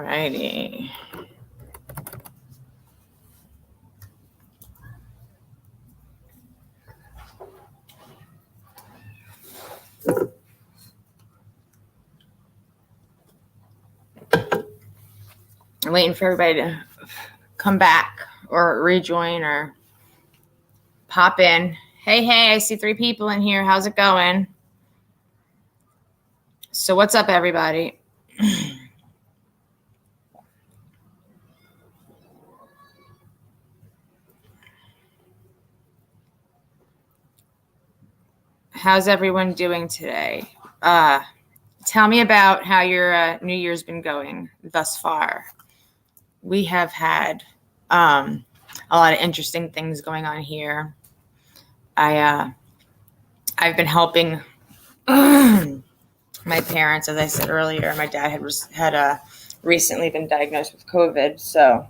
Alrighty. I'm waiting for everybody to come back or rejoin or pop in. Hey, I see 3 people in here. How's it going? So what's up, everybody? How's everyone doing today? Tell me about how your New Year's been going thus far. We have had a lot of interesting things going on here. I've been helping my parents, as I said earlier. My dad had recently been diagnosed with COVID, so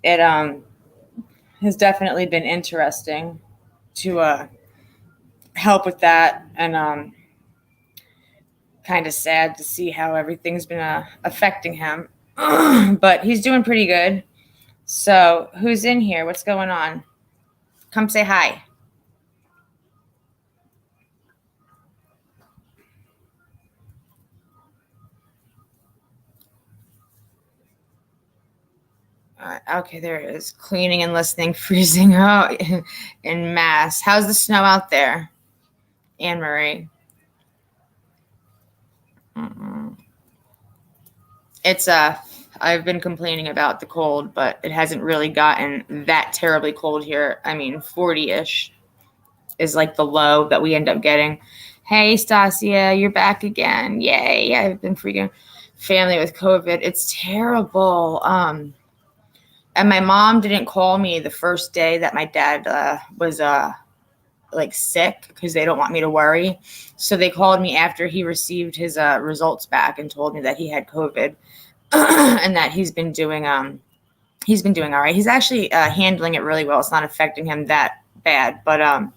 it has definitely been interesting to help with that, and kind of sad to see how everything's been affecting him. But he's doing pretty good. So who's in here? What's going on? Come say hi. Okay, there it is. Cleaning and listening, freezing out in mass. How's the snow out there, Anne Marie? It's I've been complaining about the cold, but it hasn't really gotten that terribly cold here. I mean, 40-ish is like the low that we end up getting. Hey, Stasia, you're back again. Yay. I've been freaking family with COVID. It's terrible. And my mom didn't call me the first day that my dad was like sick, because they don't want me to worry. So they called me after he received his results back and told me that he had COVID and that he's been doing all right. He's actually handling it really well. It's not affecting him that bad, but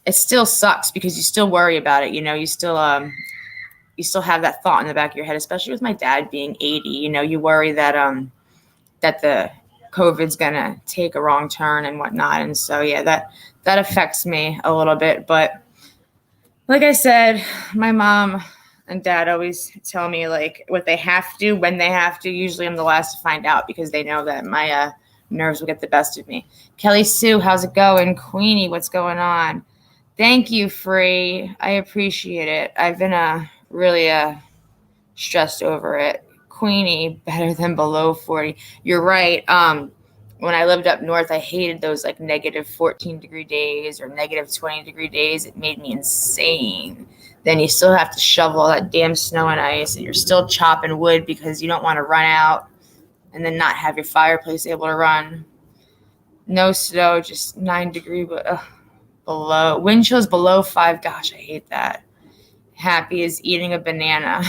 it still sucks because you still worry about it. You still have that thought in the back of your head, especially with my dad being 80. You worry that that the COVID's gonna take a wrong turn and whatnot. And so, yeah, that affects me a little bit. But like I said, my mom and dad always tell me like what they have to, when they have to. Usually I'm the last to find out because they know that my nerves will get the best of me. Kelly Sue, how's it going? Queenie, what's going on? Thank you, Free. I appreciate it. I've been really stressed over it. Queenie, better than below 40. You're right. When I lived up north, I hated those like negative 14-degree days or negative 20-degree days. It made me insane. Then you still have to shovel all that damn snow and ice, and you're still chopping wood because you don't want to run out and then not have your fireplace able to run. No snow, just 9-degree, but below. Wind chills below 5. Gosh, I hate that. Happy is eating a banana.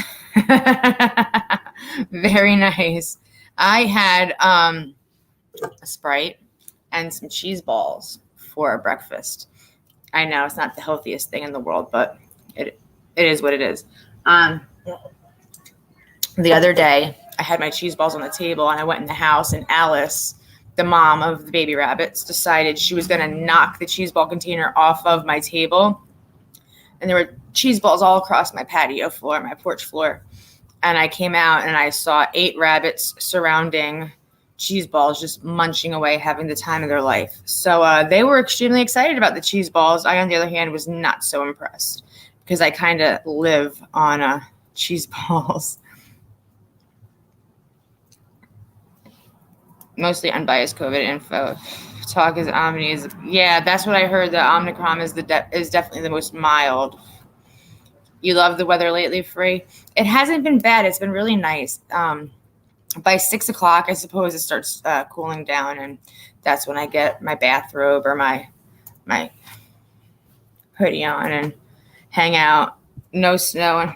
Very nice. I had a Sprite and some cheese balls for breakfast. I know it's not the healthiest thing in the world, but it is what it is. The other day, I had my cheese balls on the table, and I went in the house, and Alice, the mom of the baby rabbits, decided she was going to knock the cheese ball container off of my table. And there were cheese balls all across my patio floor, my porch floor. And I came out and I saw 8 rabbits surrounding cheese balls, just munching away, having the time of their life. So they were extremely excited about the cheese balls. I, on the other hand, was not so impressed because I kind of live on cheese balls. Mostly unbiased COVID info. Talk is Omni is, yeah, that's what I heard. The Omicron is is definitely the most mild. You love the weather lately, Free? It hasn't been bad. It's been really nice. By 6 o'clock, I suppose it starts cooling down, and that's when I get my bathrobe or my hoodie on and hang out. No snow, and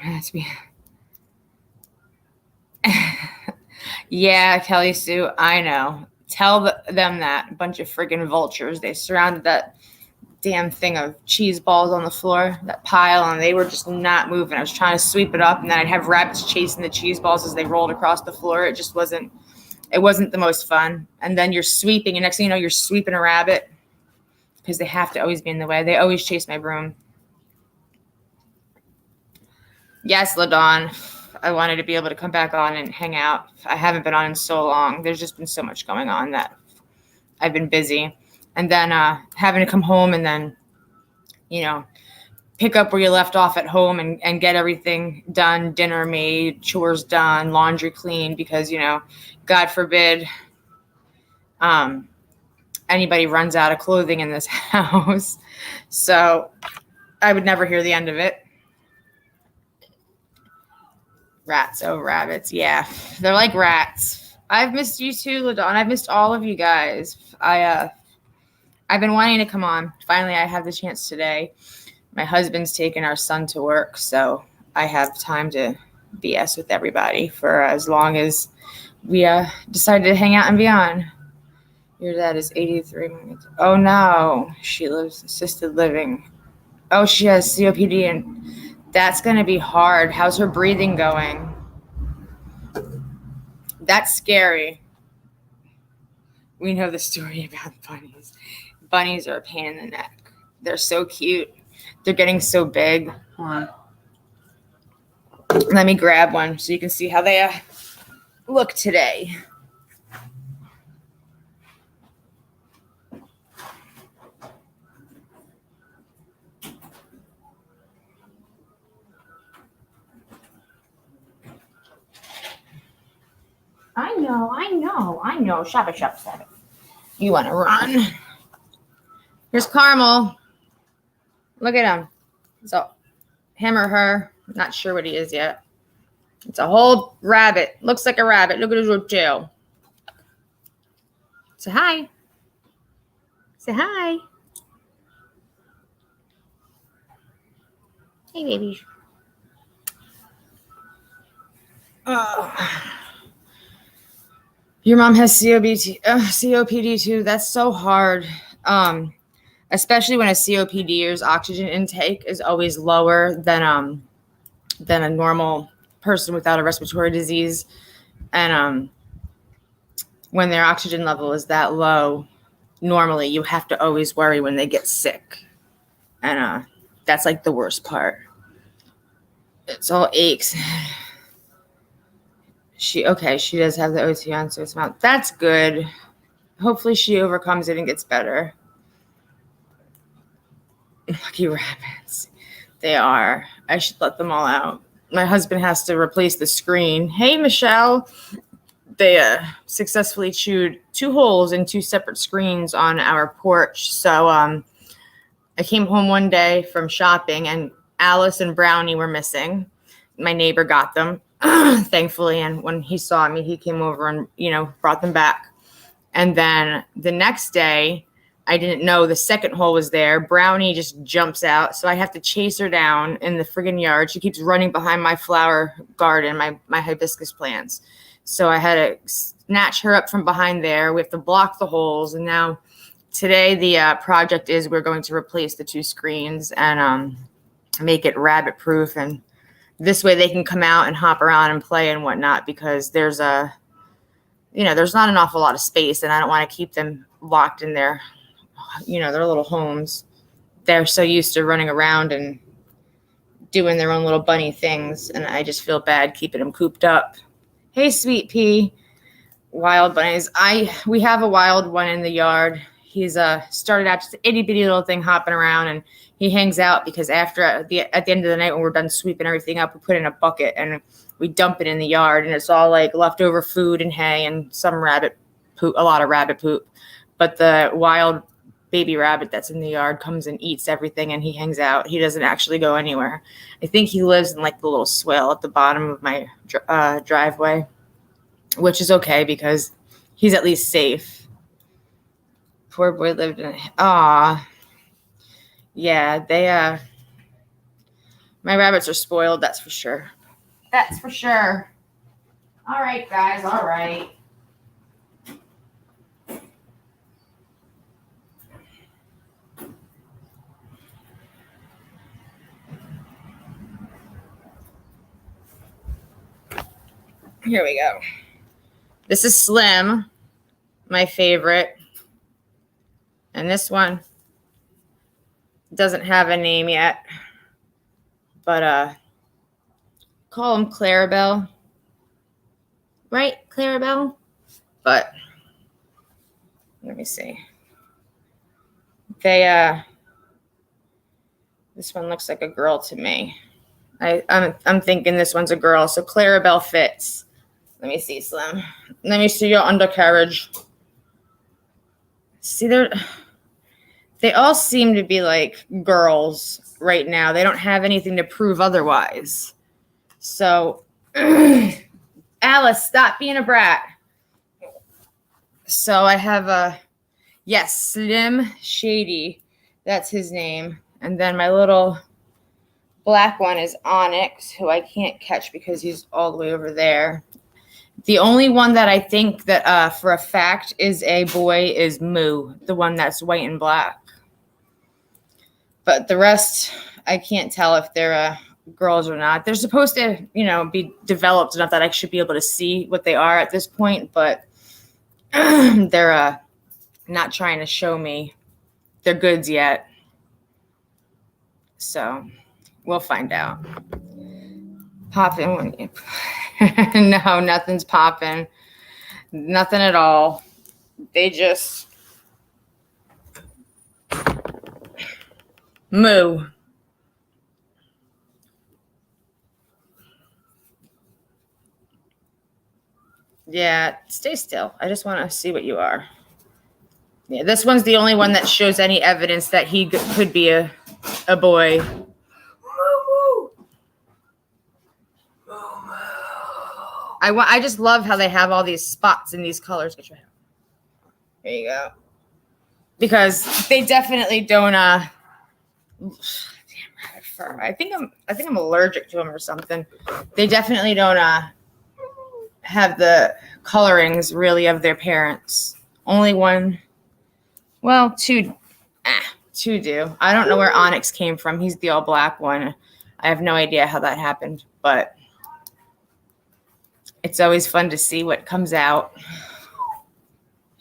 yeah, Kelly Sue, I know. Tell them that. A bunch of friggin' vultures. They surrounded that damn thing of cheese balls on the floor, that pile, and they were just not moving. I was trying to sweep it up, and then I'd have rabbits chasing the cheese balls as they rolled across the floor. It just wasn't the most fun. And then you're sweeping, and next thing you know, you're sweeping a rabbit because they have to always be in the way. They always chase my broom. Yes, LaDawn, I wanted to be able to come back on and hang out. I haven't been on in so long. There's just been so much going on that I've been busy. And then having to come home and then, pick up where you left off at home and get everything done, dinner made, chores done, laundry cleaned, because, God forbid anybody runs out of clothing in this house. So I would never hear the end of it. Rats, oh, rabbits. Yeah, they're like rats. I've missed you too, LaDawn. I've missed all of you guys. I've been wanting to come on. Finally, I have the chance today. My husband's taken our son to work, so I have time to BS with everybody for as long as we decided to hang out and be on. Your dad is 83. Oh, no. She lives assisted living. Oh, she has COPD, and that's going to be hard. How's her breathing going? That's scary. We know the story about bunnies. Bunnies are a pain in the neck. They're so cute. They're getting so big. Hold on. Let me grab one so you can see how they look today. I know. Shabba. You want to run. Here's Carmel. Look at him. So, him or her. Not sure what he is yet. It's a whole rabbit. Looks like a rabbit. Look at his little tail. Say hi. Say hi. Hey, baby. Your mom has COPD too. That's so hard. Especially when a COPDer's oxygen intake is always lower than a normal person without a respiratory disease. And when their oxygen level is that low, normally you have to always worry when they get sick. And that's like the worst part. It's all aches. She does have the OT on, so it's not. That's good. Hopefully she overcomes it and gets better. Lucky rabbits. They are. I should let them all out. My husband has to replace the screen. Hey, Michelle. They successfully chewed 2 holes in 2 separate screens on our porch. So I came home one day from shopping, and Alice and Brownie were missing. My neighbor got them, thankfully. And when he saw me, he came over and, brought them back. And then the next day, I didn't know the second hole was there. Brownie just jumps out. So I have to chase her down in the friggin' yard. She keeps running behind my flower garden, my hibiscus plants. So I had to snatch her up from behind there. We have to block the holes. And now today the project is we're going to replace the 2 screens and make it rabbit proof. And this way they can come out and hop around and play and whatnot, because there's not an awful lot of space, and I don't want to keep them locked in their little homes. They're so used to running around and doing their own little bunny things, and I just feel bad keeping them cooped up. Hey, Sweet Pea. Wild bunnies. We have a wild one in the yard. He's started out just an itty bitty little thing hopping around, and he hangs out because at the end of the night when we're done sweeping everything up, we put it in a bucket and we dump it in the yard, and it's all like leftover food and hay and some rabbit poop, a lot of rabbit poop. But the wild baby rabbit that's in the yard comes and eats everything, and he hangs out. He doesn't actually go anywhere. I think he lives in like the little swale at the bottom of my driveway, which is okay because he's at least safe. Poor boy lived in yeah, my rabbits are spoiled, that's for sure. All right, guys, all right. Here we go. This is Slim, my favorite. And this one doesn't have a name yet. But call him Clarabelle. Right, Clarabelle? But let me see. This one looks like a girl to me. I'm thinking this one's a girl, so Clarabelle fits. Let me see, Slim. Let me see your undercarriage. See, they all seem to be like girls right now. They don't have anything to prove otherwise. So, Alice, stop being a brat. So I have Slim Shady. That's his name. And then my little black one is Onyx, who I can't catch because he's all the way over there. The only one that I think that for a fact is a boy is Moo, the one that's white and black. But the rest, I can't tell if they're girls or not. They're supposed to, be developed enough that I should be able to see what they are at this point, but they're not trying to show me their goods yet. So we'll find out. Popping. No, nothing's popping. Nothing at all. They just moo. Yeah, stay still. I just want to see what you are. Yeah, this one's the only one that shows any evidence that he could be a boy. I just love how they have all these spots in these colors. Get your hair. There you go. Because they definitely don't. Damn rabbit fur. I think I'm allergic to them or something. They definitely don't have the colorings really of their parents. Only one. Well, two do. I don't know where Onyx came from. He's the all black one. I have no idea how that happened, but it's always fun to see what comes out.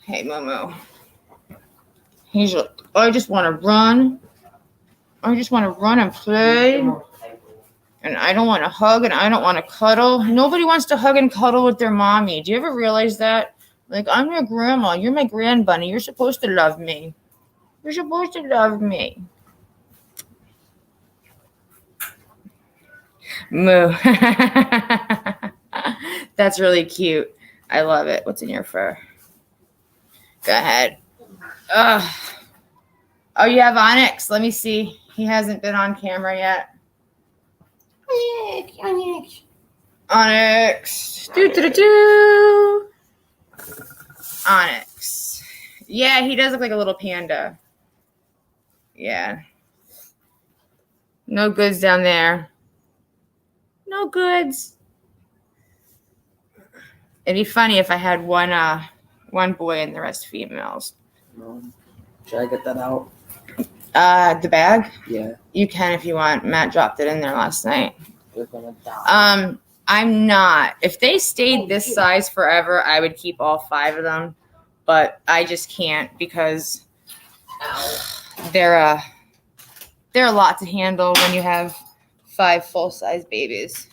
Hey, Momo. He's like, I just want to run. I just want to run and play. And I don't want to hug and I don't want to cuddle. Nobody wants to hug and cuddle with their mommy. Do you ever realize that? Like, I'm your grandma. You're my grand bunny. You're supposed to love me. You're supposed to love me. Moo. That's really cute. I love it. What's in your fur? Go ahead. Ugh. Oh, you have Onyx. Let me see. He hasn't been on camera yet. Onyx. Onyx. Do. Onyx. Yeah, he does look like a little panda. Yeah. No goods down there. No goods. It'd be funny if I had one boy and the rest females. Should I get that out? The bag? Yeah. You can if you want. Matt dropped it in there last night. You're gonna die. I'm not. If they stayed this size forever, I would keep all 5 of them. But I just can't because they're a lot to handle when you have 5 full-size babies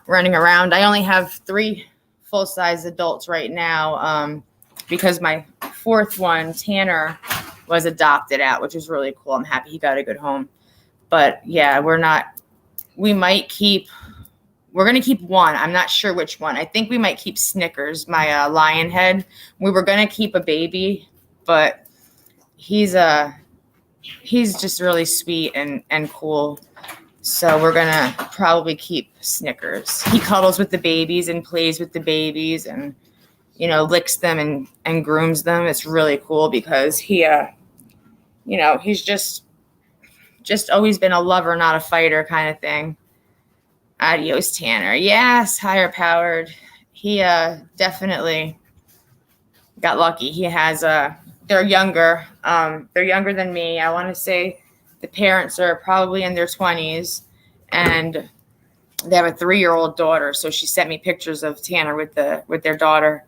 running around. I only have 3 full-size adults right now because my 4th one, Tanner, was adopted out, which is really cool. I'm happy he got a good home. But yeah, we're going to keep one. I'm not sure which one. I think we might keep Snickers, my lion head. We were going to keep a baby, but he's just really sweet and cool. So we're going to probably keep Snickers. He cuddles with the babies and plays with the babies and, licks them and grooms them. It's really cool because he, he's just always been a lover, not a fighter kind of thing. Adios, Tanner. Yes, higher powered. He definitely got lucky. He has they're younger. They're younger than me. I want to say the parents are probably in their 20s, and They have a 3-year-old daughter, so she sent me pictures of Tanner with their daughter.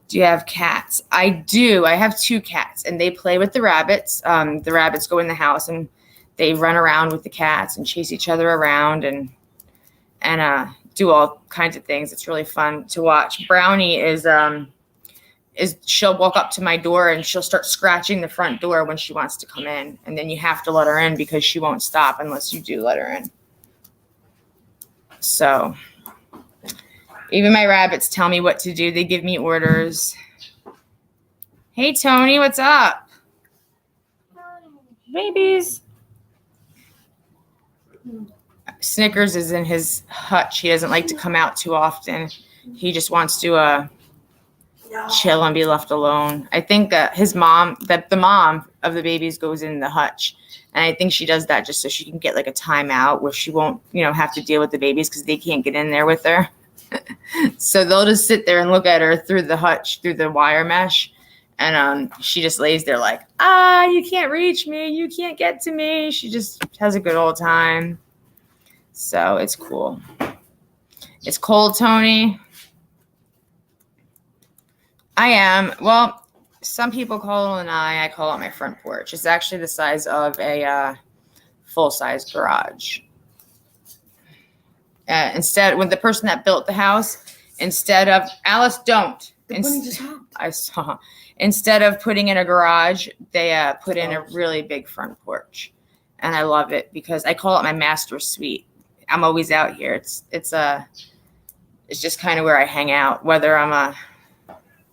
Do you have cats? I do. I have 2 cats, and they play with the rabbits. The rabbits go in the house, and they run around with the cats and chase each other around and do all kinds of things. It's really fun to watch. Brownie is she'll walk up to my door and she'll start scratching the front door when she wants to come in, and then you have to let her in because she won't stop unless you do let her in. So even my rabbits tell me what to do. They give me orders. Hey, Tony, what's up? Babies. Snickers is in his hutch. He doesn't like to come out too often. He just wants to chill and be left alone. I think his mom, the mom of the babies goes in the hutch. And I think she does that just so she can get like a timeout where she won't, have to deal with the babies because they can't get in there with her. So they'll just sit there and look at her through the hutch, through the wire mesh. And she just lays there like, you can't reach me. You can't get to me. She just has a good old time. So it's cool. It's cold, Tony. I am. Well, some people call it an lanai. I call it my front porch. It's actually the size of a full-size garage. When the person that built the house, instead of Alice, don't. Instead of putting in a garage, they put in a really big front porch, and I love it because I call it my master suite. I'm always out here. It's just kind of where I hang out, whether I'm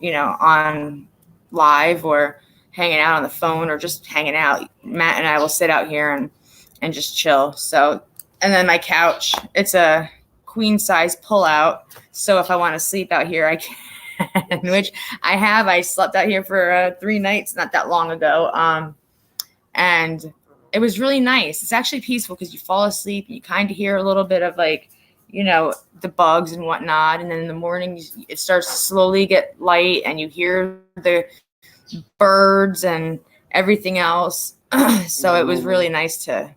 on live or hanging out on the phone or just hanging out. Matt and I will sit out here and just chill. So, and then my couch, it's a queen size pull out. So if I want to sleep out here, I can, which I have. I slept out here for 3 nights not that long ago. And it was really nice. It's actually peaceful because you fall asleep and you kind of hear a little bit of like, the bugs and whatnot. And then in the morning, it starts to slowly get light and you hear the birds and everything else. So it was really nice to,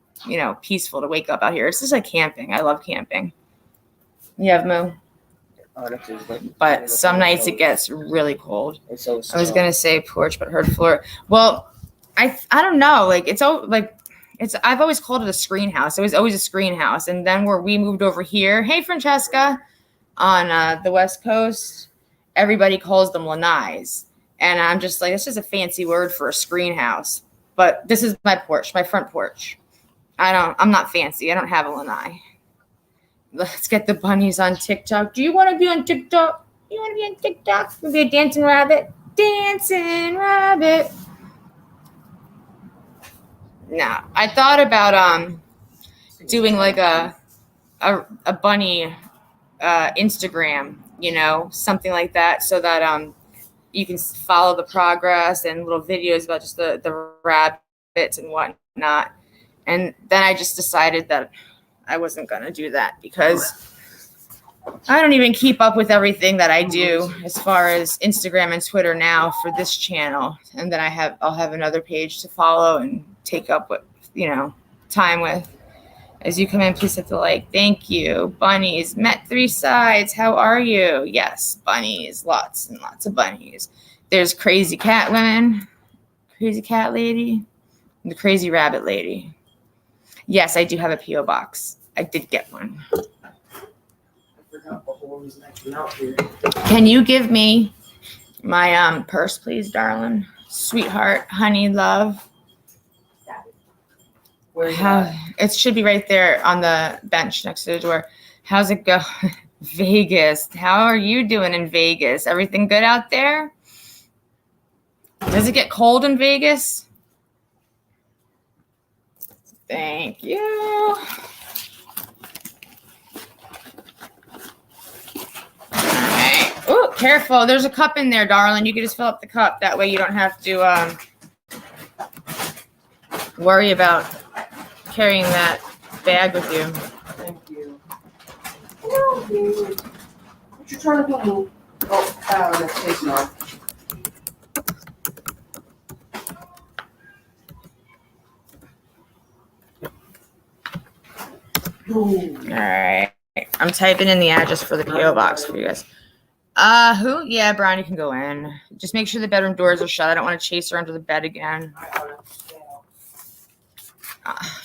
peaceful to wake up out here. It's just like camping. I love camping. You have Moo? But some nights it gets really cold. I was going to say porch, but heard floor. Well, I don't know. Like I've always called it a screen house. It was always a screen house. And then we moved over here. Hey, Francesca, on the West Coast, everybody calls them lanais. And I'm just like, it's just a fancy word for a screen house. But this is my porch, my front porch. I'm not fancy. I don't have a lanai. Let's get the bunnies on TikTok. Do you want to be on TikTok? You want to be on TikTok? You want to be a dancing rabbit? Dancing rabbit. No, I thought about doing like a bunny Instagram, something like that, so that you can follow the progress and little videos about just the rabbits and whatnot. And then I just decided that I wasn't going to do that because I don't even keep up with everything that I do as far as Instagram and Twitter now for this channel. And then I'll have another page to follow and take up with, time with. As you come in, please hit the like. Thank you. Bunnies. Met 3 sides. How are you? Yes, bunnies. Lots and lots of bunnies. There's crazy cat women. Crazy cat lady. And the crazy rabbit lady. Yes, I do have a P.O. box. I did get one. Can you give me my purse, please, darling? Sweetheart, honey, love. It should be right there on the bench next to the door. How's it go? Vegas. How are you doing in Vegas? Everything good out there? Does it get cold in Vegas? Thank you. Alright. Oh, careful. There's a cup in there, darling. You can just fill up the cup. That way you don't have to worry about carrying that bag with you. Thank you. What you trying to do? Oh, that's taking off. All right. I'm typing in the address for the PO box for you guys. Who? Yeah, Brownie can go in. Just make sure the bedroom doors are shut. I don't want to chase her under the bed again.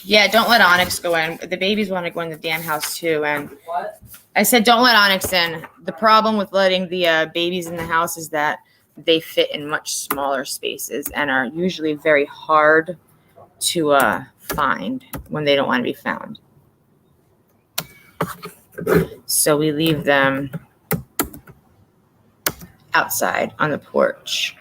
Yeah, don't let Onyx go in. The babies want to go in the damn house too. And What? I said, don't let Onyx in. The problem with letting the babies in the house is that they fit in much smaller spaces and are usually very hard to find when they don't want to be found. So we leave them outside on the porch.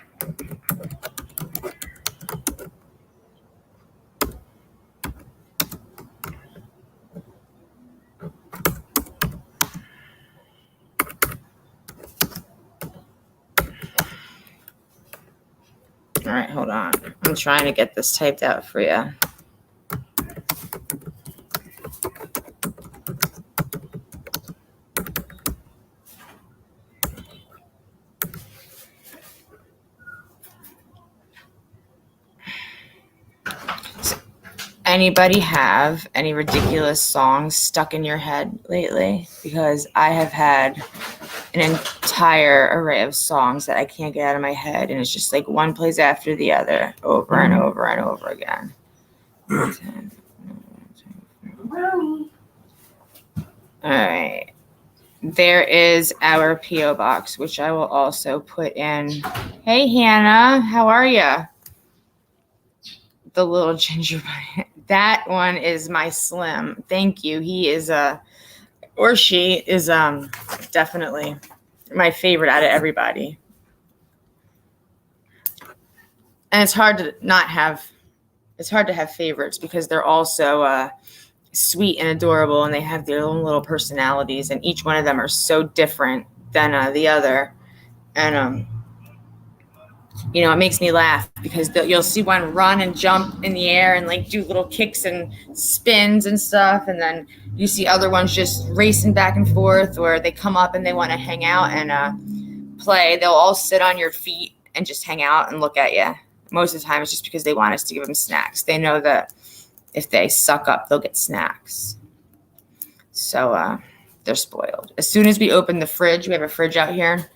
All right, hold on. I'm trying to get this typed out for you. Anybody have any ridiculous songs stuck in your head lately? Because I have had an entire array of songs that I can't get out of my head, and it's just like one plays after the other over and over and over again. Brownie. All right. There is our P.O. box, which I will also put in. Hey, Hannah, how are you? The little gingerbread. That one is my Slim. Thank you. He is or she is definitely my favorite out of everybody. And it's hard to have favorites because they're all so sweet and adorable, and they have their own little personalities, and each one of them are so different than the other. And it makes me laugh because you'll see one run and jump in the air and like do little kicks and spins and stuff, and then you see other ones just racing back and forth, or they come up and they want to hang out and play. They'll all sit on your feet and just hang out and look at you. Most of the time it's just because they want us to give them snacks. They know that if they suck up, they'll get snacks. So they're spoiled. As soon as we open the fridge, we have a fridge out here,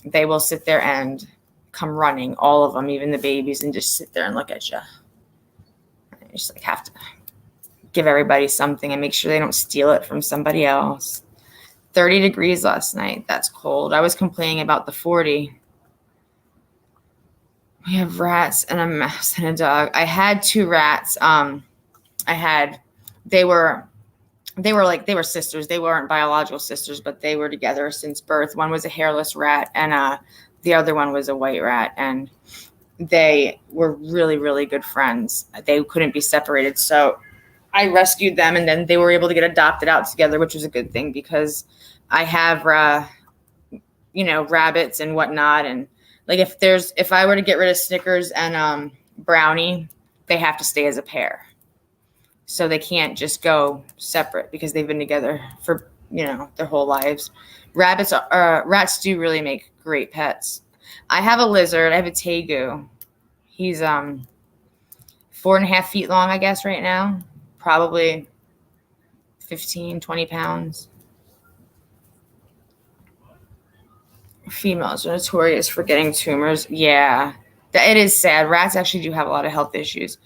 they will sit there and come running, all of them, even the babies, and just sit there and look at you. You just like have to give everybody something and make sure they don't steal it from somebody else. 30 degrees last night. That's cold. I was complaining about the 40. We have rats and a mouse and a dog. I had 2 rats. They were sisters. They weren't biological sisters, but they were together since birth. One was a hairless rat, and the other one was a white rat, and they were really, really good friends. They couldn't be separated. So I rescued them, and then they were able to get adopted out together, which was a good thing because I have, rabbits and whatnot. And like if I were to get rid of Snickers and Brownie, they have to stay as a pair. So they can't just go separate because they've been together for, their whole lives. Rats do really make great pets. I have a lizard. I have a tegu. He's 4.5 feet long, I guess, right now. Probably 15, 20 pounds. Females are notorious for getting tumors. Yeah, it is sad. Rats actually do have a lot of health issues.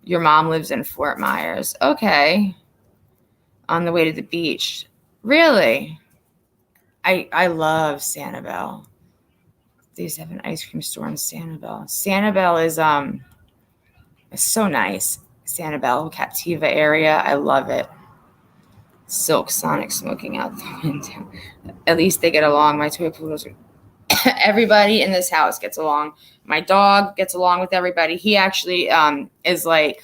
Your mom lives in Fort Myers. Okay. On the way to the beach. Really? I love Sanibel. They used to have an ice cream store in Sanibel. Sanibel is so nice. Sanibel, Captiva area. I love it. Silk Sonic smoking out the window. At least they get along. My toy poodles are everybody in this house gets along. My dog gets along with everybody. He actually is like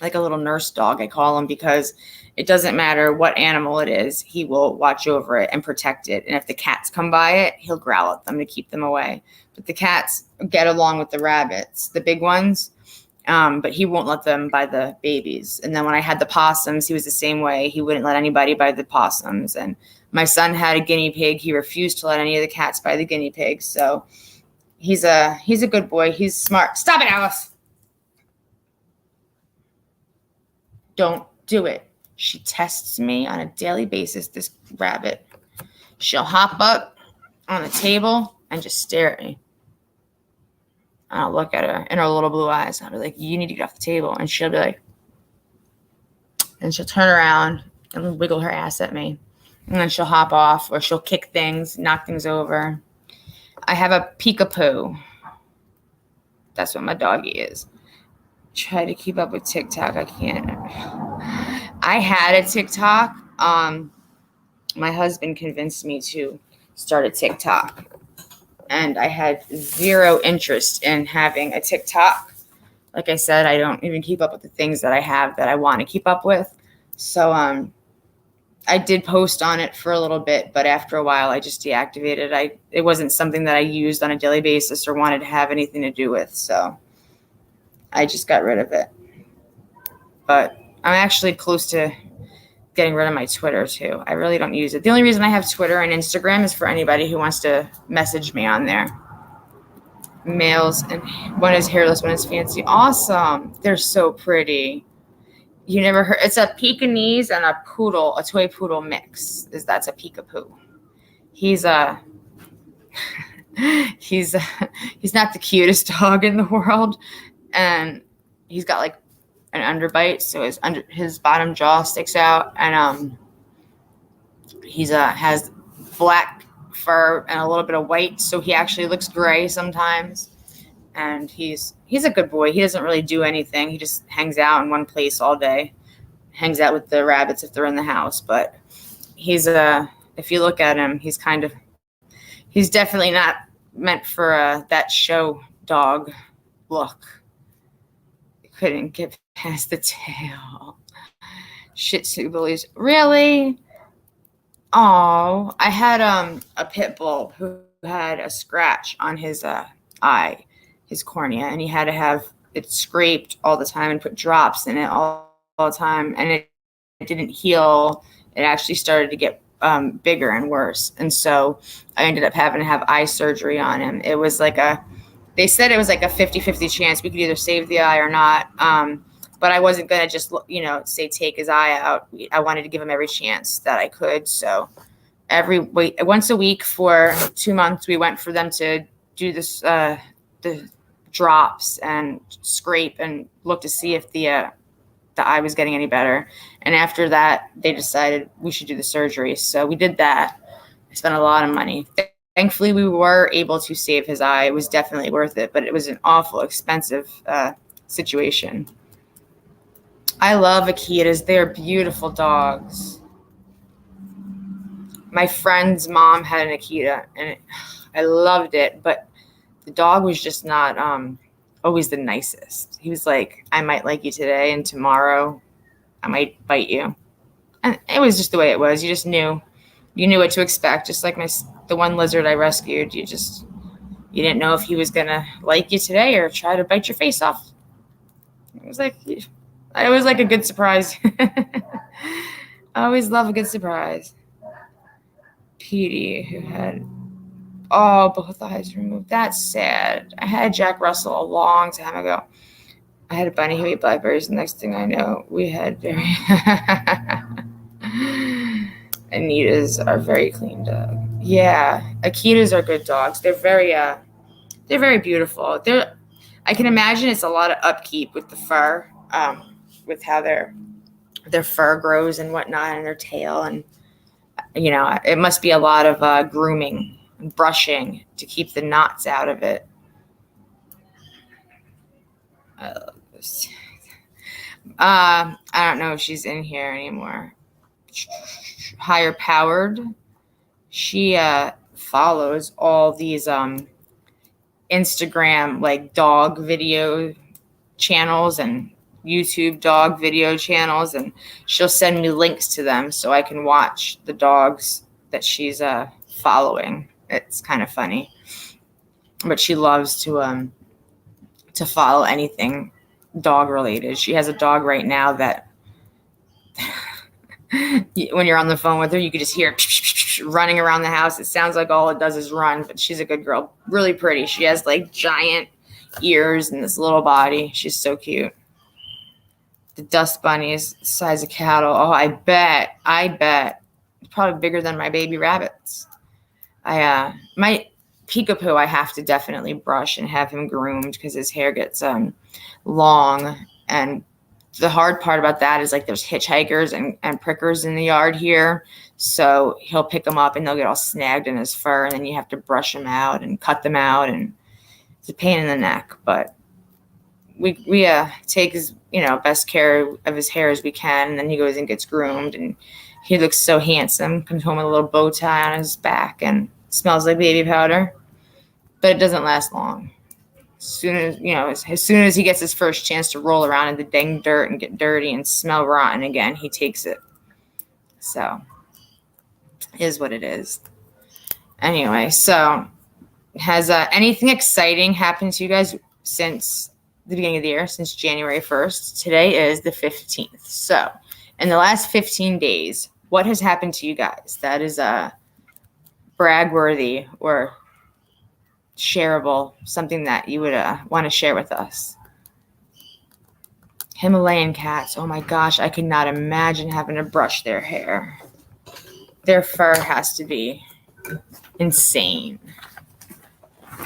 a little nurse dog, I call him, because it doesn't matter what animal it is. He will watch over it and protect it. And if the cats come by it, he'll growl at them to keep them away. But the cats get along with the rabbits, the big ones. But he won't let them buy the babies. And then when I had the possums, he was the same way. He wouldn't let anybody buy the possums. And my son had a guinea pig. He refused to let any of the cats buy the guinea pigs. So he's a good boy. He's smart. Stop it, Alice. Don't do it. She tests me on a daily basis, this rabbit. She'll hop up on the table and just stare at me. And I'll look at her in her little blue eyes. I'll be like, you need to get off the table. And she'll be like, and she'll turn around and wiggle her ass at me. And then she'll hop off, or she'll kick things, knock things over. I have a peekapoo. That's what my doggy is. Try to keep up with TikTok. I can't. I had a TikTok. My husband convinced me to start a TikTok. And I had zero interest in having a TikTok. Like I said, I don't even keep up with the things that I have that I want to keep up with. So I did post on it for a little bit, but after a while I just deactivated. It wasn't something that I used on a daily basis or wanted to have anything to do with. So I just got rid of it. But I'm actually close to getting rid of my Twitter too. I really don't use it. The only reason I have Twitter and Instagram is for anybody who wants to message me on there. Males, and one is hairless, one is fancy. Awesome. They're so pretty. You never heard? It's a Pekingese and a poodle, a toy poodle mix. That's a peekapoo. He's he's not the cutest dog in the world, and he's got like an underbite, so his bottom jaw sticks out, and he's has black fur and a little bit of white, so he actually looks gray sometimes. And he's a good boy. He doesn't really do anything. He just hangs out in one place all day. Hangs out with the rabbits if they're in the house. But he's if you look at him, he's definitely not meant for that show dog look. Couldn't get past the tail. Shih Tzu bullies. Really? Oh, I had a pit bull who had a scratch on his eye, his cornea, and he had to have it scraped all the time and put drops in it all the time, and it didn't heal. It actually started to get bigger and worse, and so I ended up having to have eye surgery on him. It was like they said it was like a 50-50 chance we could either save the eye or not, but I wasn't going to just, say take his eye out. I wanted to give him every chance that I could. So once a week for 2 months, we went for them to do this, the drops and scrape and look to see if the eye was getting any better. And after that, they decided we should do the surgery. So we did that. I spent a lot of money. Thankfully, we were able to save his eye. It was definitely worth it, but it was an awful expensive situation. I love Akitas. They're beautiful dogs. My friend's mom had an Akita, and I loved it, but the dog was just not always the nicest. He was like, I might like you today, and tomorrow I might bite you. And it was just the way it was. You just knew. You knew what to expect, just like the one lizard I rescued. You didn't know if he was going to like you today or try to bite your face off. It was like a good surprise. I always love a good surprise. Petey, who had both eyes removed. That's sad. I had Jack Russell a long time ago. I had a bunny who ate blackberries. The next thing I know, we had very... Anita's are very clean dog. Yeah, Akitas are good dogs. They're very beautiful. I can imagine it's a lot of upkeep with the fur, with how their fur grows and whatnot, and their tail, and it must be a lot of grooming and brushing to keep the knots out of it. I love this. I don't know if she's in here anymore. Higher powered. She follows all these Instagram like dog video channels and YouTube dog video channels, and she'll send me links to them so I can watch the dogs that she's following. It's kind of funny, but she loves to follow anything dog related. She has a dog right now that when you're on the phone with her, you could just hear running around the house. It sounds like all it does is run, but she's a good girl. Really pretty. She has like giant ears and this little body. She's so cute. The dust bunny is the size of cattle. Oh, I bet. It's probably bigger than my baby rabbits. My peekapoo, I have to definitely brush and have him groomed because his hair gets long. And the hard part about that is like there's hitchhikers and prickers in the yard here. So he'll pick them up and they'll get all snagged in his fur, and then you have to brush them out and cut them out, and it's a pain in the neck. But we take his best care of his hair as we can, and then he goes and gets groomed, and he looks so handsome. Comes home with a little bow tie on his back and smells like baby powder, but it doesn't last long. As soon as he gets his first chance to roll around in the dang dirt and get dirty and smell rotten again, he takes it. So, it is what it is. Anyway, so has anything exciting happened to you guys since the beginning of the year, since January 1st? Today is the 15th. So, in the last 15 days, what has happened to you guys that is brag-worthy or shareable, something that you would want to share with us? Himalayan cats. Oh my gosh, I could not imagine having to brush their hair. Their fur has to be insane.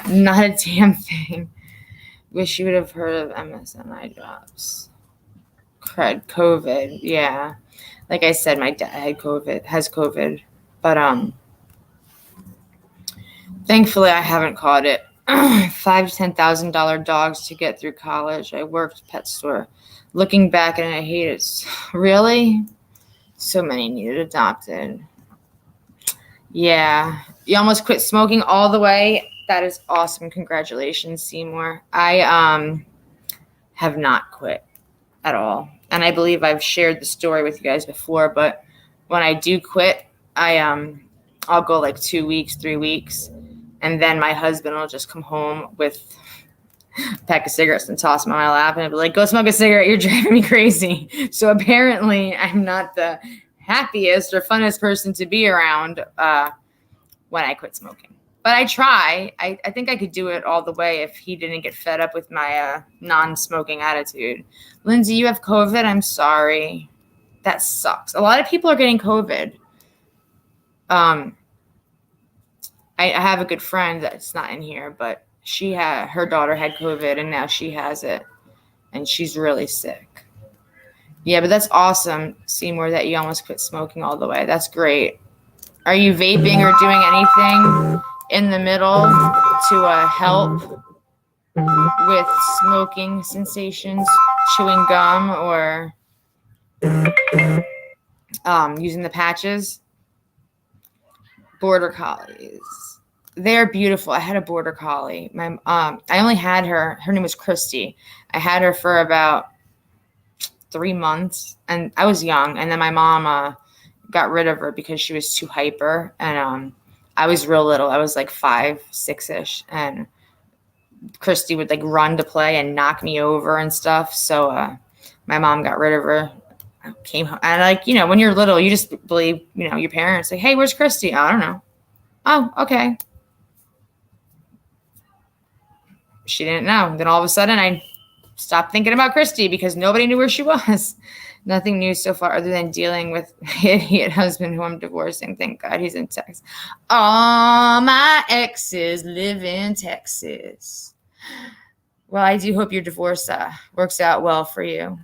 Not a damn thing. Wish you would have heard of MSN drops. Crud, COVID. Yeah. Like I said, my dad has COVID. But thankfully I haven't caught it. $5,000 to $10,000 dogs to get through college. I worked pet store. Looking back, and I hate it. Really? So many needed adopted. Yeah. You almost quit smoking all the way. That is awesome. Congratulations, Seymour. I have not quit at all. And I believe I've shared the story with you guys before, but when I do quit, I'll go like 2 weeks, 3 weeks, and then my husband will just come home with a pack of cigarettes and toss them on my lap, and I'll be like, go smoke a cigarette, you're driving me crazy. So apparently I'm not the happiest or funnest person to be around when I quit smoking. But I try. I think I could do it all the way if he didn't get fed up with my non-smoking attitude. Lindsay, you have COVID? I'm sorry. That sucks. A lot of people are getting COVID. I have a good friend that's not in here, but her daughter had COVID, and now she has it, and she's really sick. Yeah, but that's awesome, Seymour, that you almost quit smoking all the way. That's great. Are you vaping or doing anything in the middle to help with smoking sensations, chewing gum, or using the patches? Border collies. They're beautiful. I had a border collie. I only had her. Her name was Christy. I had her for about 3 months, and I was young. And then my mom got rid of her because she was too hyper, and I was real little. I was like 5, 6-ish, and Christy would like run to play and knock me over and stuff. So my mom got rid of her. I came home, and when you're little, you just believe your parents. Like, hey, where's Christy? I don't know. Oh, okay. She didn't know. Then all of a sudden, I stopped thinking about Christy because nobody knew where she was. Nothing new so far other than dealing with my idiot husband who I'm divorcing. Thank God he's in Texas. All my exes live in Texas. Well, I do hope your divorce works out well for you.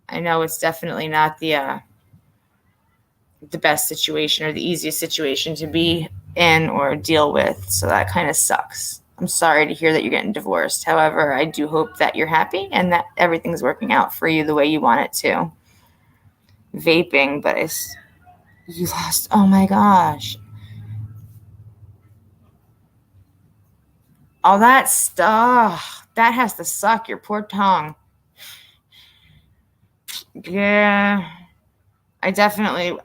I know it's definitely not the best situation or the easiest situation to be in or deal with. So that kind of sucks. I'm sorry to hear that you're getting divorced. However, I do hope that you're happy and that everything's working out for you the way you want it to. Vaping, but you lost. Oh my gosh. All that stuff. That has to suck, your poor tongue. Yeah. I definitely,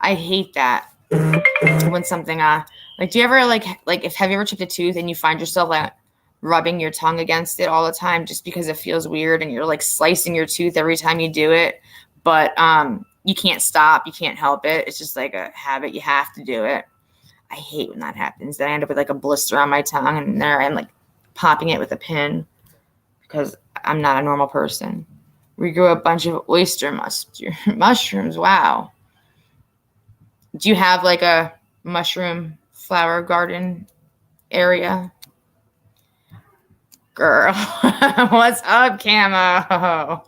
I hate that when something, do you ever have you ever chipped a tooth and you find yourself like rubbing your tongue against it all the time just because it feels weird and you're like slicing your tooth every time you do it, but you can't stop, you can't help it. It's just like a habit. You have to do it. I hate when that happens. Then I end up with like a blister on my tongue, and there I'm like popping it with a pin because I'm not a normal person. We grew a bunch of oyster mushrooms. Wow. Do you have like a mushroom flower garden area? Girl, what's up, Camo?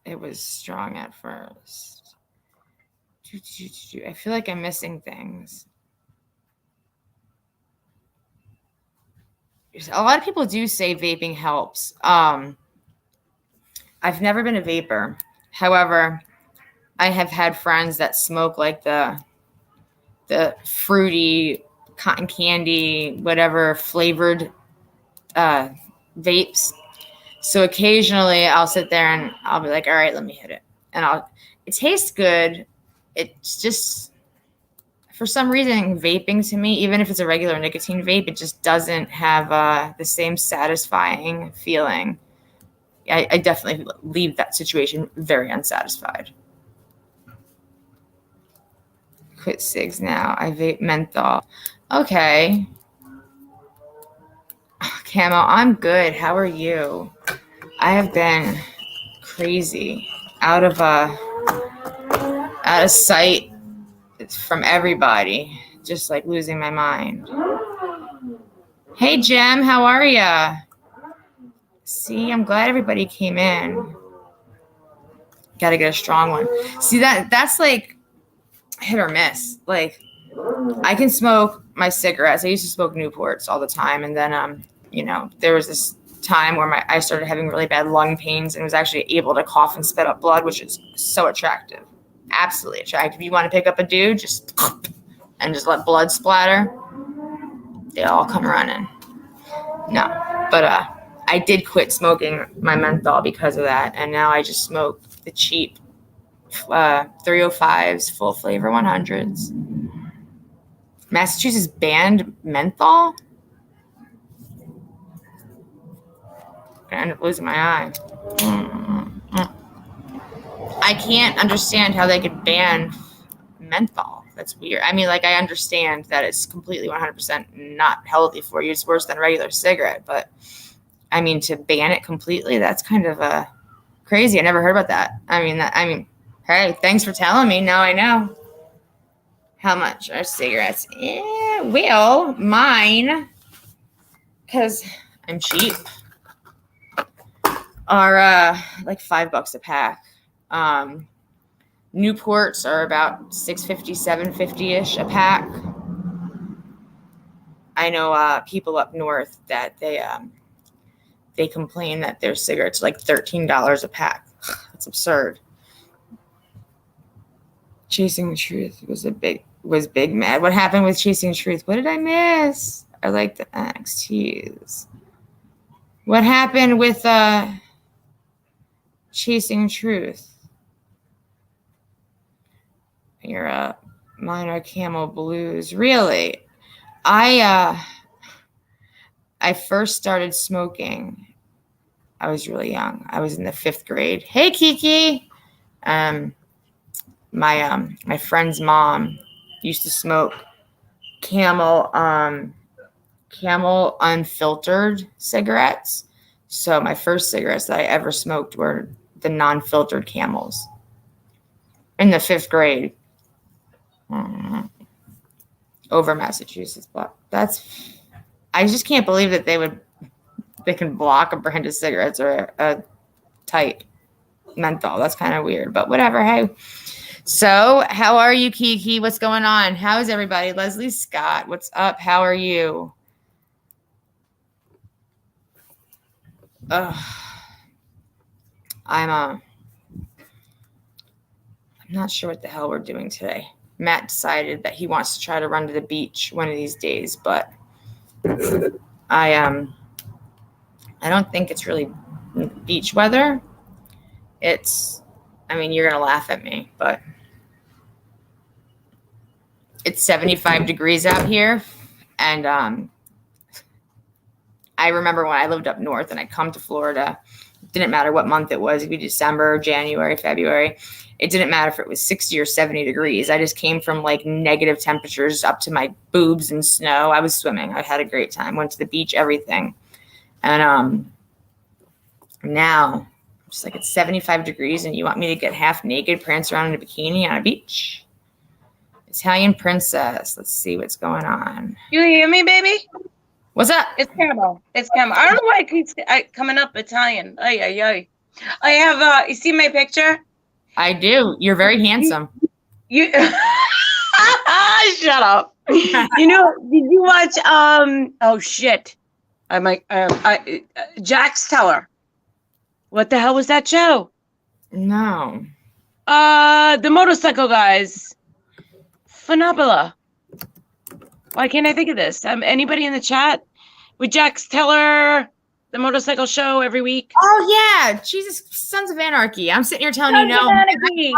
It was strong at first. I feel like I'm missing things. A lot of people do say vaping helps. I've never been a vapor. However, I have had friends that smoke like the fruity cotton candy, whatever flavored vapes. So occasionally I'll sit there and I'll be like, all right, let me hit it. And it tastes good. It's just, for some reason, vaping to me, even if it's a regular nicotine vape, it just doesn't have the same satisfying feeling. I definitely leave that situation very unsatisfied. Quit cigs now. I vape menthol. Okay. Camo, I'm good. How are you? I have been crazy, out of sight from everybody, just like losing my mind. Hey, Jem, how are ya? See, I'm glad everybody came in. Got to get a strong one. See, that's like hit or miss. Like, I can smoke my cigarettes. I used to smoke Newports all the time, and then there was this time where I started having really bad lung pains and was actually able to cough and spit up blood, which is so attractive. Absolutely attractive. You want to pick up a dude, just let blood splatter. They all come running. No, but I did quit smoking my menthol because of that, and now I just smoke the cheap 305s, full flavor 100s. Massachusetts banned menthol? I'm gonna end up losing my eye. I can't understand how they could ban menthol. That's weird. I mean, like, I understand that it's completely 100% not healthy for you. It's worse than a regular cigarette, but I mean, to ban it completely, that's kind of crazy. I never heard about that. I mean, hey, thanks for telling me. Now I know. How much are cigarettes? Well, mine, because I'm cheap, are like $5 a pack. Newports are about $6.50, $7.50-ish a pack. I know people up north that they complain that their cigarettes are like $13 a pack. That's absurd. Chasing the Truth was big mad. What happened with Chasing the Truth? What did I miss? I like the NXTs. What happened with Chasing Truth? You're a minor Camel Blues. Really? I first started smoking. I was really young. I was in the 5th grade. Hey, Kiki. My friend's mom used to smoke Camel unfiltered cigarettes. So my first cigarettes that I ever smoked were the non-filtered Camels in the 5th grade. Over Massachusetts, but I just can't believe that they can block a brand of cigarettes or a type menthol. That's kind of weird, but whatever. Hey, so how are you, Kiki? What's going on? How is everybody? Leslie Scott, what's up? How are you? I'm not sure what the hell we're doing today. Matt decided that he wants to try to run to the beach one of these days, but I don't think it's really beach weather. You're gonna laugh at me, but it's 75 degrees out here, and I remember when I lived up north and I'd come to Florida. It didn't matter what month it was. It could be December, January, February. It didn't matter if it was 60 or 70 degrees. I just came from like negative temperatures up to my boobs in snow. I was swimming. I had a great time. Went to the beach, everything. And Now, just like it's 75 degrees and you want me to get half naked, prance around in a bikini on a beach? Italian princess. Let's see what's going on. You hear me, baby? What's up? It's Camo. It's Camo. I don't know why it keeps coming up Italian. Ay, ay, ay. I have, you see my picture? I do. You're very handsome. You shut up. You know, did you watch, oh shit. Jax Teller. What the hell was that show? No. The motorcycle guys. Phenomenal. Why can't I think of this? Anybody in the chat with Jax Teller, the motorcycle show every week? Oh yeah, Jesus, Sons of Anarchy. I'm sitting here telling Sons you of no. Anarchy.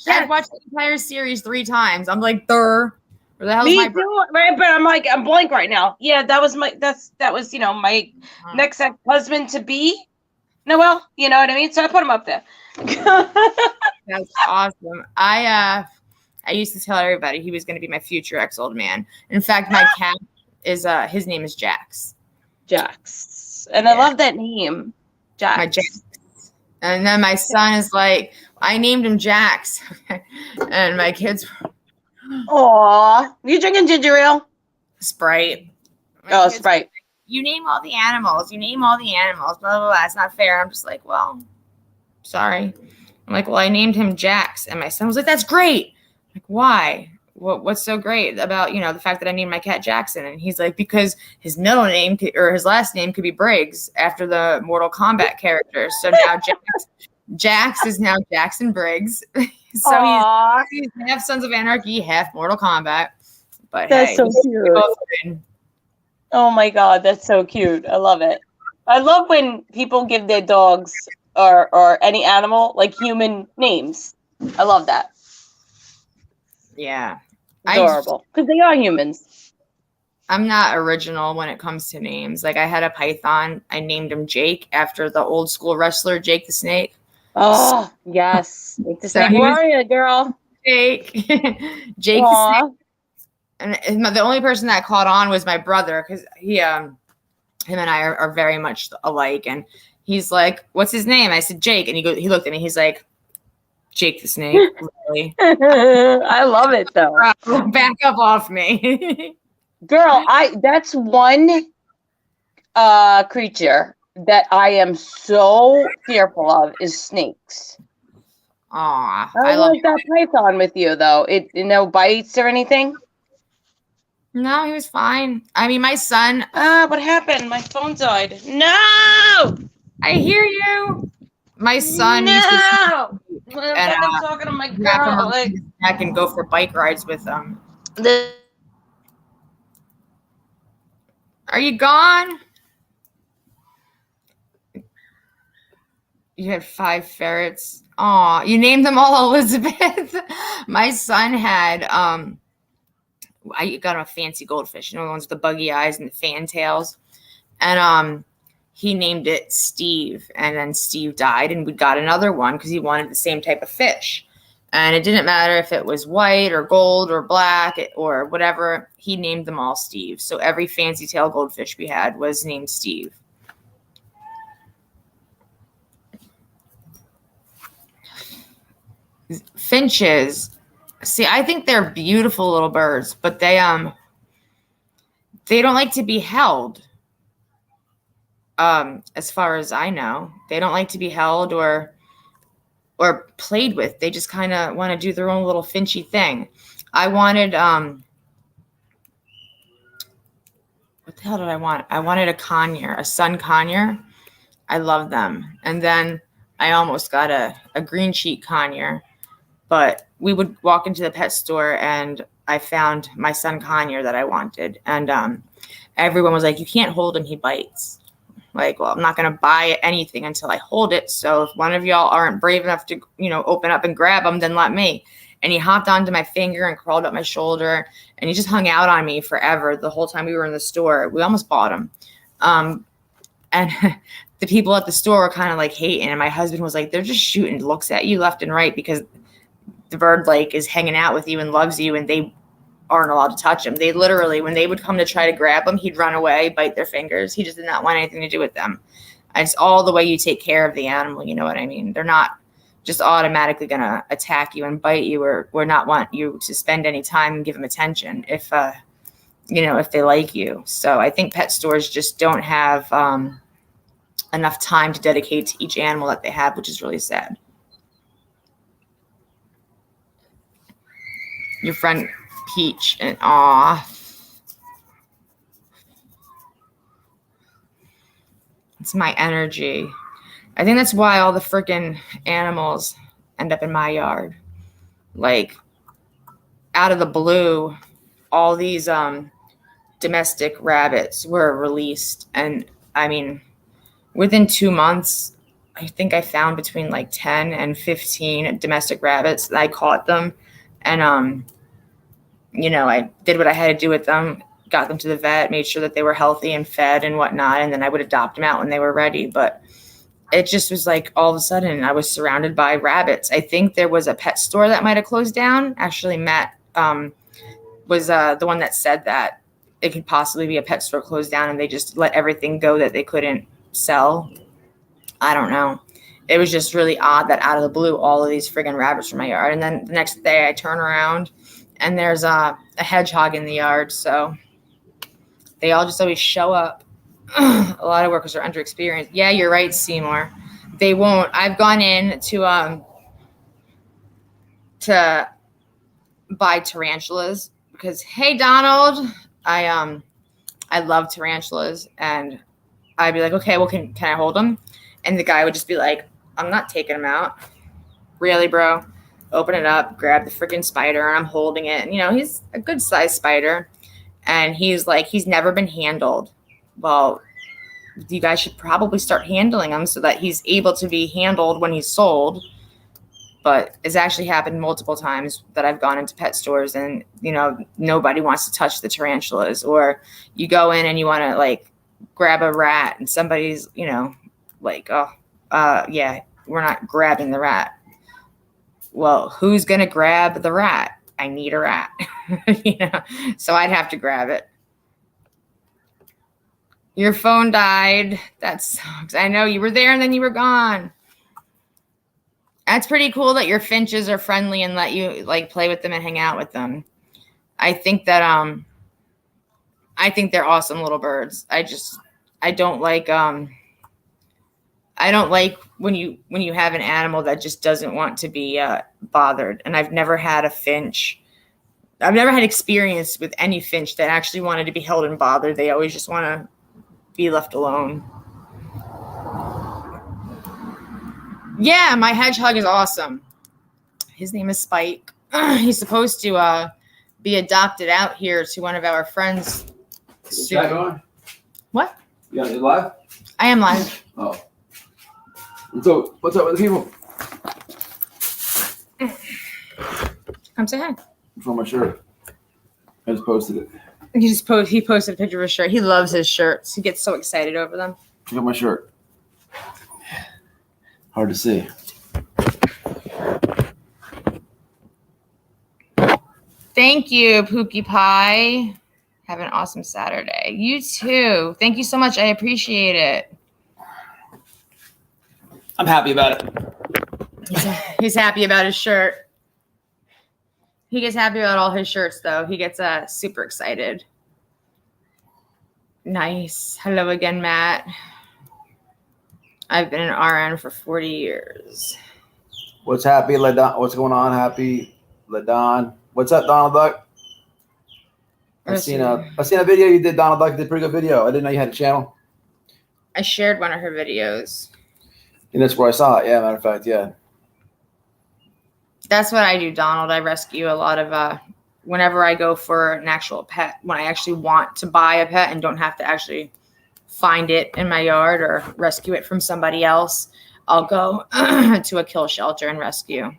I've watched the entire series 3 times. I'm like, where the hell's Me my too, right? But I'm blank right now. Yeah, that was my my next ex-husband to be. Noel, you know what I mean? So I put him up there. That's awesome. I used to tell everybody he was going to be my future ex-old man. In fact, my cat is his name is Jax. Jax. And I love that name. Jax. My Jax. And then my son is like, I named him Jax. And my kids Aw. You drinking ginger ale? Sprite. Sprite. You name all the animals. You name all the animals. Blah, blah, blah. It's not fair. I'm just like, well, sorry. I'm like, well, I named him Jax. And my son was like, that's great. I'm like, why? What's so great about, the fact that I named my cat Jackson? And he's like, because his middle name or his last name could be Briggs after the Mortal Kombat character. So now Jax is now Jackson Briggs. So he's half Sons of Anarchy, half Mortal Kombat. But that's so cute. Oh my God, that's so cute. I love it. I love when people give their dogs or any animal like human names. I love that. Yeah. Adorable. Because they are humans. I'm not original when it comes to names. Like I had a python. I named him Jake after the old school wrestler, Jake the Snake. Oh, yes. Jake the Snake Warrior, girl. Jake. Jake the Snake. And the only person that caught on was my brother because him and I are very much alike. And he's like, "What's his name?" I said, "Jake." And he looked at me. He's like, "Jake the Snake." Really? I love it though. Back up off me, girl. That's one creature that I am so fearful of is snakes. Aw, I love that python with you though. It no bites or anything. No, he was fine. I mean, my son. What happened? My phone died. No! I hear you. My son used to and I'm talking to my girl. I can go for bike rides with them. Are you gone? You had 5 ferrets. Aw, you named them all Elizabeth. My son had I got him a fancy goldfish, the ones with the buggy eyes and the fantails. And he named it Steve. And then Steve died, and we got another one because he wanted the same type of fish. And it didn't matter if it was white or gold or black or whatever. He named them all Steve. So every fancy tail goldfish we had was named Steve. Finches. See, I think they're beautiful little birds, but they don't like to be held. As far as I know, they don't like to be held or played with. They just kind of want to do their own little finchy thing. I wanted what the hell did I want? I wanted a sun conure. I love them. And then I almost got a green cheek conure. But we would walk into the pet store and I found my sun conure that I wanted. And everyone was like, you can't hold him, he bites. Like, well, I'm not going to buy anything until I hold it. So if one of y'all aren't brave enough to, open up and grab him, then let me. And he hopped onto my finger and crawled up my shoulder. And he just hung out on me forever the whole time we were in the store. We almost bought him. And the people at the store were kind of like hating. And my husband was like, they're just shooting looks at you left and right because the bird is hanging out with you and loves you, and they aren't allowed to touch him. They literally, when they would come to try to grab him, he'd run away, bite their fingers. He just did not want anything to do with them. It's all the way you take care of the animal. You know what I mean? They're not just automatically going to attack you and bite you or not want you to spend any time and give them attention if they like you. So I think pet stores just don't have enough time to dedicate to each animal that they have, which is really sad. Your friend Peach and it's my energy. I think that's why all the freaking animals end up in my yard. Like, out of the blue, all these domestic rabbits were released. And I mean, within 2 months, I think I found between like 10 and 15 domestic rabbits. I caught them. And, I did what I had to do with them, got them to the vet, made sure that they were healthy and fed and whatnot. And then I would adopt them out when they were ready. But it just was like all of a sudden I was surrounded by rabbits. I think there was a pet store that might have closed down. Actually, Matt was the one that said that it could possibly be a pet store closed down and they just let everything go that they couldn't sell. I don't know. It was just really odd that out of the blue, all of these friggin' rabbits from my yard. And then the next day I turn around and there's a hedgehog in the yard. So they all just always show up. A lot of workers are underexperienced. Yeah, you're right, Seymour. They won't. I've gone in to buy tarantulas because, hey, Donald, I love tarantulas, and I'd be like, okay, well, can I hold them? And the guy would just be like, I'm not taking them out. Really, bro? Open it up, grab the freaking spider, and I'm holding it. And, he's a good sized spider, and he's like, he's never been handled. Well, you guys should probably start handling him so that he's able to be handled when he's sold. But it's actually happened multiple times that I've gone into pet stores and, nobody wants to touch the tarantulas. Or you go in and you want to, like, grab a rat and somebody's, like, yeah, we're not grabbing the rat. Well, who's going to grab the rat? I need a rat. So I'd have to grab it. Your phone died. That sucks. I know you were there and then you were gone. That's pretty cool that your finches are friendly and let you like play with them and hang out with them. I think that I think they're awesome little birds. I don't like when you have an animal that just doesn't want to be bothered. And I've never had a finch. I've never had experience with any finch that actually wanted to be held and bothered. They always just want to be left alone. Yeah, my hedgehog is awesome. His name is Spike. He's supposed to be adopted out here to one of our friends soon. Is that going? What? You live? I am live. Oh. So, what's up with the people? Come say hi. It's on my shirt. I just posted it. He posted a picture of his shirt. He loves his shirts. He gets so excited over them. Look at my shirt. Hard to see. Thank you, Pookie Pie. Have an awesome Saturday. You too. Thank you so much. I appreciate it. I'm happy about it. He's happy about his shirt. He gets happy about all his shirts, though. He gets super excited. Nice. Hello again, Matt. I've been an RN for 40 years. What's happy, LaDon? What's going on, happy, LaDon? What's up, Donald Duck? I seen a video you did, Donald Duck. You did a pretty good video. I didn't know you had a channel. I shared one of her videos. And that's where I saw it. Yeah, matter of fact, yeah. That's what I do, Donald. I rescue a lot of whenever I go for an actual pet, when I actually want to buy a pet and don't have to actually find it in my yard or rescue it from somebody else, I'll go to a kill shelter and rescue.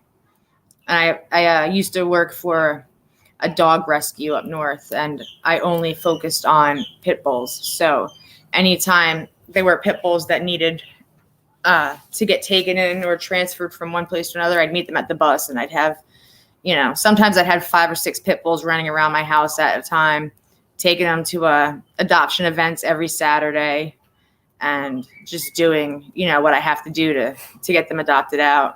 And I used to work for a dog rescue up north, and I only focused on pit bulls. So anytime there were pit bulls that needed to get taken in or transferred from one place to another, I'd meet them at the bus, and I'd have, sometimes I'd have 5 or 6 pit bulls running around my house at a time, taking them to adoption events every Saturday. and just doing, what I have to do to get them adopted out.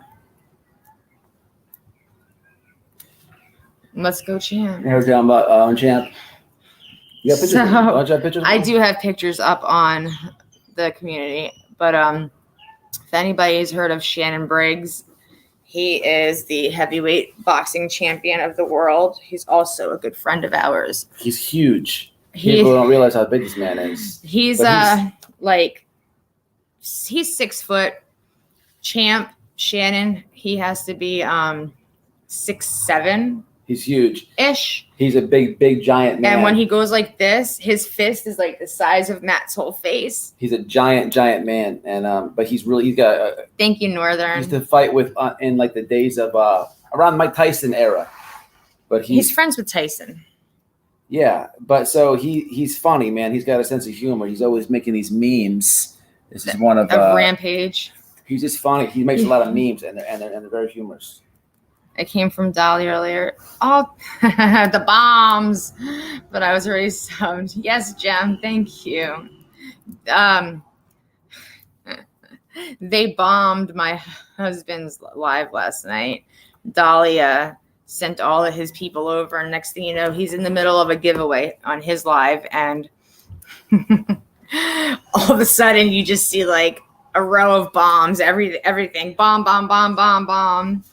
Let's go, Champ. We're talking about Champ. You got pictures? So, Don't you have pictures? I do have pictures up on the community, but if anybody's heard of Shannon Briggs, he is the heavyweight boxing champion of the world. He's also a good friend of ours. He's huge. People don't realize how big this man is. He's 6 foot. Champ Shannon, he has to be 6'7". He's huge. Ish. He's a big giant man. And when he goes like this, his fist is like the size of Matt's whole face. He's a giant man, and but he's got. Thank you, Northern. He used to fight with in like the days of around Mike Tyson era, but he's friends with Tyson. Yeah, but so he's funny, man. He's got a sense of humor. He's always making these memes. This is one of Rampage. He's just funny. He makes a lot of memes, and they're very humorous. It came from Dolly earlier. Oh, the bombs. But I was already subbed. Yes, Jem, thank you. They bombed my husband's live last night. Dolly sent all of his people over, and next thing you know, he's in the middle of a giveaway on his live, and all of a sudden you just see like a row of bombs, everything. Bomb, bomb, bomb, bomb, bomb.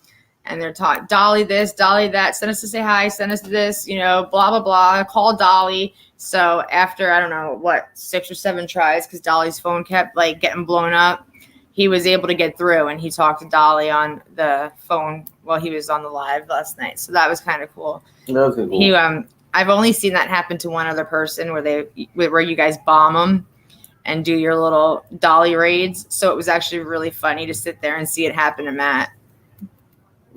And they're talking, Dolly this, Dolly that, send us to say hi, send us this, blah, blah, blah, call Dolly. So after, I don't know, 6 or 7 tries, because Dolly's phone kept like getting blown up, he was able to get through, and he talked to Dolly on the phone while he was on the live last night. So that was kind of cool. That was cool. I've only seen that happen to one other person where you guys bomb them and do your little Dolly raids. So it was actually really funny to sit there and see it happen to Matt.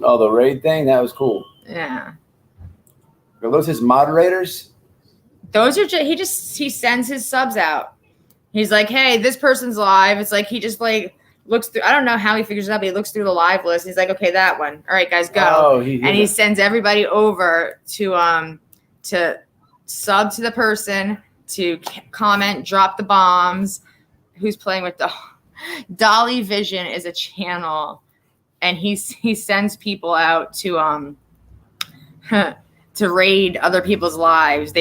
Oh, the raid thing? That was cool. Yeah. Are those his moderators? Those are he sends his subs out. He's like, hey, this person's live. It's like he just like looks through. I don't know how he figures it out, but he looks through the live list. He's like, okay, that one. All right, guys, go. Oh, he sends everybody over to sub to the person, to comment, drop the bombs. Who's playing with Dolly Vision is a channel. And he sends people out to raid other people's lives.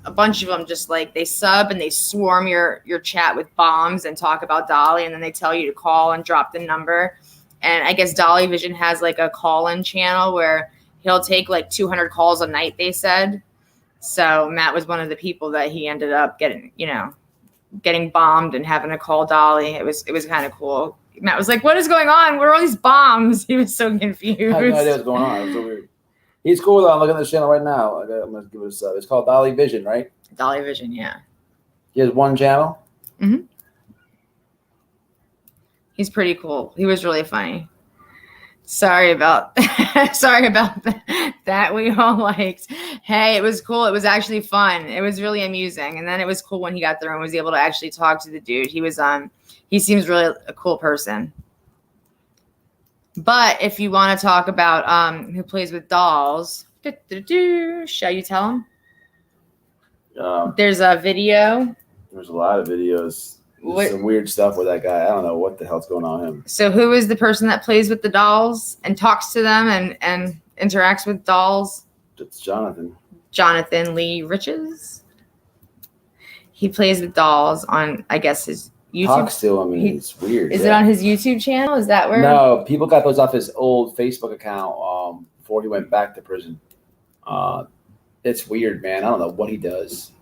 A bunch of them just like they sub and they swarm your chat with bombs and talk about Dolly, and then they tell you to call and drop the number. And I guess Dolly Vision has like a call-in channel where he'll take like 200 calls a night, they said. So Matt was one of the people that he ended up getting bombed and having to call Dolly. It was kind of cool. Matt was like, what is going on? What are all these bombs? He was so confused. I have no idea what's going on. It was so weird. He's cool, though. I'm looking at the channel right now. I'm going to give it a sub. It's called Dolly Vision, right? Dolly Vision, yeah. He has one channel? Mm-hmm. He's pretty cool. He was really funny. Sorry about that. We all liked. Hey, it was cool. It was actually fun. It was really amusing. And then it was cool when he got through and was able to actually talk to the dude. He seems really a cool person. But if you want to talk about who plays with dolls, shall you tell him? There's a video. There's a lot of videos. Some weird stuff with that guy. I don't know what the hell's going on with him. So who is the person that plays with the dolls and talks to them and interacts with dolls? It's Jonathan. Jonathan Lee Riches. He plays with dolls on, I guess, his YouTube. Talks to him. It's weird. Is it on his YouTube channel? Is that where? No, people got those off his old Facebook account before he went back to prison. It's weird, man. I don't know what he does.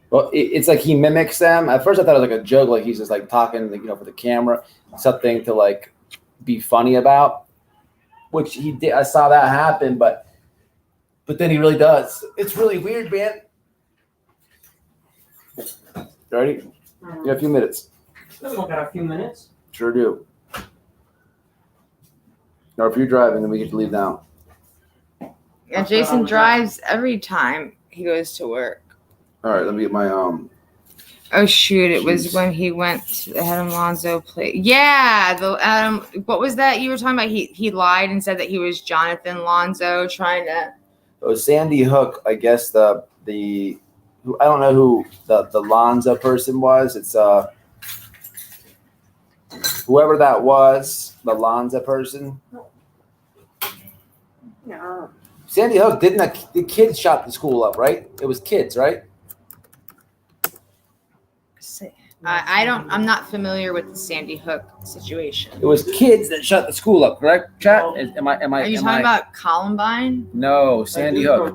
Well, it's like he mimics them. At first, I thought it was like a joke, like he's just like talking, for the camera, something to like be funny about, which he did. I saw that happen, but then he really does. It's really weird, man. Ready? You have a few minutes. We got a few minutes. Sure do. Or if you're driving, then we get to leave now. Yeah, Jason drives every time he goes to work. All right, let me get my Oh shoot! It was when he went to the Adam Lonzo play. Yeah, the Adam. What was that you were talking about? He lied and said that he was Jonathan Lonzo trying to. It was Sandy Hook, I guess the who I don't know who the Lonzo person was. It's whoever that was, the Lanza person. Yeah. Sandy Hook, didn't the kids shot the school up, right? It was kids, right? I'm not familiar with the Sandy Hook situation. It was kids that shut the school up, correct? Chat? Oh. Are you talking about Columbine? No, Sandy Hook.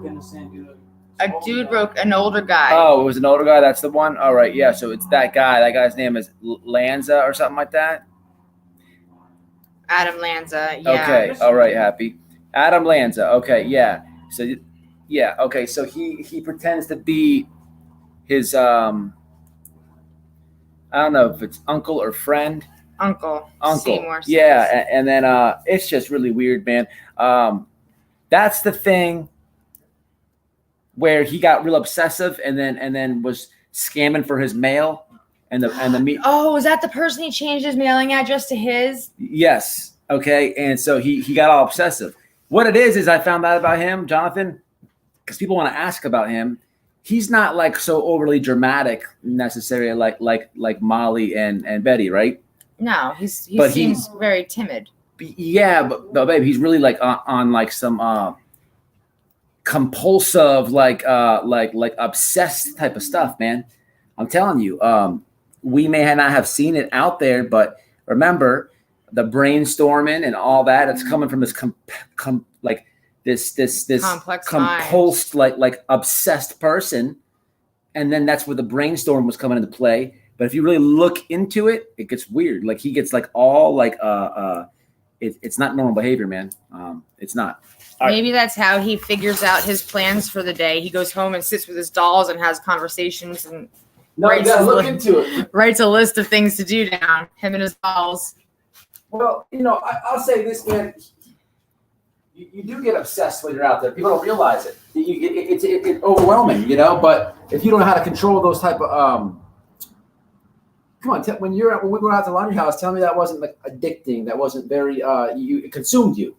A dude broke an older guy. Oh, it was an older guy. That's the one. All right, yeah. So it's that guy. That guy's name is Lanza or something like that. Adam Lanza. Yeah. Okay. All right. Happy. Adam Lanza. Okay. Yeah. So, yeah. Okay. So he pretends to be his I don't know if it's uncle or friend. Uncle. Seymour. Yeah. And then it's just really weird, man. That's the thing where he got real obsessive and then was scamming for his mail and the meat. Oh, was that the person he changed his mailing address to his? Yes. Okay. And so he got all obsessive. What it is I found out about him, Jonathan, because people want to ask about him. He's not like so overly dramatic necessarily like Molly and Betty, right? No, he seems very timid. Yeah, but babe, he's really like on like some compulsive like obsessed type of stuff, man. I'm telling you, we may not have seen it out there, but remember the brainstorming and all that. It's coming from this this complex compulsed like obsessed person, and then that's where the brainstorm was coming into play. But if you really look into it, it gets weird. Like he gets like all like it's not normal behavior, man. It's not. Maybe that's how he figures out his plans for the day. He goes home and sits with his dolls and has conversations and you gotta look into it. Writes a list of things to do down. Him and his dolls. Well, I'll say this, man. You do get obsessed when you're out there. People don't realize it. It's overwhelming, But if you don't know how to control those type of come on, when we went out to Laundry House, tell me that wasn't like addicting. That wasn't very it consumed you.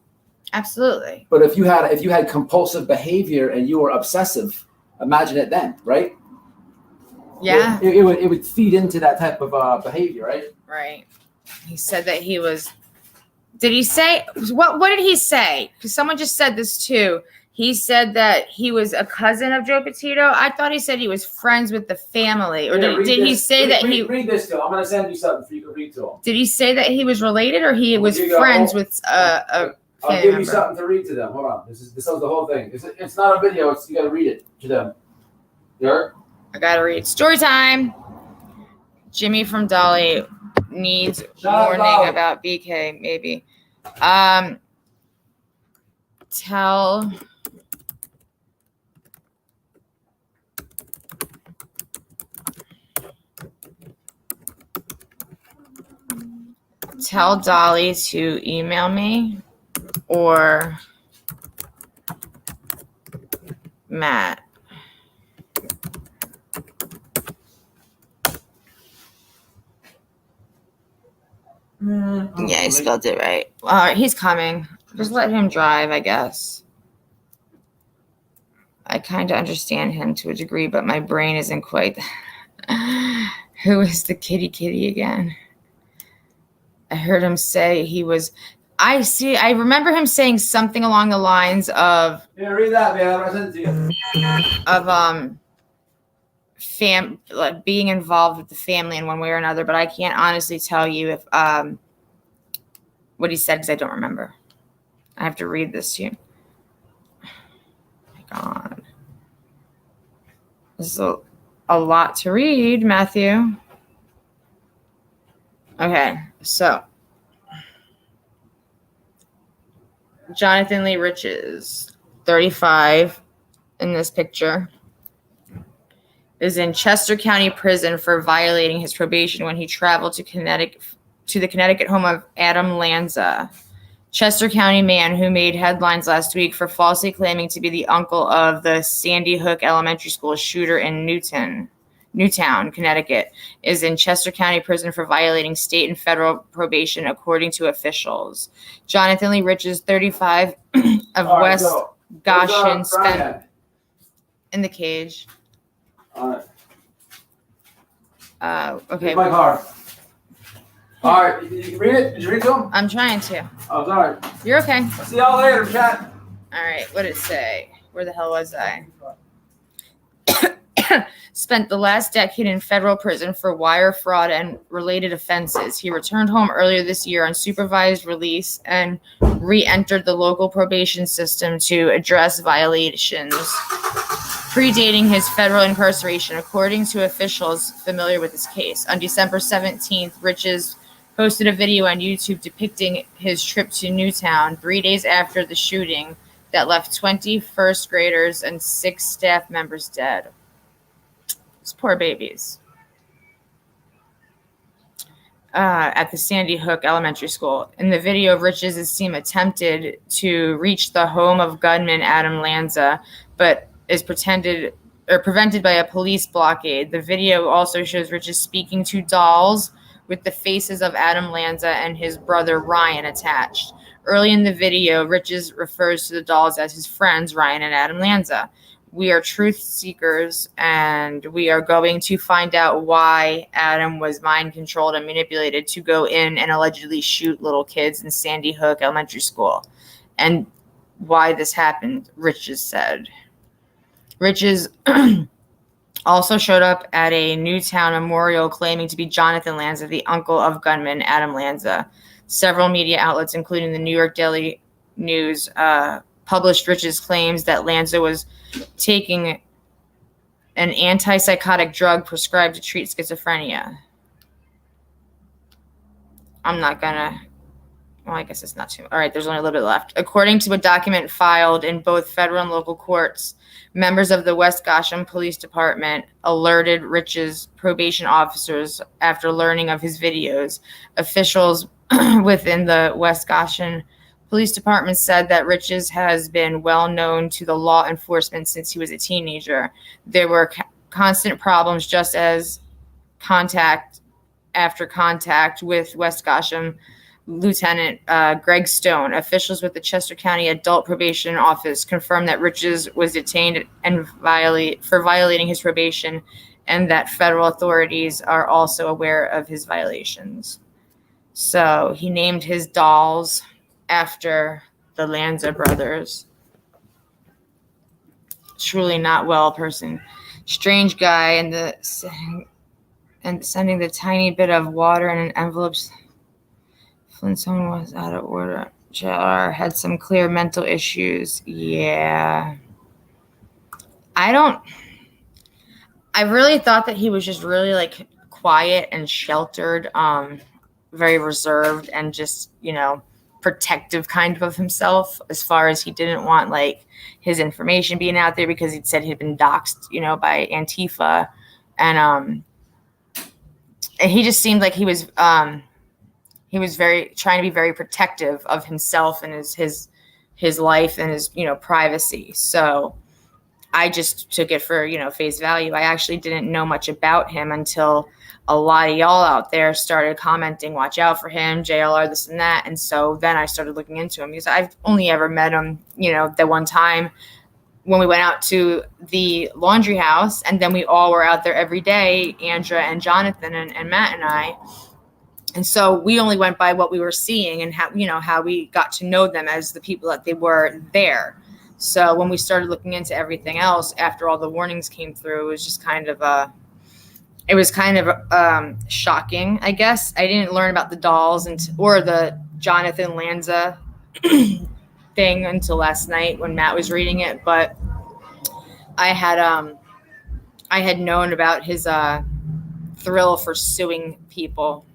Absolutely. But if you had compulsive behavior and you were obsessive, imagine it then, right? Yeah. It would feed into that type of behavior, right? Right. He said that he was. Did he say what did he say? Because someone just said this too. He said that he was a cousin of Joe Petito. I thought he said he was friends with the family. Or did he say that he read this to him? I'm gonna send you something for you to read to him. Did he say that he was related or he was friends with a I'll give you something to read to them. Hold on. This is the whole thing. It's not a video, you gotta read it to them. There? I gotta read. Story time. Jimmy from Dolly needs warning about BK, maybe. Tell Dolly to email me or Matt. Yeah, he spelled it right. All right, he's coming. Just let him drive, I guess. I kind of understand him to a degree, but my brain isn't quite. Who is the kitty again? I heard him say he was. I remember him saying something along the lines of. Yeah, read that, man. I'll send it to you. Like being involved with the family in one way or another, but I can't honestly tell you if what he said because I don't remember. I have to read this to you. Oh my God. This is a lot to read, Matthew. Okay, so Jonathan Lee Riches, 35 in this picture, is in Chester County Prison for violating his probation when he traveled to the Connecticut home of Adam Lanza, Chester County man who made headlines last week for falsely claiming to be the uncle of the Sandy Hook Elementary School shooter in Newtown, Connecticut, is in Chester County Prison for violating state and federal probation, according to officials. Jonathan Lee Riches, 35, of West Goshen, spent in the cage. All right. Okay. My car. All right, did you read it? Did you read it to him? I'm trying to. Oh, sorry. You're okay. I'll see y'all later, chat. All right. What did it say? Where the hell was I? Spent the last decade in federal prison for wire fraud and related offenses. He returned home earlier this year on supervised release and re-entered the local probation system to address violations predating his federal incarceration, according to officials familiar with his case. On December 17th, Riches posted a video on YouTube depicting his trip to Newtown 3 days after the shooting that left 20 first graders and 6 staff members dead. Those poor babies. At the Sandy Hook Elementary School. In the video, Riches' team attempted to reach the home of gunman Adam Lanza, but is prevented by a police blockade. The video also shows Riches speaking to dolls with the faces of Adam Lanza and his brother Ryan attached. Early in the video, Riches refers to the dolls as his friends, Ryan and Adam Lanza. We are truth seekers, and we are going to find out why Adam was mind controlled and manipulated to go in and allegedly shoot little kids in Sandy Hook Elementary School, and why this happened, Riches said. Riches also showed up at a Newtown memorial claiming to be Jonathan Lanza, the uncle of gunman Adam Lanza. Several media outlets, including the New York Daily News, published Riches' claims that Lanza was taking an antipsychotic drug prescribed to treat schizophrenia. I'm not gonna. Well, I guess it's not too. All right, there's only a little bit left. According to a document filed in both federal and local courts, members of the West Gosham Police Department alerted Riches' probation officers after learning of his videos. Officials within the West Gosham Police Department said that Riches has been well known to the law enforcement since he was a teenager. There were constant problems, just as contact after contact with West Gosham Lieutenant Greg Stone. Officials with the Chester County Adult Probation Office confirmed that Riches was detained and for violating his probation, and that federal authorities are also aware of his violations. So he named his dolls after the Lanza brothers. Truly not well person. Strange guy, and sending the tiny bit of water in an envelope. Flintstone was out of order. JR had some clear mental issues. Yeah. I really thought that he was just really like quiet and sheltered, very reserved and just, protective kind of himself, as far as he didn't want like his information being out there, because he'd said he'd been doxxed, by Antifa. And he just seemed like he was very trying to be very protective of himself and his life and his, privacy. So I just took it for, face value. I actually didn't know much about him until a lot of y'all out there started commenting, watch out for him, JLR, this and that. And so then I started looking into him, because I've only ever met him, the one time when we went out to the laundry house, and then we all were out there every day, Andra and Jonathan and Matt and I. And so we only went by what we were seeing and how we got to know them as the people that they were there. So when we started looking into everything else, after all the warnings came through, it was just kind of shocking, I guess. I didn't learn about the dolls or the Jonathan Lanza thing until last night when Matt was reading it. But I had known about his thrill for suing people.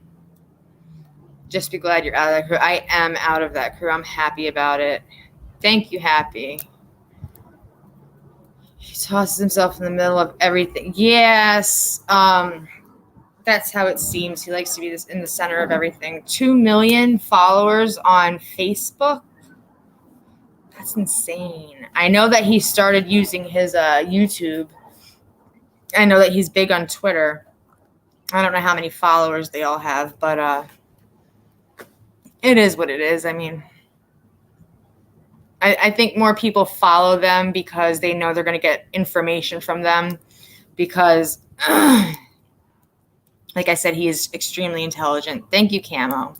Just be glad you're out of that crew. I am out of that crew. I'm happy about it. Thank you, Happy. He tosses himself in the middle of everything. Yes. That's how it seems. He likes to be in the center of everything. 2 million followers on Facebook. That's insane. I know that he started using his YouTube. I know that he's big on Twitter. I don't know how many followers they all have, but it is what it is. I mean, I think more people follow them because they know they're going to get information from them, because like I said, he is extremely intelligent. Thank you, Camo.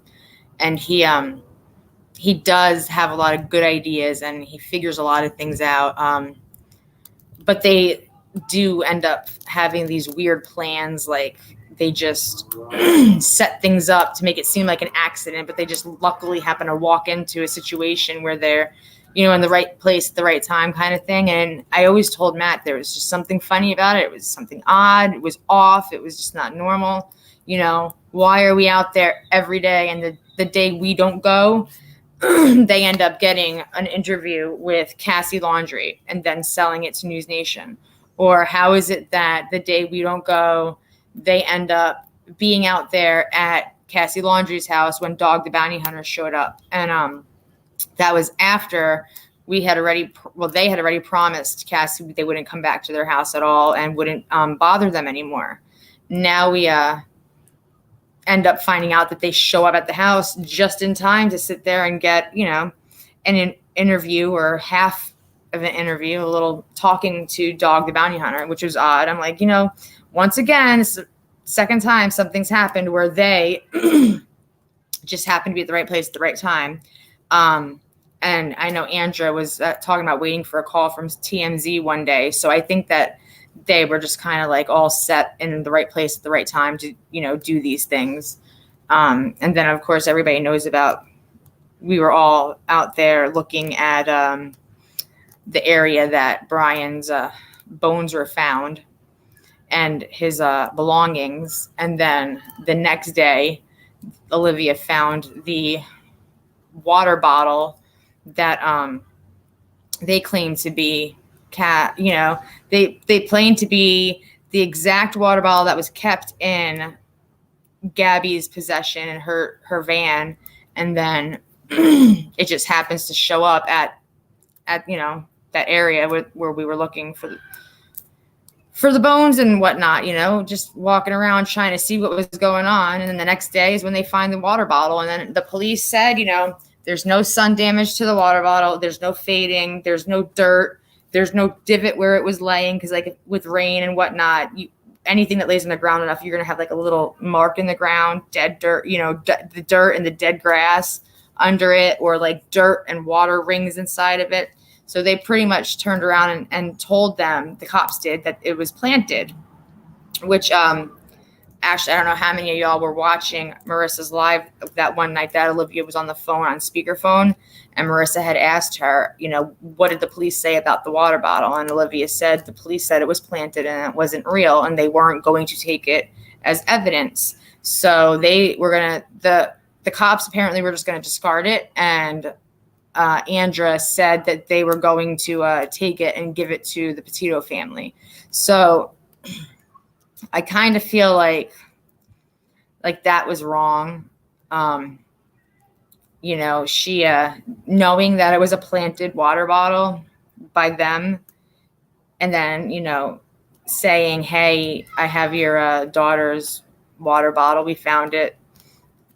And he does have a lot of good ideas, and he figures a lot of things out. But they do end up having these weird plans, like they just set things up to make it seem like an accident, but they just luckily happen to walk into a situation where they're, in the right place at the right time kind of thing. And I always told Matt there was just something funny about it. It was something odd. It was off. It was just not normal. Why are we out there every day, and the day we don't go, they end up getting an interview with Cassie Laundry and then selling it to News Nation? Or how is it that the day we don't go, they end up being out there at Cassie Laundry's house when Dog the Bounty Hunter showed up? And that was after they had already promised Cassie they wouldn't come back to their house at all and wouldn't bother them anymore. Now we end up finding out that they show up at the house just in time to sit there and get, an interview or half of an interview, a little talking to Dog the Bounty Hunter, which was odd. I'm like, once again, it's the second time something's happened where they just happened to be at the right place at the right time. And I know Andra was talking about waiting for a call from TMZ one day. So I think that they were just kind of like all set in the right place at the right time to, do these things. And then, of course, everybody knows we were all out there looking at the area that Brian's bones were found and his belongings. And then the next day, Olivia found the water bottle that they claimed to be they claimed to be the exact water bottle that was kept in Gabby's possession in her van, and then it just happens to show up at that area where we were looking for the bones and whatnot, just walking around trying to see what was going on. And then the next day is when they find the water bottle, and then the police said, there's no sun damage to the water bottle, there's no fading, there's no dirt, there's no divot where it was laying, because like with rain and whatnot, anything that lays on the ground enough, you're going to have like a little mark in the ground, dead dirt, the dirt and the dead grass under it, or like dirt and water rings inside of it. So they pretty much turned around and told them, the cops did, that it was planted, which actually, I don't know how many of y'all were watching Marissa's live that one night that Olivia was on the phone on speakerphone, and Marissa had asked her, what did the police say about the water bottle? And Olivia said the police said it was planted and it wasn't real, and they weren't going to take it as evidence. So they were going to, the cops apparently were just going to discard it, and Andra said that they were going to take it and give it to the Petito family. So I kind of feel like that was wrong. She, knowing that it was a planted water bottle by them, and then, saying, hey, I have your daughter's water bottle. We found it.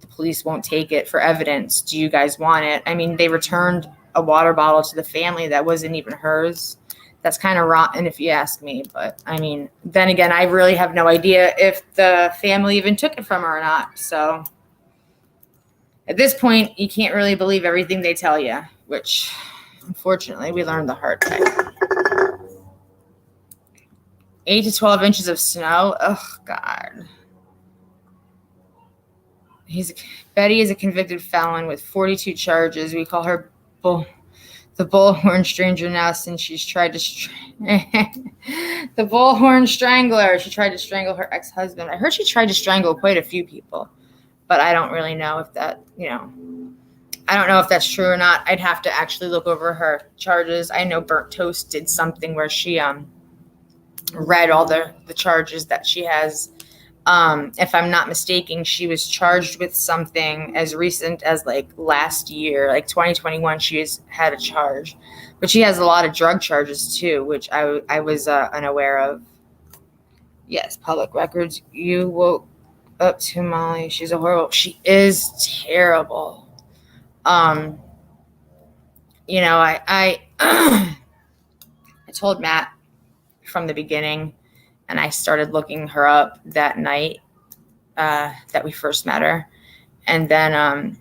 The police won't take it for evidence. Do you guys want it? I mean, they returned a water bottle to the family that wasn't even hers. That's kind of rotten if you ask me. But I mean, then again, I really have no idea if the family even took it from her or not. So at this point, you can't really believe everything they tell you, which unfortunately we learned the hard way. 8 to 12 inches of snow. Oh, God. Betty is a convicted felon with 42 charges. We call her the bullhorn stranger now, since she's tried to the bullhorn strangler. She tried to strangle her ex-husband. I heard she tried to strangle quite a few people, but I don't really know if that, I don't know if that's true or not. I'd have to actually look over her charges. I know Burnt Toast did something where she read all the charges that she has. If I'm not mistaken, she was charged with something as recent as like last year, like 2021. She has had a charge, but she has a lot of drug charges too, which I was unaware of. Yes, public records. You woke up to Molly. She's a horrible. She is terrible. I I told Matt from the beginning, and I started looking her up that night that we first met her. And then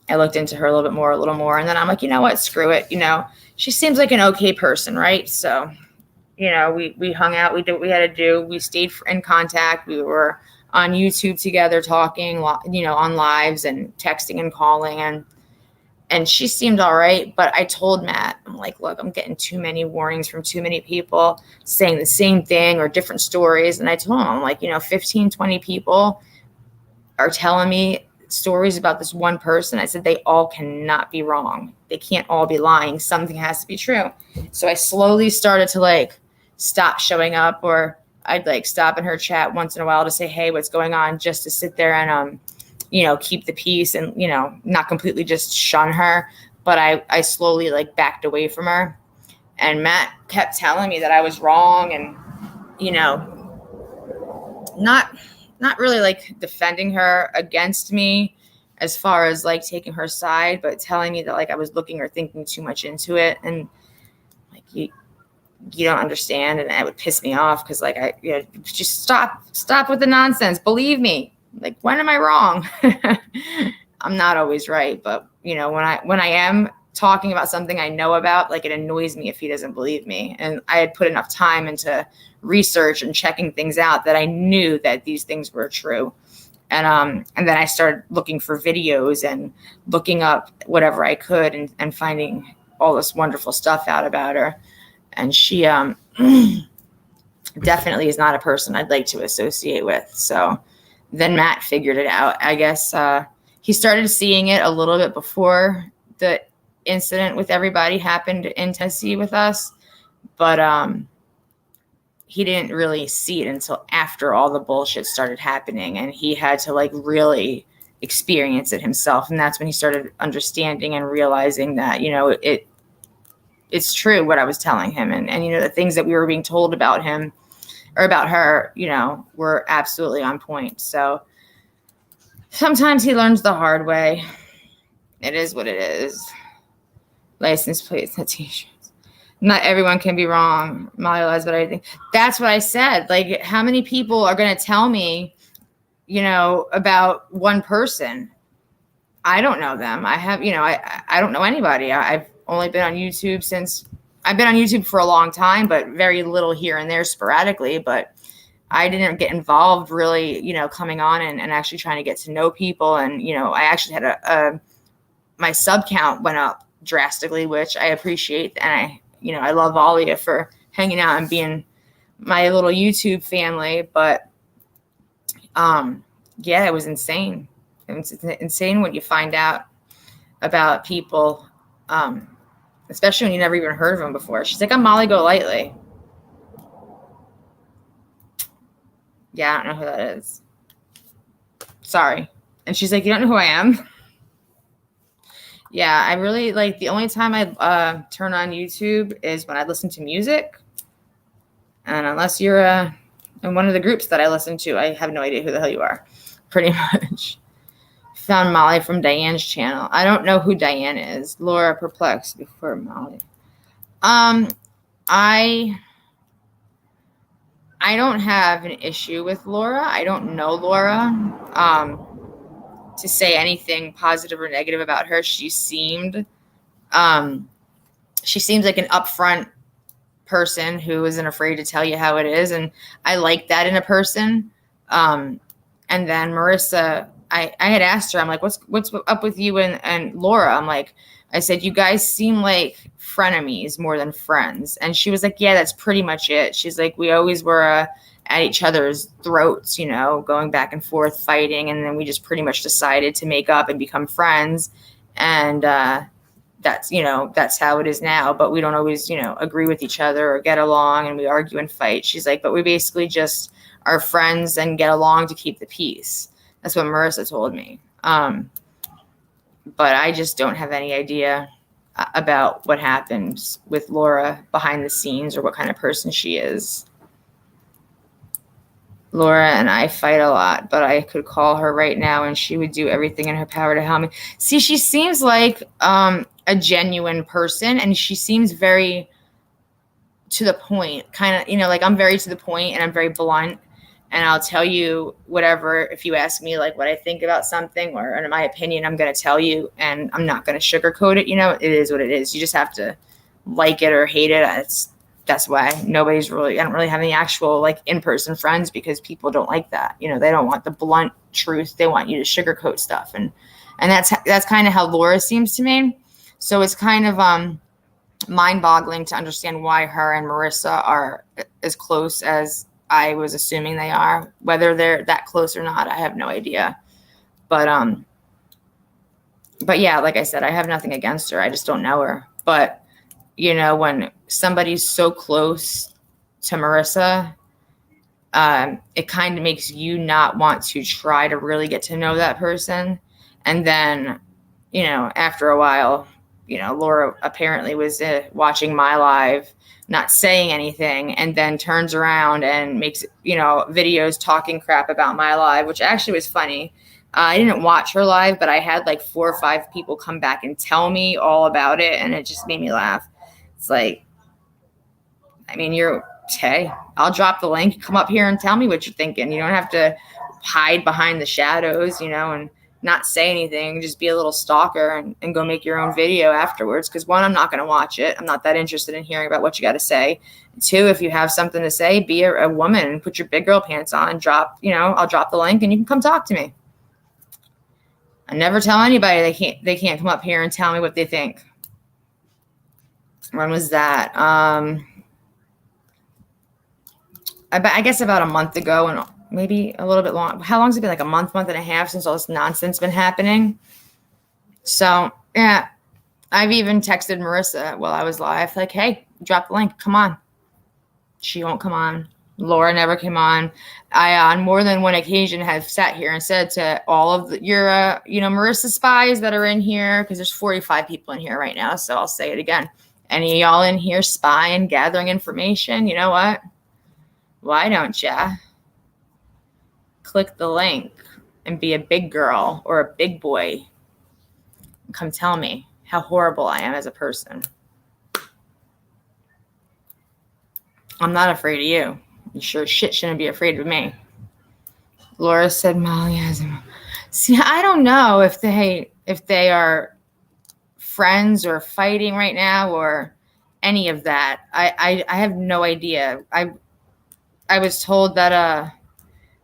I looked into her a little more. And then I'm like, you know what? Screw it. You know, she seems like an okay person, right? So, you know, we hung out. We did what we had to do. We stayed in contact. We were on YouTube together talking, you know, on lives and texting and calling. And she seemed all right. But I told Matt, I'm like, look, I'm getting too many warnings from too many people saying the same thing or different stories. And I told him, I'm like, you know, 15, 20 people are telling me stories about this one person. I said, they all cannot be wrong. They can't all be lying. Something has to be true. So I slowly started to like stop showing up, or I'd like stop in her chat once in a while to say, hey, what's going on? Just to sit there and, you know, keep the peace and, you know, not completely just shun her. But I slowly like backed away from her. And Matt kept telling me that I was wrong and, you know, not really like defending her against me as far as like taking her side, but telling me that like I was looking or thinking too much into it. And like, you don't understand. And that would piss me off. Cause like, just stop with the nonsense. Believe me. Like, when am I wrong? I'm not always right. But you know, when I am talking about something I know about, like, it annoys me if he doesn't believe me. And I had put enough time into research and checking things out that I knew that these things were true. And then I started looking for videos and looking up whatever I could and finding all this wonderful stuff out about her. And she definitely is not a person I'd like to associate with. So then Matt figured it out. I guess he started seeing it a little bit before the incident with everybody happened in Tennessee with us. But he didn't really see it until after all the bullshit started happening. And he had to like really experience it himself. And that's when he started understanding and realizing that, you know, it's true what I was telling him. And, you know, the things that we were being told about him or about her, you know, were absolutely on point. So sometimes he learns the hard way. It is what it is. License plates and t-shirts. Not everyone can be wrong. Molly lies about everything. That's what I said. Like, how many people are going to tell me, you know, about one person? I don't know them. I have, you know, I don't know anybody. I've only been on YouTube I've been on YouTube for a long time, but very little here and there sporadically. But I didn't get involved really, you know, coming on and actually trying to get to know people. And, you know, I actually had my sub count went up drastically, which I appreciate. And I love all of you for hanging out and being my little YouTube family. But yeah, it was insane. It's insane when you find out about people, especially when you never even heard of them before. She's like, I'm Molly Golightly. Yeah, I don't know who that is. Sorry. And she's like, you don't know who I am? Yeah, I really like, the only time I turn on YouTube is when I listen to music. And unless you're in one of the groups that I listen to, I have no idea who the hell you are, pretty much. Found Molly from Diane's channel. I don't know who Diane is. Laura perplexed before Molly. I don't have an issue with Laura. I don't know Laura. To say anything positive or negative about her, she seems like an upfront person who isn't afraid to tell you how it is, and I like that in a person. And then Marissa, I had asked her, I'm like, what's up with you and Laura? I'm like, I said, you guys seem like frenemies more than friends. And she was like, yeah, that's pretty much it. She's like, we always were at each other's throats, you know, going back and forth, fighting. And then we just pretty much decided to make up and become friends. And that's how it is now. But we don't always, you know, agree with each other or get along, and we argue and fight. She's like, but we basically just are friends and get along to keep the peace. That's what Marissa told me. But I just don't have any idea about what happens with Laura behind the scenes or what kind of person she is. Laura and I fight a lot, but I could call her right now and she would do everything in her power to help me. See, she seems like a genuine person, and she seems very to the point, kind of, you know, like I'm very to the point and I'm very blunt. and I'll tell you whatever. If you ask me like what I think about something or in my opinion, I'm going to tell you, and I'm not going to sugarcoat it. It is what it is. You just have to like it or hate it. That's why I don't really have any actual like in-person friends, because people don't like that. They don't want the blunt truth. They want you to sugarcoat stuff. And that's kind of how Laura seems to me. So it's kind of mind-boggling to understand why her and Marissa are as close as I was assuming they are. Whether they're that close or not, I have no idea. But yeah, like I said, I have nothing against her. I just don't know her. But when somebody's so close to Marissa, it kind of makes you not want to try to really get to know that person. And then, after a while, Laura apparently was watching my live, not saying anything, and then turns around and makes, videos talking crap about my live, which actually was funny. I didn't watch her live, but I had like 4 or 5 people come back and tell me all about it, and it just made me laugh. It's like, hey, I'll drop the link. Come up here and tell me what you're thinking. You don't have to hide behind the shadows, and not say anything. Just be a little stalker and go make your own video afterwards. Because 1, I'm not going to watch it. I'm not that interested in hearing about what you got to say. 2, if you have something to say, be a woman and put your big girl pants on. I'll drop the link and you can come talk to me. I never tell anybody they can't come up here and tell me what they think. When was that? I guess about a month ago, and maybe a little bit long. How long has it been? Like a month and a half since all this nonsense been happening. So yeah, I've even texted Marissa while I was live, like, hey, drop the link. Come on. She won't come on. Laura never came on. I, on more than one occasion, have sat here and said to all of your, Marissa spies that are in here, because there's 45 people in here right now. So I'll say it again. Any of y'all in here spying, gathering information, you know what? Why don't ya click the link and be a big girl or a big boy and come tell me how horrible I am as a person? I'm not afraid of you. You sure shit shouldn't be afraid of me. Laura said Molly has him. See, I don't know if they are friends or fighting right now or any of that. I have no idea. I was told that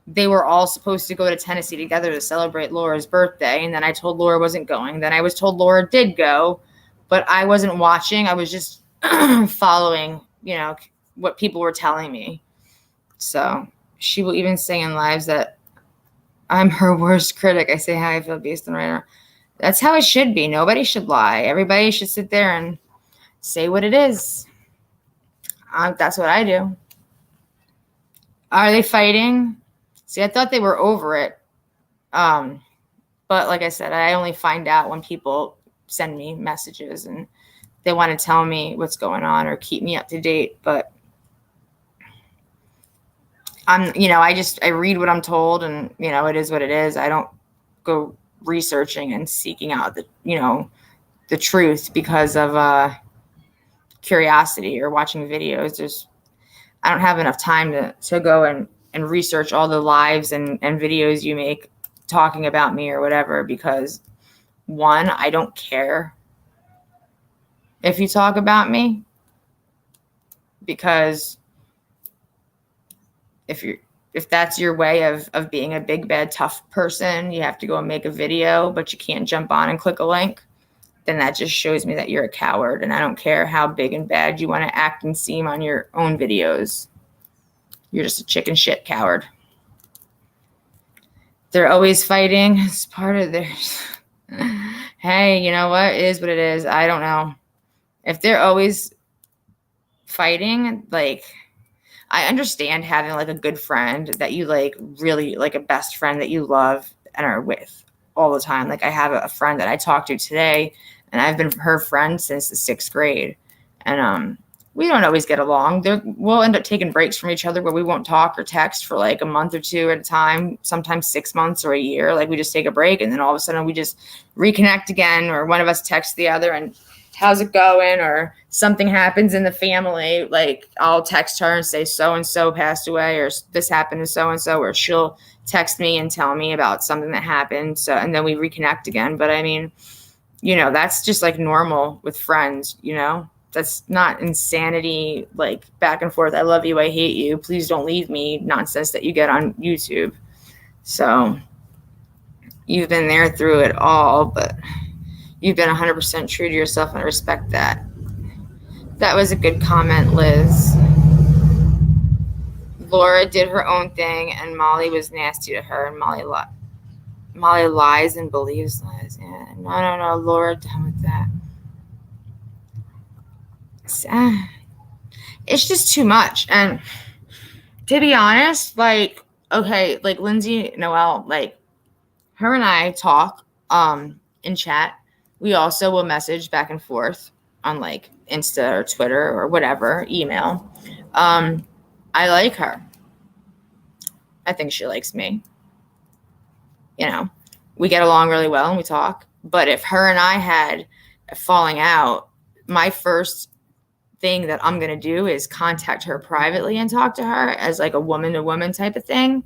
they were all supposed to go to Tennessee together to celebrate Laura's birthday, and then I told Laura wasn't going. Then I was told Laura did go, but I wasn't watching. I was just following, what people were telling me. So she will even say in lives that I'm her worst critic. I say how I feel based on right now. That's how it should be. Nobody should lie. Everybody should sit there and say what it is. That's what I do. Are they fighting? See, I thought they were over it. But like I said, I only find out when people send me messages and they want to tell me what's going on or keep me up to date. But I read what I'm told, and, it is what it is. I don't go researching and seeking out the truth because of curiosity or watching videos. I don't have enough time to go and research all the lives and videos you make talking about me or whatever, because 1, I don't care if you talk about me, because if that's your way of being a big, bad, tough person, you have to go and make a video, but you can't jump on and click a link, then that just shows me that you're a coward. And I don't care how big and bad you want to act and seem on your own videos. You're just a chicken shit coward. They're always fighting. It's part of their... Hey, you know what? It is what it is. I don't know. If they're always fighting, like... I understand having like a good friend that you like, really like a best friend that you love and are with all the time. Like I have a friend that I talked to today, and I've been her friend since the 6th grade. And we don't always get along. We'll end up taking breaks from each other where we won't talk or text for like a month or 2 at a time, sometimes 6 months or a year. Like we just take a break, and then all of a sudden we just reconnect again, or one of us texts the other, and how's it going? Or something happens in the family, like I'll text her and say so and so passed away, or this happened to so and so, or she'll text me and tell me about something that happened. So, and then we reconnect again. But I mean, you know, that's just like normal with friends, you know, that's not insanity, like back and forth. I love you, I hate you, please don't leave me nonsense that you get on YouTube. So you've been there through it all, but you've been 100% true to yourself, and I respect that. That was a good comment, Liz. Laura did her own thing, and Molly was nasty to her, and Molly lies and believes lies. Yeah, no, Laura, done with that. It's just too much. And to be honest, like, okay, like Lindsay Noel, like her and I talk in chat. We also will message back and forth on like Insta or Twitter or whatever, email. I like her. I think she likes me. You know, we get along really well and we talk. But if her and I had a falling out, my first thing that I'm going to do is contact her privately and talk to her as like a woman to woman type of thing.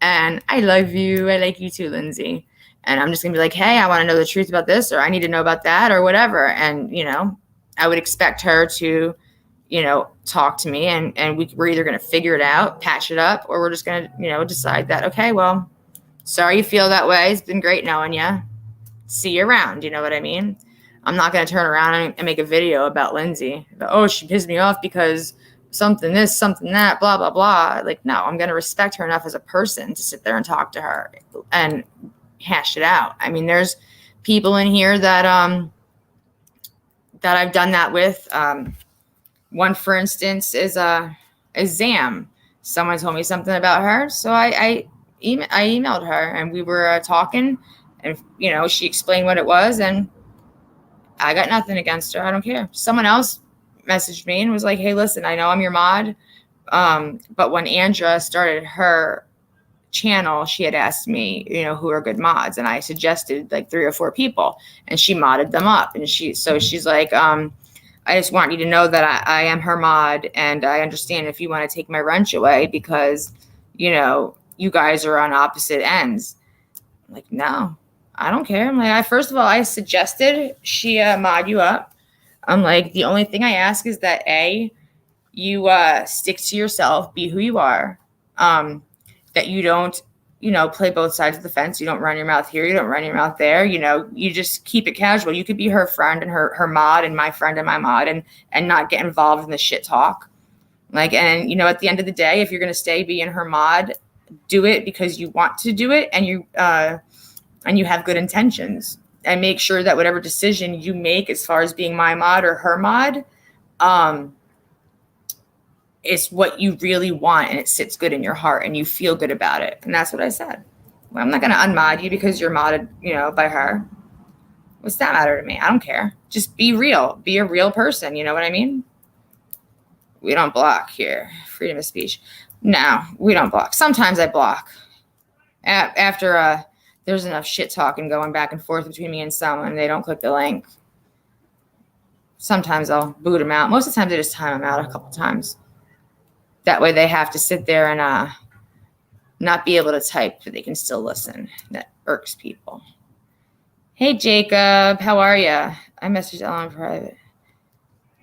And I love you. I like you too, Lindsay. And I'm just going to be like, hey, I want to know the truth about this, or I need to know about that, or whatever. And, you know, I would expect her to, you know, talk to me, and we're either going to figure it out, patch it up, or we're just going to, you know, decide that, okay, well, sorry you feel that way. It's been great knowing you. See you around. You know what I mean? I'm not going to turn around and make a video about Lindsay. Oh, she pissed me off because something this, something that, blah, blah, blah. Like, no, I'm going to respect her enough as a person to sit there and talk to her and hash it out. I mean, there's people in here that I've done that with. One, for instance, is Zam. Someone told me something about her, so I emailed her, and we were talking, and, you know, she explained what it was, and I got nothing against her. I don't care. Someone else messaged me and was like, hey, listen, I know I'm your mod, but when Andra started her channel, she had asked me, you know, who are good mods, and I suggested like 3 or 4 people, and she modded them up, and she's like, I just want you to know that I am her mod, and I understand if you want to take my wrench away because, you know, you guys are on opposite ends. I'm like, no, I don't care. I'm like, first of all, I suggested she mod you up. I'm like, the only thing I ask is that you stick to yourself, be who you are, that you don't, you know, play both sides of the fence. You don't run your mouth here, you don't run your mouth there. You know, you just keep it casual. You could be her friend and her mod, and my friend and my mod, and not get involved in the shit talk. Like, and, you know, at the end of the day, if you're going to stay being her mod, do it because you want to do it, and you have good intentions, and make sure that whatever decision you make as far as being my mod or her mod, it's what you really want, and it sits good in your heart and you feel good about it. And that's what I said. Well, I'm not going to unmod you because you're modded, you know, by her. What's that matter to me? I don't care. Just be real. Be a real person. You know what I mean? We don't block here. Freedom of speech. No, we don't block. Sometimes I block. After there's enough shit talking going back and forth between me and someone, they don't click the link. Sometimes I'll boot them out. Most of the time, I just time them out a couple times. That way they have to sit there and not be able to type, but they can still listen. That irks people. Hey, Jacob, how are you? I messaged Ellen in private.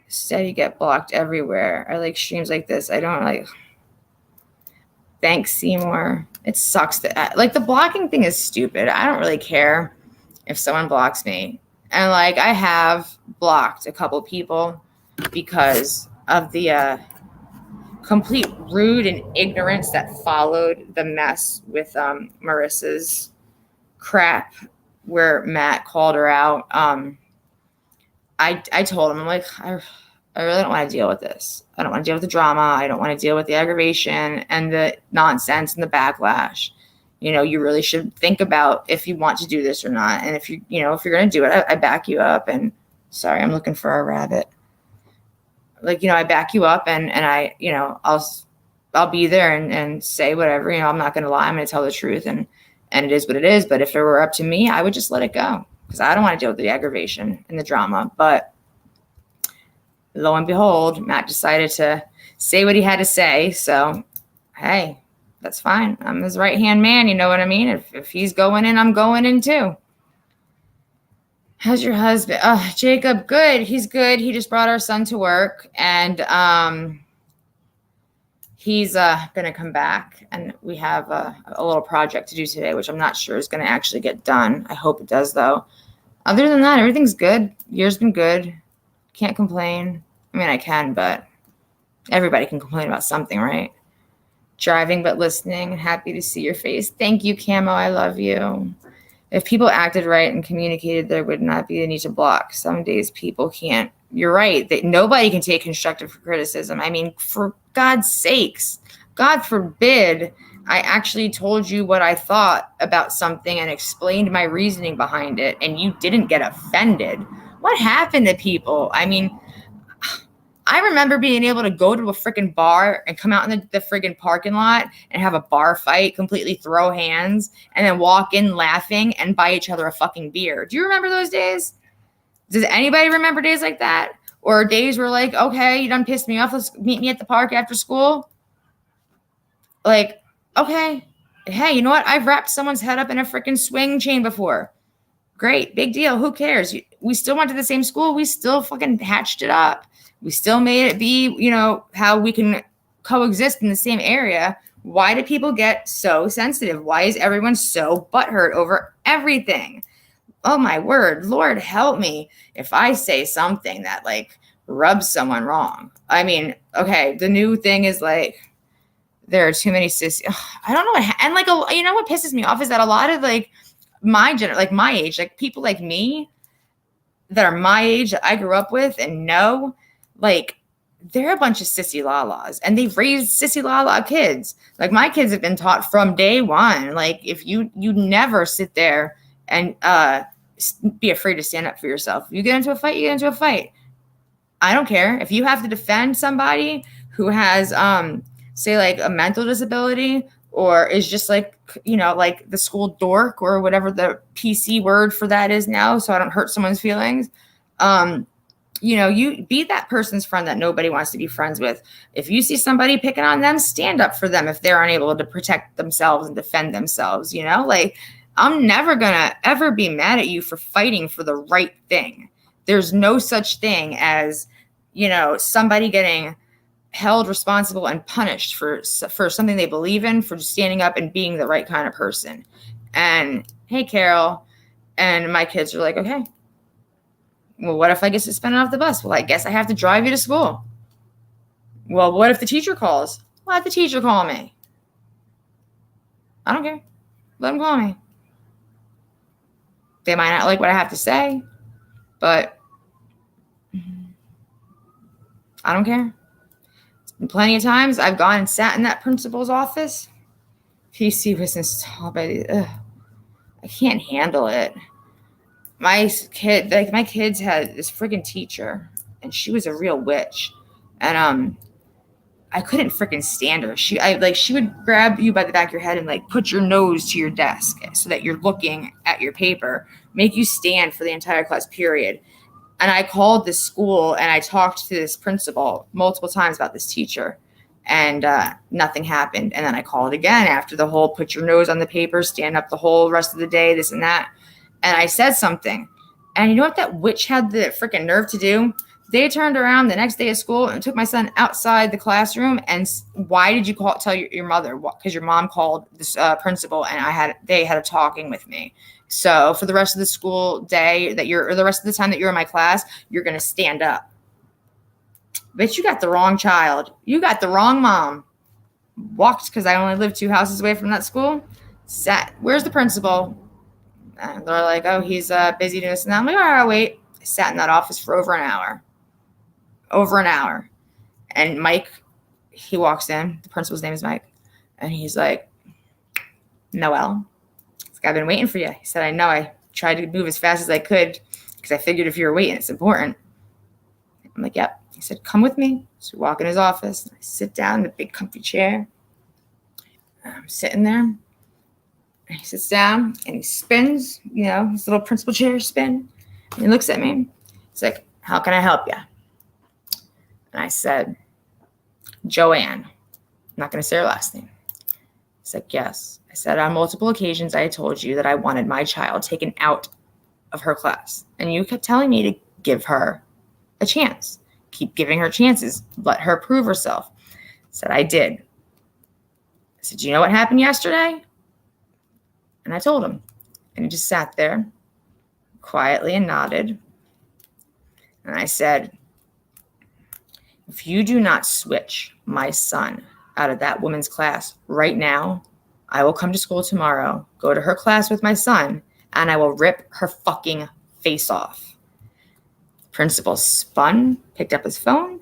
Said you get blocked everywhere. I like streams like this. I don't like. Thanks, Seymour. It sucks that like the blocking thing is stupid. I don't really care if someone blocks me. And like I have blocked a couple people because of the complete rude and ignorance that followed the mess with Marissa's crap where Matt called her out. I told him, I'm like, I really don't want to deal with this. I don't want to deal with the drama. I don't want to deal with the aggravation and the nonsense and the backlash. You know, you really should think about if you want to do this or not. And if if you're going to do it, I back you up. And sorry, I'm looking for a rabbit. Like, you know, I back you up and I, you know, I'll be there and say whatever, you know, I'm not going to lie. I'm going to tell the truth and it is what it is. But if it were up to me, I would just let it go because I don't want to deal with the aggravation and the drama. But lo and behold, Matt decided to say what he had to say. So, hey, that's fine. I'm his right-hand man. You know what I mean? If he's going in, I'm going in too. How's your husband? Oh, Jacob, good. He's good. He just brought our son to work, and he's going to come back, and we have a little project to do today, which I'm not sure is going to actually get done. I hope it does, though. Other than that, everything's good. Year's been good. Can't complain. I mean, I can, but everybody can complain about something, right? Driving but listening. Happy to see your face. Thank you, Camo. I love you. If people acted right and communicated, there would not be a need to block. Some days people can't. You're right. That nobody can take constructive criticism. I mean, for God's sakes, God forbid I actually told you what I thought about something and explained my reasoning behind it, and you didn't get offended. What happened to people? I mean, I remember being able to go to a freaking bar and come out in the freaking parking lot and have a bar fight, completely throw hands, and then walk in laughing and buy each other a fucking beer. Do you remember those days? Does anybody remember days like that? Or days where like, okay, you done pissed me off. Let's meet me at the park after school. Like, okay. Hey, you know what? I've wrapped someone's head up in a freaking swing chain before. Great. Big deal. Who cares? We still went to the same school. We still fucking hatched it up. We still made it be, you know, how we can coexist in the same area. Why do people get so sensitive? Why is everyone so butthurt over everything? Oh my word, Lord help me if I say something that like rubs someone wrong. I mean, okay, the new thing is like there are too many I don't know what, and like you know what pisses me off is that a lot of like my age, like people like me that are my age that I grew up with and know, like they're a bunch of sissy lalas and they've raised sissy lala kids. Like my kids have been taught from day one. Like if you never sit there and be afraid to stand up for yourself. If you get into a fight, you get into a fight. I don't care. If you have to defend somebody who has say like a mental disability or is just like, you know, like the school dork or whatever the PC word for that is now, so I don't hurt someone's feelings. You know, you be that person's friend that nobody wants to be friends with. If you see somebody picking on them, stand up for them if they're unable to protect themselves and defend themselves, you know? Like, I'm never going to ever be mad at you for fighting for the right thing. There's no such thing as, you know, somebody getting held responsible and punished for something they believe in, for standing up and being the right kind of person. And hey, Carol, and my kids are like, okay, well, what if I get suspended off the bus? Well, I guess I have to drive you to school. Well, what if the teacher calls? Let the teacher call me. I don't care. Let them call me. They might not like what I have to say, but I don't care. And plenty of times I've gone and sat in that principal's office. PC was installed by I can't handle it. My kids had this freaking teacher, and she was a real witch, and I couldn't freaking stand her. She would grab you by the back of your head and like put your nose to your desk so that you're looking at your paper, make you stand for the entire class period. And I called this school and I talked to this principal multiple times about this teacher, and nothing happened. And then I called again after the whole put your nose on the paper, stand up the whole rest of the day, this and that. And I said something. And you know what that witch had the freaking nerve to do? They turned around the next day at school and took my son outside the classroom. And why did you tell your mother? Because your mom called this principal, and they had a talking with me. So for the rest of the school day or the rest of the time that you're in my class, you're going to stand up. Bitch, you got the wrong child. You got the wrong mom. Walked, because I only lived 2 houses away from that school. Sat, where's the principal? And they're like, oh, he's busy doing this and that. I'm like, all right, I'll wait. I sat in that office for over an hour. And Mike, he walks in. The principal's name is Mike. And he's like, Noelle, I've been waiting for you. He said, I know. I tried to move as fast as I could because I figured if you were waiting, it's important. I'm like, yep. He said, come with me. So we walk in his office. I sit down in the big comfy chair. I'm sitting there. And he sits down and he spins, you know, his little principal chair spin. And he looks at me. He's like, how can I help you? And I said, Joanne. I'm not going to say her last name. He's like, yes. I said, on multiple occasions, I told you that I wanted my child taken out of her class. And you kept telling me to give her a chance. Keep giving her chances. Let her prove herself. I said, I did. I said, do you know what happened yesterday? And I told him. And he just sat there quietly and nodded. And I said, if you do not switch my son out of that woman's class right now, I will come to school tomorrow, go to her class with my son, and I will rip her fucking face off. Principal spun, picked up his phone,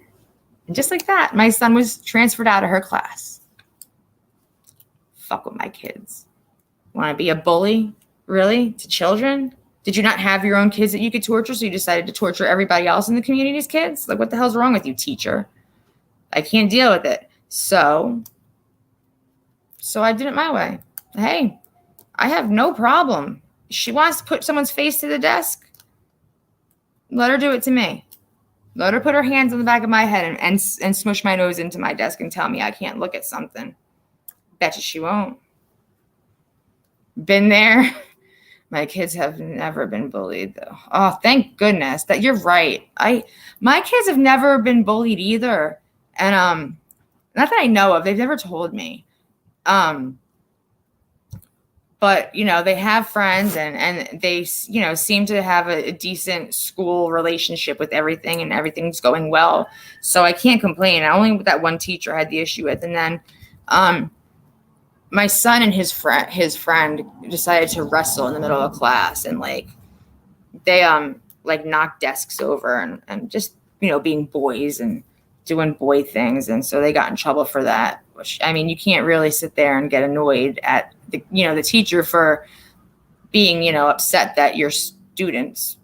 and just like that, my son was transferred out of her class. Fuck with my kids. Want to be a bully? Really? To children? Did you not have your own kids that you could torture, so you decided to torture everybody else in the community's kids? Like, what the hell's wrong with you, teacher? I can't deal with it. So I did it my way. Hey, I have no problem. She wants to put someone's face to the desk. Let her do it to me. Let her put her hands on the back of my head and smush my nose into my desk and tell me I can't look at something. Betcha she won't. Been there. My kids have never been bullied, though. Oh, thank goodness that you're right. My kids have never been bullied either. And not that I know of. They've never told me. But, you know, they have friends and they, you know, seem to have a decent school relationship with everything and everything's going well. So I can't complain. Only that one teacher I had the issue with. And then my son and his friend decided to wrestle in the middle of class, and like they like knocked desks over and just, you know, being boys and doing boy things. And so they got in trouble for that, which, I mean, you can't really sit there and get annoyed at the, you know, the teacher for being, you know, upset that your students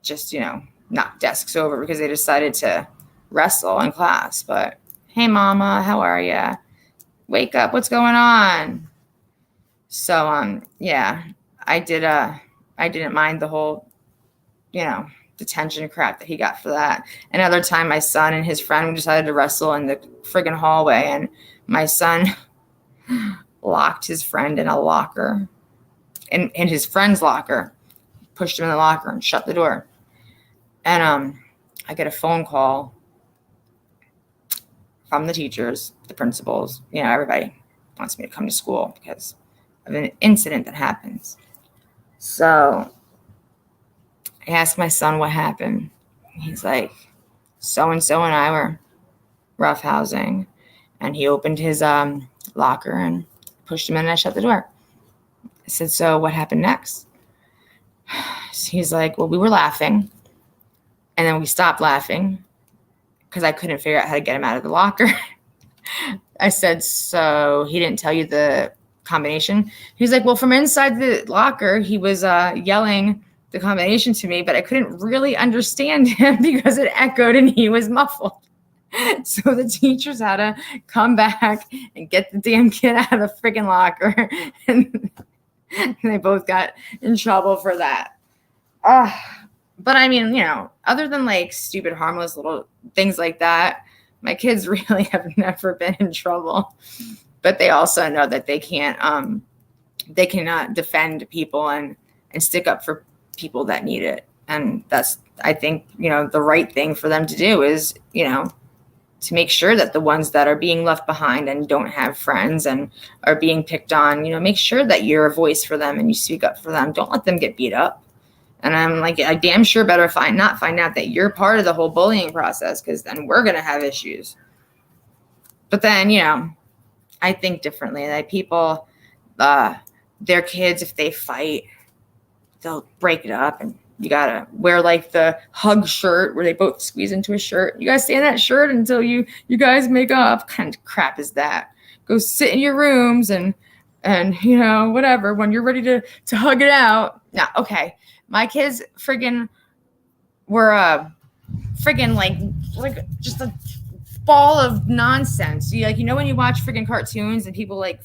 just, you know, knocked desks over because they decided to wrestle in class. But hey, mama, how are you? Wake up, what's going on? So yeah, I didn't mind the whole, you know, detention crap that he got for that. Another time my son and his friend decided to wrestle in the friggin' hallway, and my son locked his friend in a locker, in his friend's locker, pushed him in the locker and shut the door. And I get a phone call from the teachers, the principals, you know, everybody wants me to come to school because of an incident that happens. So I asked my son what happened. He's like, so-and-so and I were roughhousing, and he opened his locker and pushed him in, and I shut the door. I said, so what happened next? He's like, well, we were laughing, and then we stopped laughing because I couldn't figure out how to get him out of the locker. I said, so he didn't tell you the combination? He's like, well, from inside the locker, he was yelling the combination to me, but I couldn't really understand him because it echoed and he was muffled. So the teachers had to come back and get the damn kid out of the freaking locker. And they both got in trouble for that. But I mean, you know, other than like stupid, harmless little things like that, my kids really have never been in trouble. But they also know that they cannot defend people and stick up for people that need it. And that's, I think, you know, the right thing for them to do is, you know, to make sure that the ones that are being left behind and don't have friends and are being picked on, you know, make sure that you're a voice for them and you speak up for them. Don't let them get beat up. And I'm like, I damn sure better not find out that you're part of the whole bullying process, because then we're going to have issues. But then, you know, I think differently. Like people, their kids, if they fight, they'll break it up, and you got to wear like the hug shirt where they both squeeze into a shirt. You guys stay in that shirt until you guys make up. What kind of crap is that? Go sit in your rooms and you know, whatever, when you're ready to hug it out. No, okay. My kids friggin' were friggin' like just a ball of nonsense. You know when you watch friggin' cartoons and people like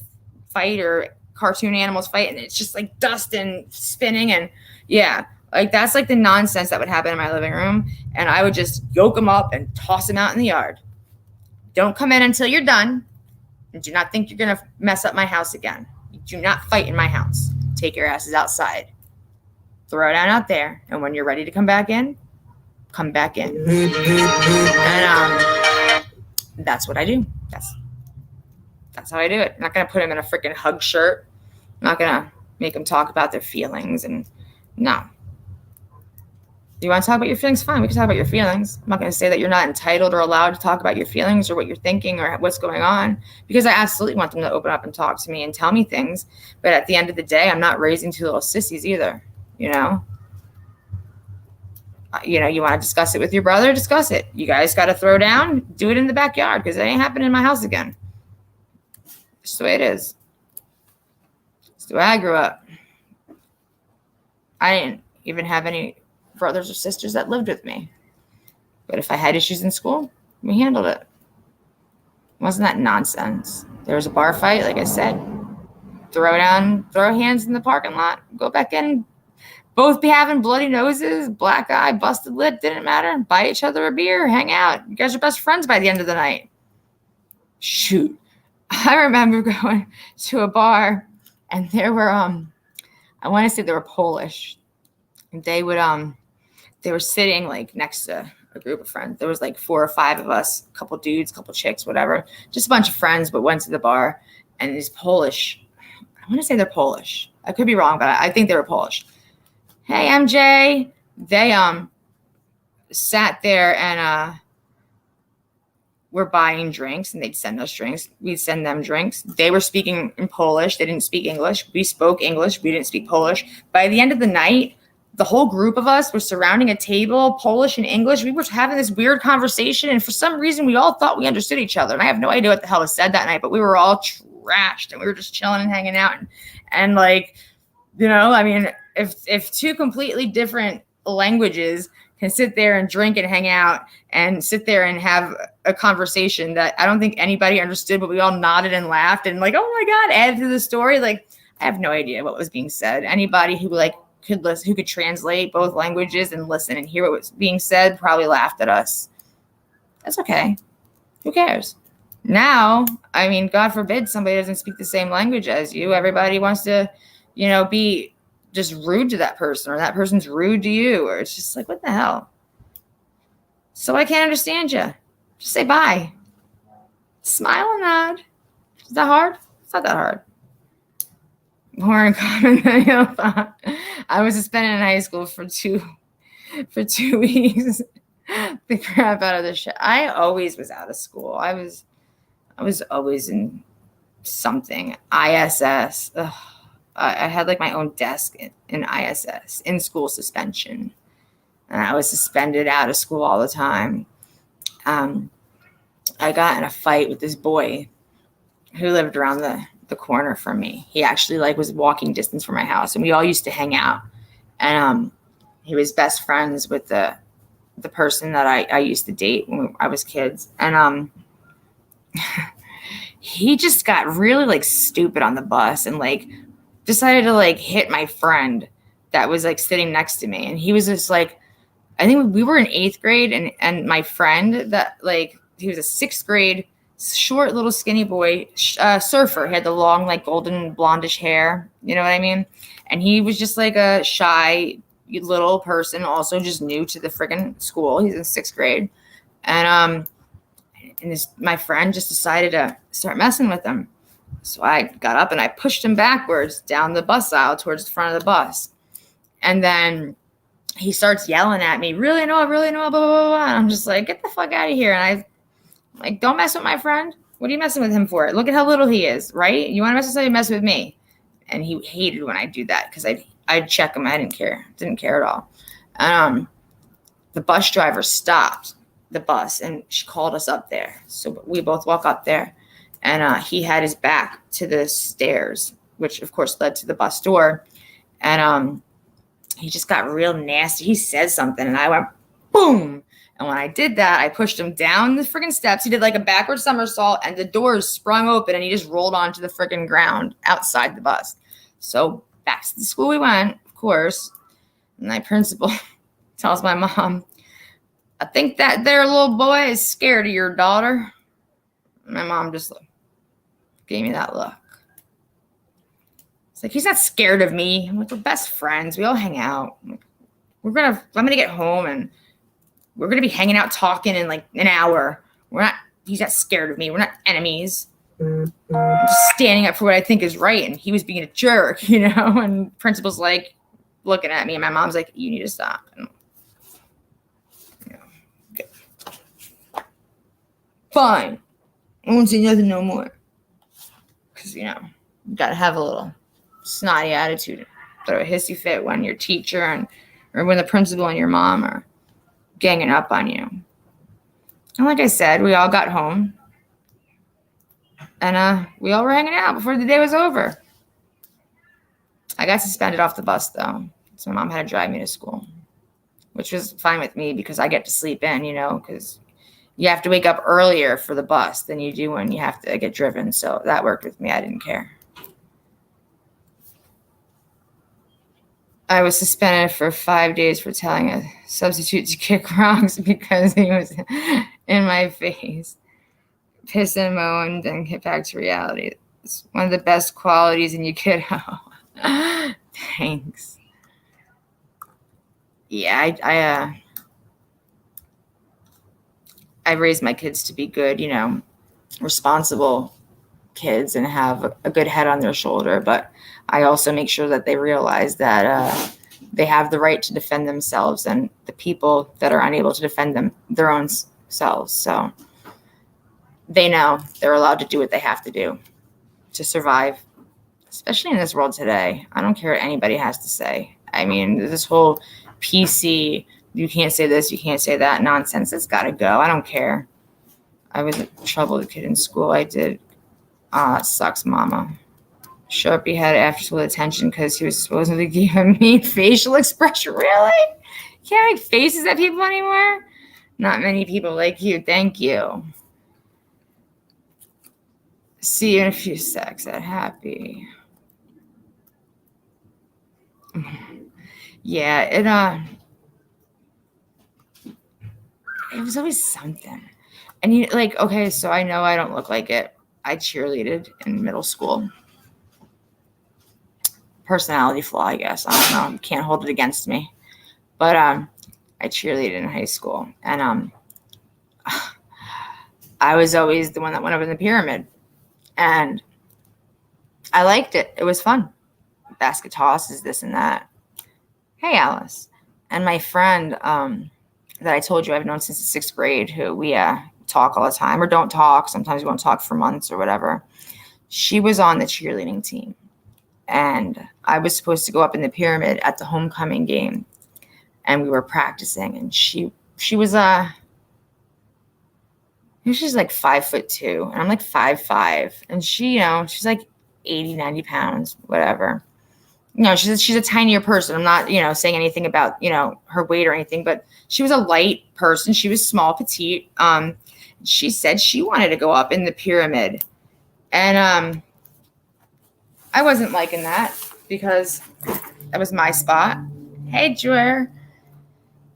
fight, or cartoon animals fight, and it's just like dust and spinning, and yeah, like that's like the nonsense that would happen in my living room, and I would just yoke them up and toss them out in the yard. Don't come in until you're done. And do not think you're going to mess up my house again. You do not fight in my house. Take your asses outside. Throw down out there. And when you're ready to come back in, come back in. And that's what I do. That's how I do it. I'm not going to put them in a freaking hug shirt. I'm not going to make them talk about their feelings. And no. You want to talk about your feelings? Fine. We can talk about your feelings. I'm not going to say that you're not entitled or allowed to talk about your feelings or what you're thinking or what's going on, because I absolutely want them to open up and talk to me and tell me things. But at the end of the day, I'm not raising two little sissies either. You want to discuss it with your brother, discuss it. You guys got to throw down, do it in the backyard, because it ain't happening in my house again. It's the way it is. It's the way I grew up. I didn't even have any brothers or sisters that lived with me. But if I had issues in school, we handled it. Wasn't that nonsense? There was a bar fight, like I said. Throw hands in the parking lot, go back in. Both be having bloody noses, black eye, busted lip, didn't matter. Buy each other a beer, hang out. You guys are best friends by the end of the night. Shoot. I remember going to a bar and there were, I want to say they were Polish. They were sitting like next to a group of friends. There was like 4 or 5 of us, a couple dudes, a couple chicks, whatever. Just a bunch of friends, but went to the bar. And these Polish, I want to say they're Polish. I could be wrong, but I think they were Polish. Hey, MJ. They sat there and were buying drinks, and they'd send us drinks. We'd send them drinks. They were speaking in Polish. They didn't speak English. We spoke English. We didn't speak Polish. By the end of the night, the whole group of us were surrounding a table, Polish and English. We were having this weird conversation, and for some reason, we all thought we understood each other. And I have no idea what the hell was said that night, but we were all trashed, and we were just chilling and hanging out. And like, I mean, if 2 completely different languages can sit there and drink and hang out and sit there and have a conversation that I don't think anybody understood, but we all nodded and laughed and like, oh my God, added to the story. Like, I have no idea what was being said. Anybody who could listen, who could translate both languages and listen and hear what was being said probably laughed at us. That's okay. Who cares? Now, I mean, God forbid somebody doesn't speak the same language as you. Everybody wants to, be just rude to that person, or that person's rude to you, or it's just like, what the hell? So I can't understand you. Just say bye. Smile and nod. Is that hard? It's not that hard. More in common than you thought. I was suspended in high school for two weeks. The crap out of the shit. I always was out of school. I was always in something. ISS. Ugh. I had like my own desk in ISS, in school suspension. And I was suspended out of school all the time. I got in a fight with this boy who lived around the corner from me. He actually was walking distance from my house, and we all used to hang out. And he was best friends with the person that I used to date when I was kids. And he just got really stupid on the bus and decided to hit my friend that was sitting next to me. And he was just I think we were in 8th grade, and my friend that he was a 6th grade short little skinny boy, surfer. He had the long golden blondish hair, you know what I mean? And he was just a shy little person, also just new to the friggin' school. He's in 6th grade. And my friend just decided to start messing with him. So I got up and I pushed him backwards down the bus aisle towards the front of the bus. And then he starts yelling at me, really no, blah, blah, blah. And I'm just like, get the fuck out of here. And I'm don't mess with my friend. What are you messing with him for? Look at how little he is, right? You want to mess with somebody, mess with me. And he hated when I do that because I'd check him. I didn't care. Didn't care at all. The bus driver stopped the bus and she called us up there. So we both walk up there. And he had his back to the stairs, which, of course, led to the bus door. And he just got real nasty. He said something, and I went, boom. And when I did that, I pushed him down the friggin' steps. He did a backward somersault, and the doors sprung open, and he just rolled onto the friggin' ground outside the bus. So back to the school we went, of course. And my principal tells my mom, I think that there little boy is scared of your daughter. My mom just gave me that look. It's like, he's not scared of me. I'm like, we're best friends. We all hang out. I'm gonna get home and we're gonna be hanging out talking in like an hour. He's not scared of me. We're not enemies. I'm just standing up for what I think is right. And he was being a jerk, you know, and principal's like looking at me and my mom's like, you need to stop. And, you know, okay. Fine. I won't say nothing no more. Because, you know, you got to have a little snotty attitude. Throw a hissy fit when your teacher or when the principal and your mom are ganging up on you. And like I said, we all got home. And we all were hanging out before the day was over. I got suspended off the bus, though. So my mom had to drive me to school, which was fine with me because I get to sleep in, you know, because you have to wake up earlier for the bus than you do when you have to get driven. So that worked with me. I didn't care. I was suspended for 5 days for telling a substitute to kick rocks because he was in my face. Piss and moan, then get back to reality. It's one of the best qualities in you, kiddo. Thanks. Yeah, I raised my kids to be good, you know, responsible kids and have a good head on their shoulder. But I also make sure that they realize that they have the right to defend themselves and the people that are unable to defend their own selves. So they know they're allowed to do what they have to do to survive, especially in this world today. I don't care what anybody has to say. I mean, this whole PC, you can't say this, you can't say that nonsense, it's got to go. I don't care. I was a troubled kid in school. I did. Sucks, mama. Sharpie had after school detention because he was supposedly giving me facial expression. Really? Can't make faces at people anymore? Not many people like you. Thank you. See you in a few secs at Happy. Yeah, it was always something. And you like, okay, so I know I don't look like it. I cheerleaded in middle school. Personality flaw, I guess. I don't know. Can't hold it against me. But I cheerleaded in high school. And I was always the one that went up in the pyramid. And I liked it. It was fun. Basket tosses, this and that. Hey, Alice. And my friend that I told you I've known since the 6th grade, who we talk all the time or don't talk. Sometimes we won't talk for months or whatever. She was on the cheerleading team. And I was supposed to go up in the pyramid at the homecoming game. And we were practicing. And she was she's like 5'2", and I'm like 5'5", and she, you know, she's like 80, 90 pounds, whatever. You know, she's a tinier person. I'm not, you know, saying anything about, you know, her weight or anything, but she was a light person. She was small, petite. She said she wanted to go up in the pyramid, and I wasn't liking that because that was my spot. Hey, Joy.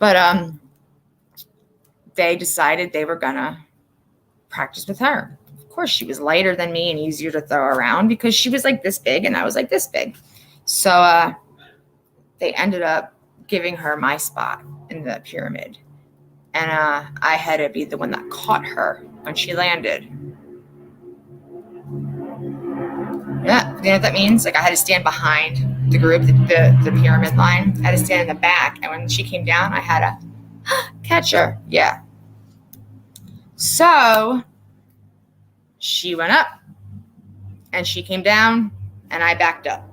But they decided they were gonna practice with her. Of course, she was lighter than me and easier to throw around because she was like this big and I was like this big. So they ended up giving her my spot in the pyramid. And I had to be the one that caught her when she landed. Yeah, you know what that means? Like I had to stand behind the group, the pyramid line. I had to stand in the back. And when she came down, I had to catch her. Yeah. So she went up and she came down and I backed up.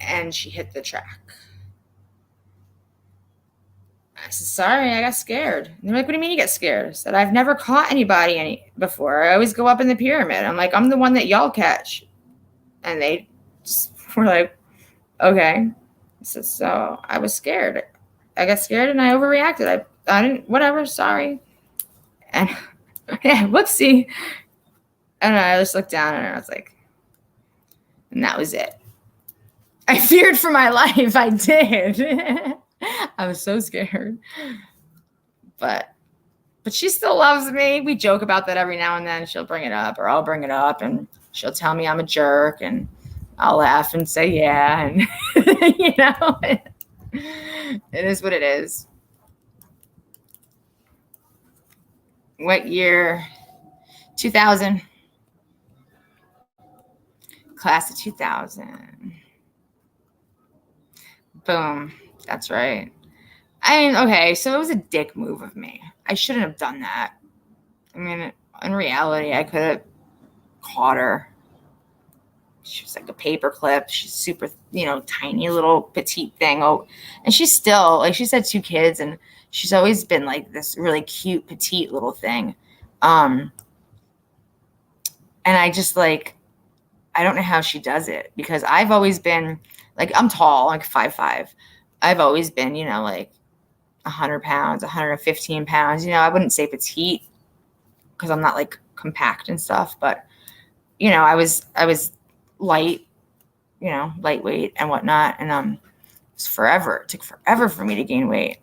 And she hit the track. I said, sorry, I got scared. And they're like, what do you mean you get scared? I said, I've never caught anybody before. I always go up in the pyramid. I'm like, I'm the one that y'all catch. And they just were like, okay. I said, so I was scared. I got scared and I overreacted. I didn't, whatever, sorry. And yeah, whoopsie. And I just looked down and I was like, and that was it. I feared for my life. I did. I was so scared. But but she still loves me. We joke about that every now and then. She'll bring it up, or I'll bring it up, and she'll tell me I'm a jerk, and I'll laugh and say, yeah. And, it is what it is. What year? 2000. Class of 2000. Boom. That's right. I mean, okay, so it was a dick move of me. I shouldn't have done that. I mean, in reality, I could have caught her. She was like a paper clip. She's super, tiny little petite thing. Oh, and she's still, like, she's had 2 kids, and she's always been like this really cute, petite little thing. And I just like, I don't know how she does it, because I've always been like, I'm tall, like 5'5". I've always been, like 100 pounds, 115 pounds. I wouldn't say petite because I'm not like compact and stuff, but I was light, lightweight and whatnot. And it took forever for me to gain weight.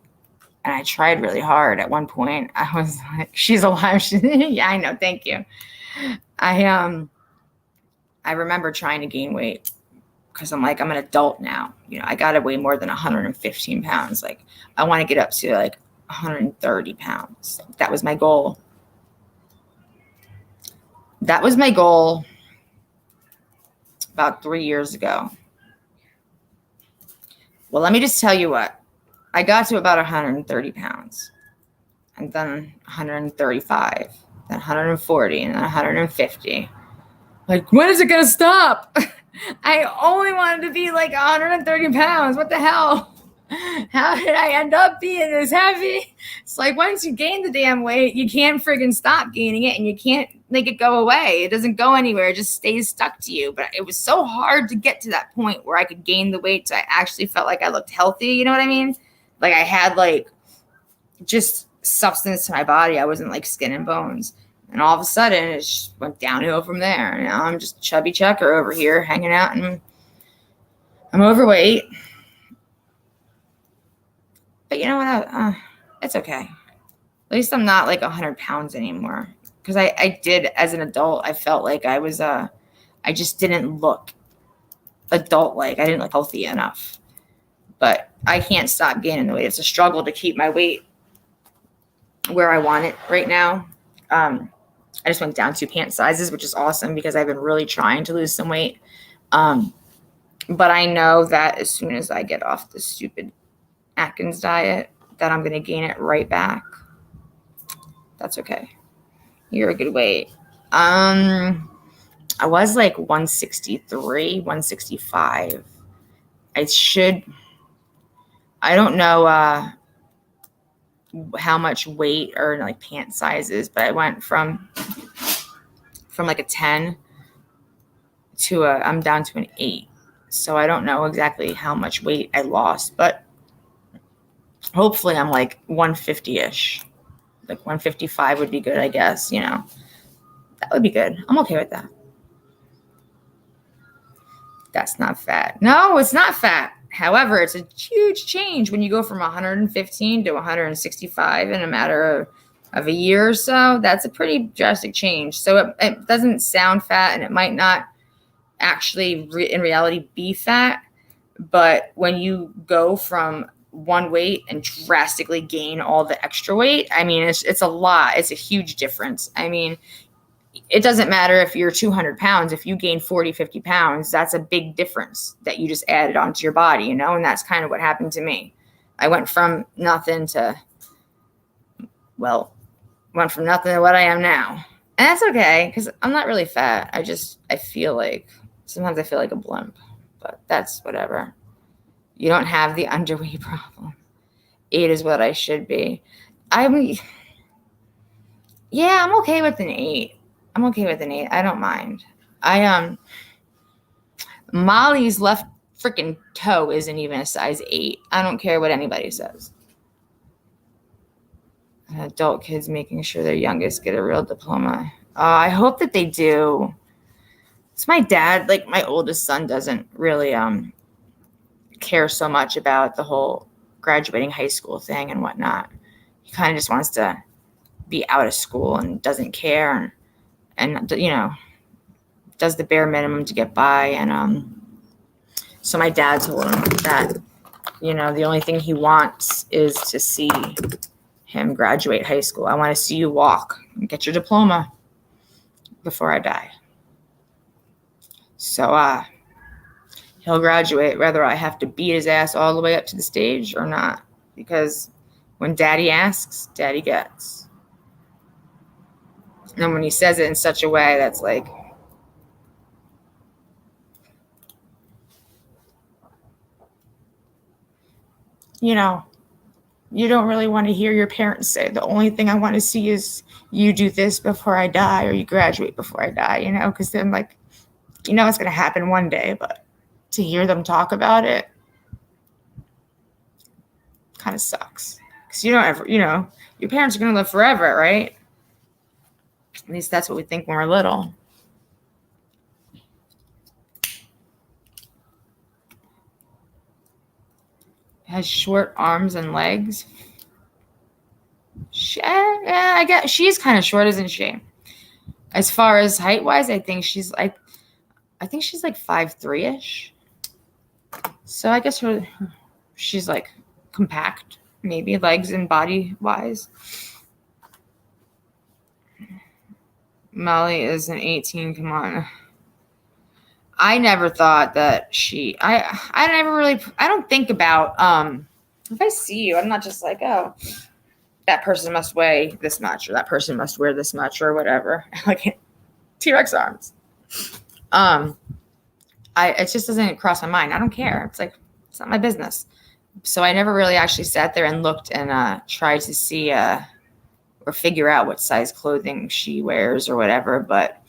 And I tried really hard. At one point, I was like, she's alive. Yeah, I know. Thank you. I remember trying to gain weight because I'm like, I'm an adult now. I got to weigh more than 115 pounds. Like, I want to get up to like 130 pounds. That was my goal. That was my goal about 3 years ago. Well, let me just tell you what. I got to about 130 pounds, and then 135, then 140, and then 150. Like, when is it going to stop? I only wanted to be like 130 pounds. What the hell? How did I end up being this heavy? It's like, once you gain the damn weight, you can't friggin' stop gaining it, and you can't make it go away. It doesn't go anywhere. It just stays stuck to you. But it was so hard to get to that point where I could gain the weight so I actually felt like I looked healthy. You know what I mean? Like, I had like just substance to my body. I wasn't like skin and bones. And all of a sudden, it just went downhill from there. Now I'm just chubby checker over here hanging out, and I'm overweight. But you know what? It's okay. At least I'm not like 100 pounds anymore. Because I did, as an adult, I felt like I was, I just didn't look adult-like. I didn't look healthy enough. But I can't stop gaining the weight. It's a struggle to keep my weight where I want it right now. I just went down 2 pant sizes, which is awesome because I've been really trying to lose some weight. But I know that as soon as I get off the stupid Atkins diet, that I'm going to gain it right back. That's okay. You're a good weight. I was like 163, 165. I don't know how much weight or like pant sizes, but I went from like a 10 to I'm down to an 8. So I don't know exactly how much weight I lost, but hopefully I'm like 150-ish. Like 155 would be good, I guess, That would be good. I'm okay with that. That's not fat. No, it's not fat. However, it's a huge change when you go from 115 to 165 in a matter of a year or so. That's a pretty drastic change. So it doesn't sound fat, and it might not actually in reality be fat. But when you go from one weight and drastically gain all the extra weight, I mean, it's a lot. It's a huge difference. I mean, it doesn't matter if you're 200 pounds. If you gain 40, 50 pounds, that's a big difference that you just added onto your body, And that's kind of what happened to me. I went from nothing to what I am now. And that's okay, because I'm not really fat. Sometimes I feel like a blimp, but that's whatever. You don't have the underweight problem. 8 is what I should be. I'm okay with an 8. I don't mind. Molly's left freaking toe isn't even a size 8. I don't care what anybody says. Adult kids making sure their youngest get a real diploma. I hope that they do. It's my dad, like my oldest son doesn't really care so much about the whole graduating high school thing and whatnot. He kind of just wants to be out of school and doesn't care and does the bare minimum to get by. And so my dad told him that, the only thing he wants is to see him graduate high school. I want to see you walk and get your diploma before I die. So he'll graduate whether I have to beat his ass all the way up to the stage or not, because when daddy asks, daddy gets. And when he says it in such a way that's like, you don't really want to hear your parents say, the only thing I want to see is you do this before I die, or you graduate before I die, because then like, it's going to happen one day, but to hear them talk about it kind of sucks. Because you don't ever, your parents are going to live forever, right? At least that's what we think when we're little. Has short arms and legs. I guess she's kind of short, isn't she? As far as height wise, I think she's like 5'3"-ish. So I guess she's like compact, maybe legs and body wise. Molly is an 18. Come on. I never thought that I don't think about, if I see you, I'm not just like, oh, that person must weigh this much, or that person must wear this much, or whatever. Like T-Rex arms. It just doesn't cross my mind. I don't care. It's like, it's not my business. So I never really actually sat there and looked and tried to see or figure out what size clothing she wears or whatever. But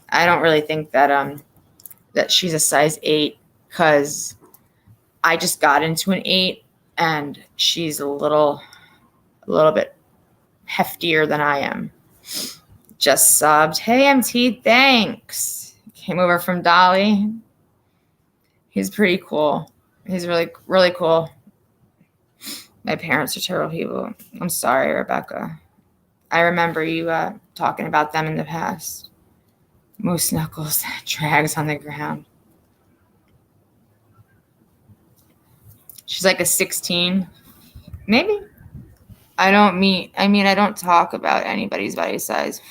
I don't really think that that she's a size 8, because I just got into an 8 and she's a little bit heftier than I am. Just subbed. Hey, MT, thanks. Came over from Dolly. He's pretty cool. He's really, really cool. My parents are terrible people. I'm sorry, Rebecca. I remember you talking about them in the past. Moose Knuckles drags on the ground. She's like a 16, maybe. I don't talk about anybody's body size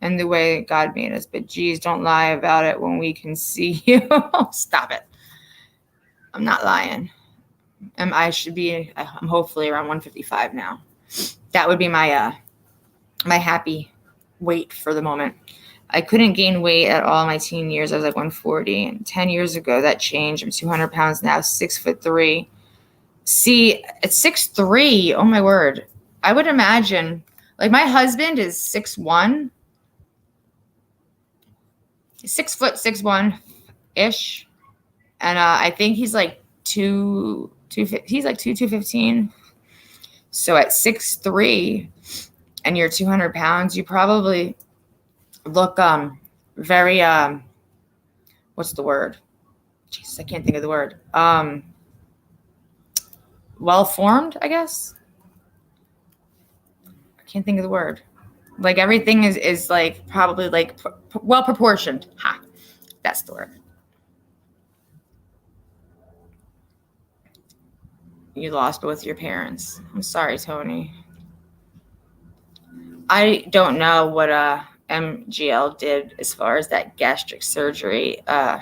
and the way God made us, but geez, don't lie about it when we can see you. Stop it. I'm not lying. I'm hopefully around 155 now. That would be my happy weight for the moment. I couldn't gain weight at all my teen years. I was like 140, and 10 years ago that changed. I'm 200 pounds now, 6'3". See, at 6'3", oh my word. I would imagine, like, my husband is 6'1", 6'1" and I think he's like 215. So at 6'3", and you're 200 pounds, you probably look very what's the word? Jesus, I can't think of the word. Well formed, I guess. I can't think of the word. Like everything is like probably like well proportioned. Ha, that's the word. You lost both your parents. I'm sorry, Tony. I don't know what MGL did as far as that gastric surgery. I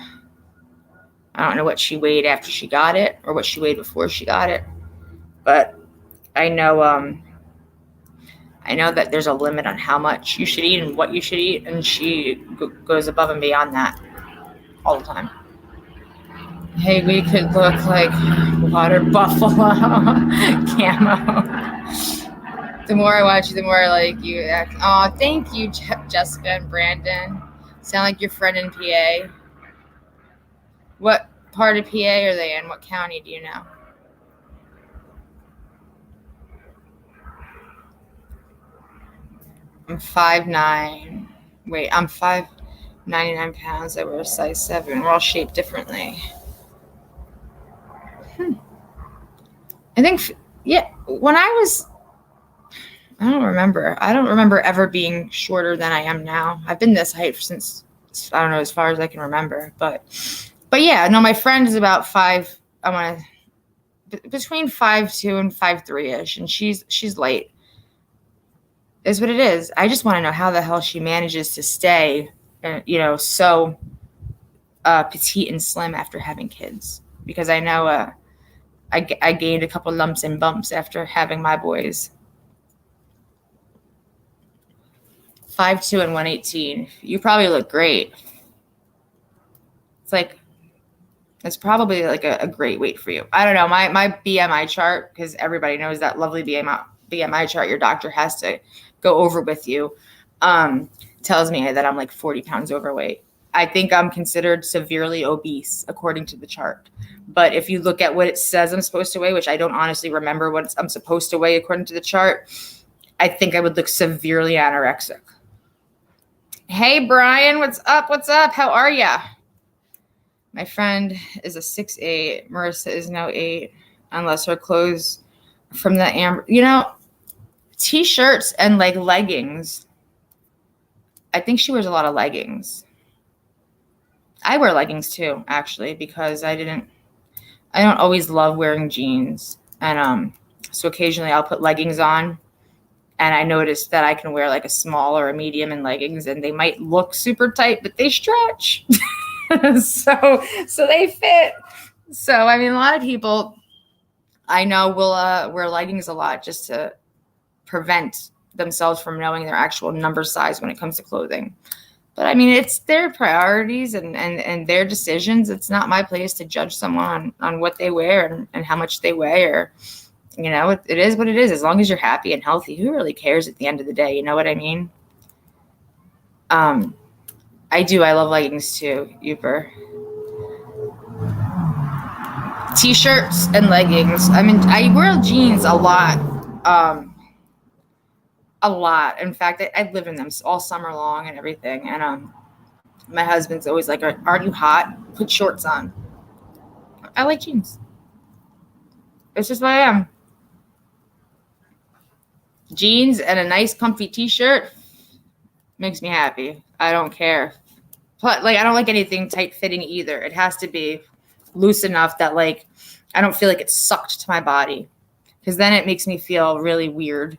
don't know what she weighed after she got it or what she weighed before she got it, but I know that there's a limit on how much you should eat and what you should eat, and she goes above and beyond that all the time. Hey, we could look like water buffalo camo. The more I watch you, the more I like you. Oh, thank you, Jessica and Brandon. Sound like your friend in PA. What part of PA are they in? What county do you know? I'm 5'9". Wait, I'm 5'99" pounds. I wear a size 7. We're all shaped differently. I think, yeah, when I I don't remember. I don't remember ever being shorter than I am now. I've been this height since, I don't know, as far as I can remember. But yeah, no, my friend is about between 5'2" and 5'3" ish, and she's light. Is what it is. I just want to know how the hell she manages to stay, so petite and slim after having kids. Because I know I gained a couple lumps and bumps after having my boys. 5'2" and 118. You probably look great. It's probably like a great weight for you. I don't know. My BMI chart, because everybody knows that lovely BMI chart your doctor has to go over with you, tells me that I'm like 40 pounds overweight. I think I'm considered severely obese according to the chart. But if you look at what it says I'm supposed to weigh, which I don't honestly remember what I'm supposed to weigh according to the chart, I think I would look severely anorexic. Hey, Brian, what's up? What's up? How are ya? My friend is a 6'8". Marissa is no 8, unless her clothes from the amber. T-shirts and like leggings. I think she wears a lot of leggings. I wear leggings too, actually, because I don't always love wearing jeans. And so occasionally I'll put leggings on. And I noticed that I can wear like a small or a medium in leggings, and they might look super tight, but they stretch. so they fit. So, I mean, a lot of people I know will wear leggings a lot just to prevent themselves from knowing their actual number size when it comes to clothing. But I mean, it's their priorities and their decisions. It's not my place to judge someone on what they wear and how much they weigh, or, it is what it is. As long as you're happy and healthy, who really cares at the end of the day? You know what I mean? I do. I love leggings too, Uber. T-shirts and leggings. I mean, I wear jeans a lot. A lot. In fact, I live in them all summer long and everything. And my husband's always like, aren't you hot? Put shorts on. I like jeans. It's just what I am. Jeans and a nice comfy t-shirt makes me happy. I don't care. But I don't like anything tight fitting either. It has to be loose enough that I don't feel like it's sucked to my body, because then it makes me feel really weird.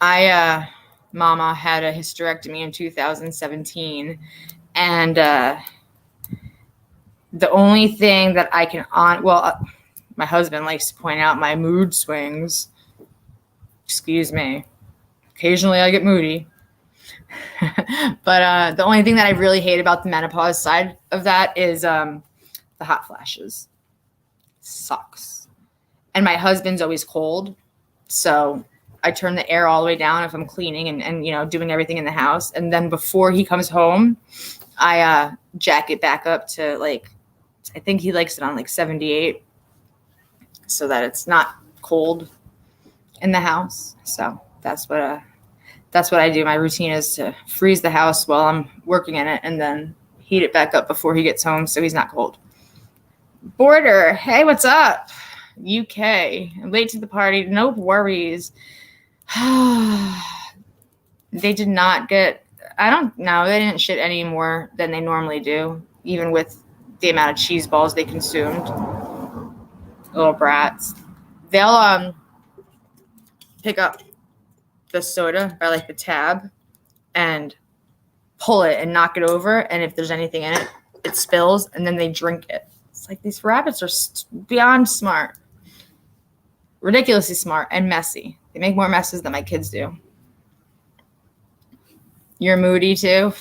Mama had a hysterectomy in 2017, and the only thing that I can my husband likes to point out my mood swings. Excuse me. Occasionally I get moody. But the only thing that I really hate about the menopause side of that is the hot flashes. Sucks. And my husband's always cold, so I turn the air all the way down if I'm cleaning and doing everything in the house. And then before he comes home, I jack it back up to I think he likes it on 78, so that it's not cold in the house. So that's what I do. My routine is to freeze the house while I'm working in it, and then heat it back up before he gets home so he's not cold. Border, hey, what's up? UK, I'm late to the party. No worries. They did not get, I don't know, they didn't shit any more than they normally do, even with the amount of cheese balls they consumed. Little brats. They'll pick up the soda by the tab and pull it and knock it over, and if there's anything in it, it spills, and then they drink it. It's these rabbits are beyond smart. Ridiculously smart and messy. They make more messes than my kids do. You're moody too?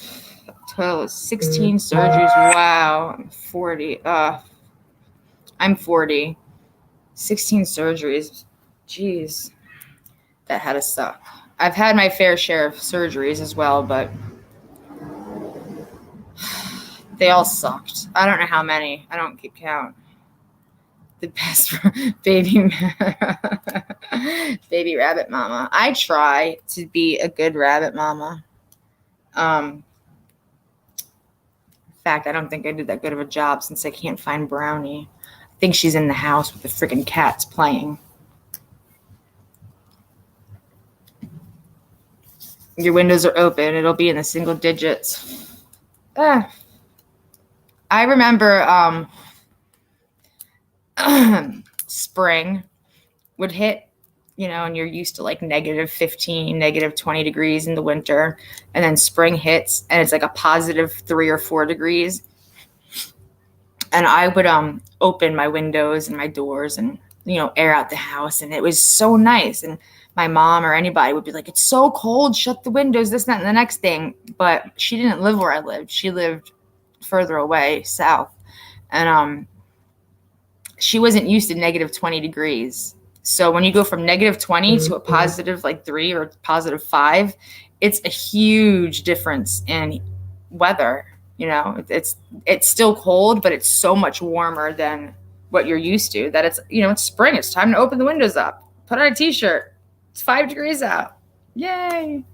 16 surgeries. Wow. I'm 40. I'm 40. 16 surgeries. Jeez. That had to suck. I've had my fair share of surgeries as well, but they all sucked. I don't know how many. I don't keep count. The best baby rabbit mama. I try to be a good rabbit mama. In fact, I don't think I did that good of a job since I can't find Brownie. I think she's in the house with the freaking cats playing. your windows are open, it'll be in the single digits. I remember spring would hit, and you're used to like -15, -20 degrees in the winter. And then spring hits and it's like a +3 or 4 degrees. And I would open my windows and my doors and, air out the house. And it was so nice. And my mom or anybody would be like, it's so cold, shut the windows, this, that, and the next thing. But she didn't live where I lived. She lived further away, south. And she wasn't used to -20 degrees. So when you go from -20 to a +3 or +5, it's a huge difference in weather. It's still cold, but it's so much warmer than what you're used to, that it's spring. It's time to open the windows up, put on a t-shirt. It's 5 degrees out. Yay.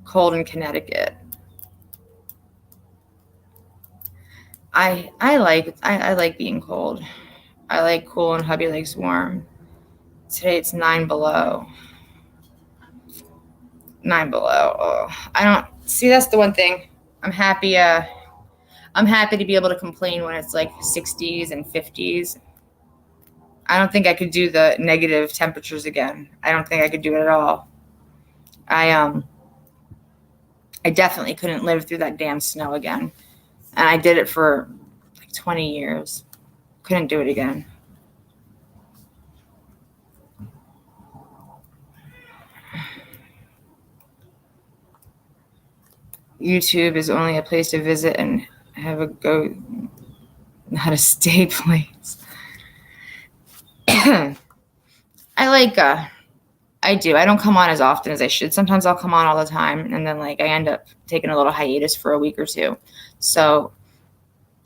Cold in Connecticut. I like being cold. I like cool and hubby likes warm. Today it's 9 below. 9 below. Oh, I don't see. That's the one thing. I'm happy to be able to complain when it's like 60s and 50s. I don't think I could do the negative temperatures again. I don't think I could do it at all. I definitely couldn't live through that damn snow again. And I did it for like 20 years. Couldn't do it again. YouTube is only a place to visit and have a go, not a stay place. I do. I don't come on as often as I should. Sometimes I'll come on all the time, and then I end up taking a little hiatus for a week or two. So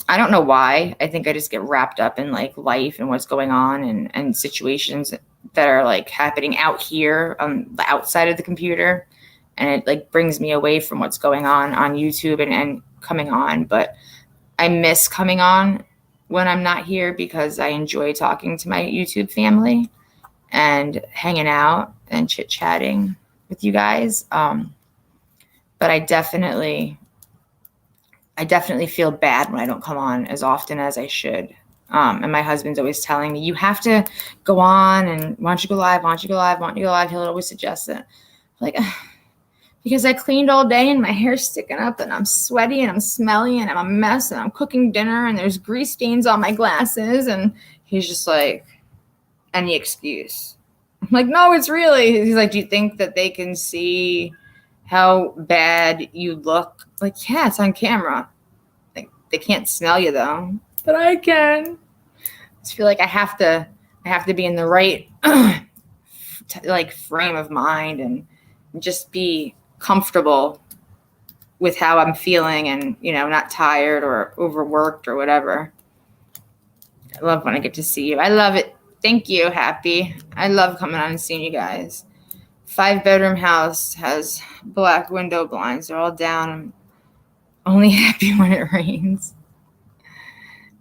I don't know why. I think I just get wrapped up in life and what's going on and situations that are happening out here on the outside of the computer. And it brings me away from what's going on YouTube and coming on. But I miss coming on when I'm not here because I enjoy talking to my YouTube family and hanging out and chit-chatting with you guys. But I definitely feel bad when I don't come on as often as I should. And my husband's always telling me, you have to go on, and why don't you go live? Why don't you go live? Why don't you go live? He'll always suggest it. Because I cleaned all day and my hair's sticking up and I'm sweaty and I'm smelly and I'm a mess and I'm cooking dinner and there's grease stains on my glasses. And he's just like, any excuse. I'm like, no, it's really. He's like, do you think that they can see how bad you look? Like, yeah, it's on camera. They can't smell you though, but I can. I just feel like I have to be in the right frame of mind and just be comfortable with how I'm feeling and, not tired or overworked or whatever. I love when I get to see you. I love it. Thank you, Happy. I love coming on and seeing you guys. 5-bedroom house has black window blinds. They're all down. I'm only happy when it rains.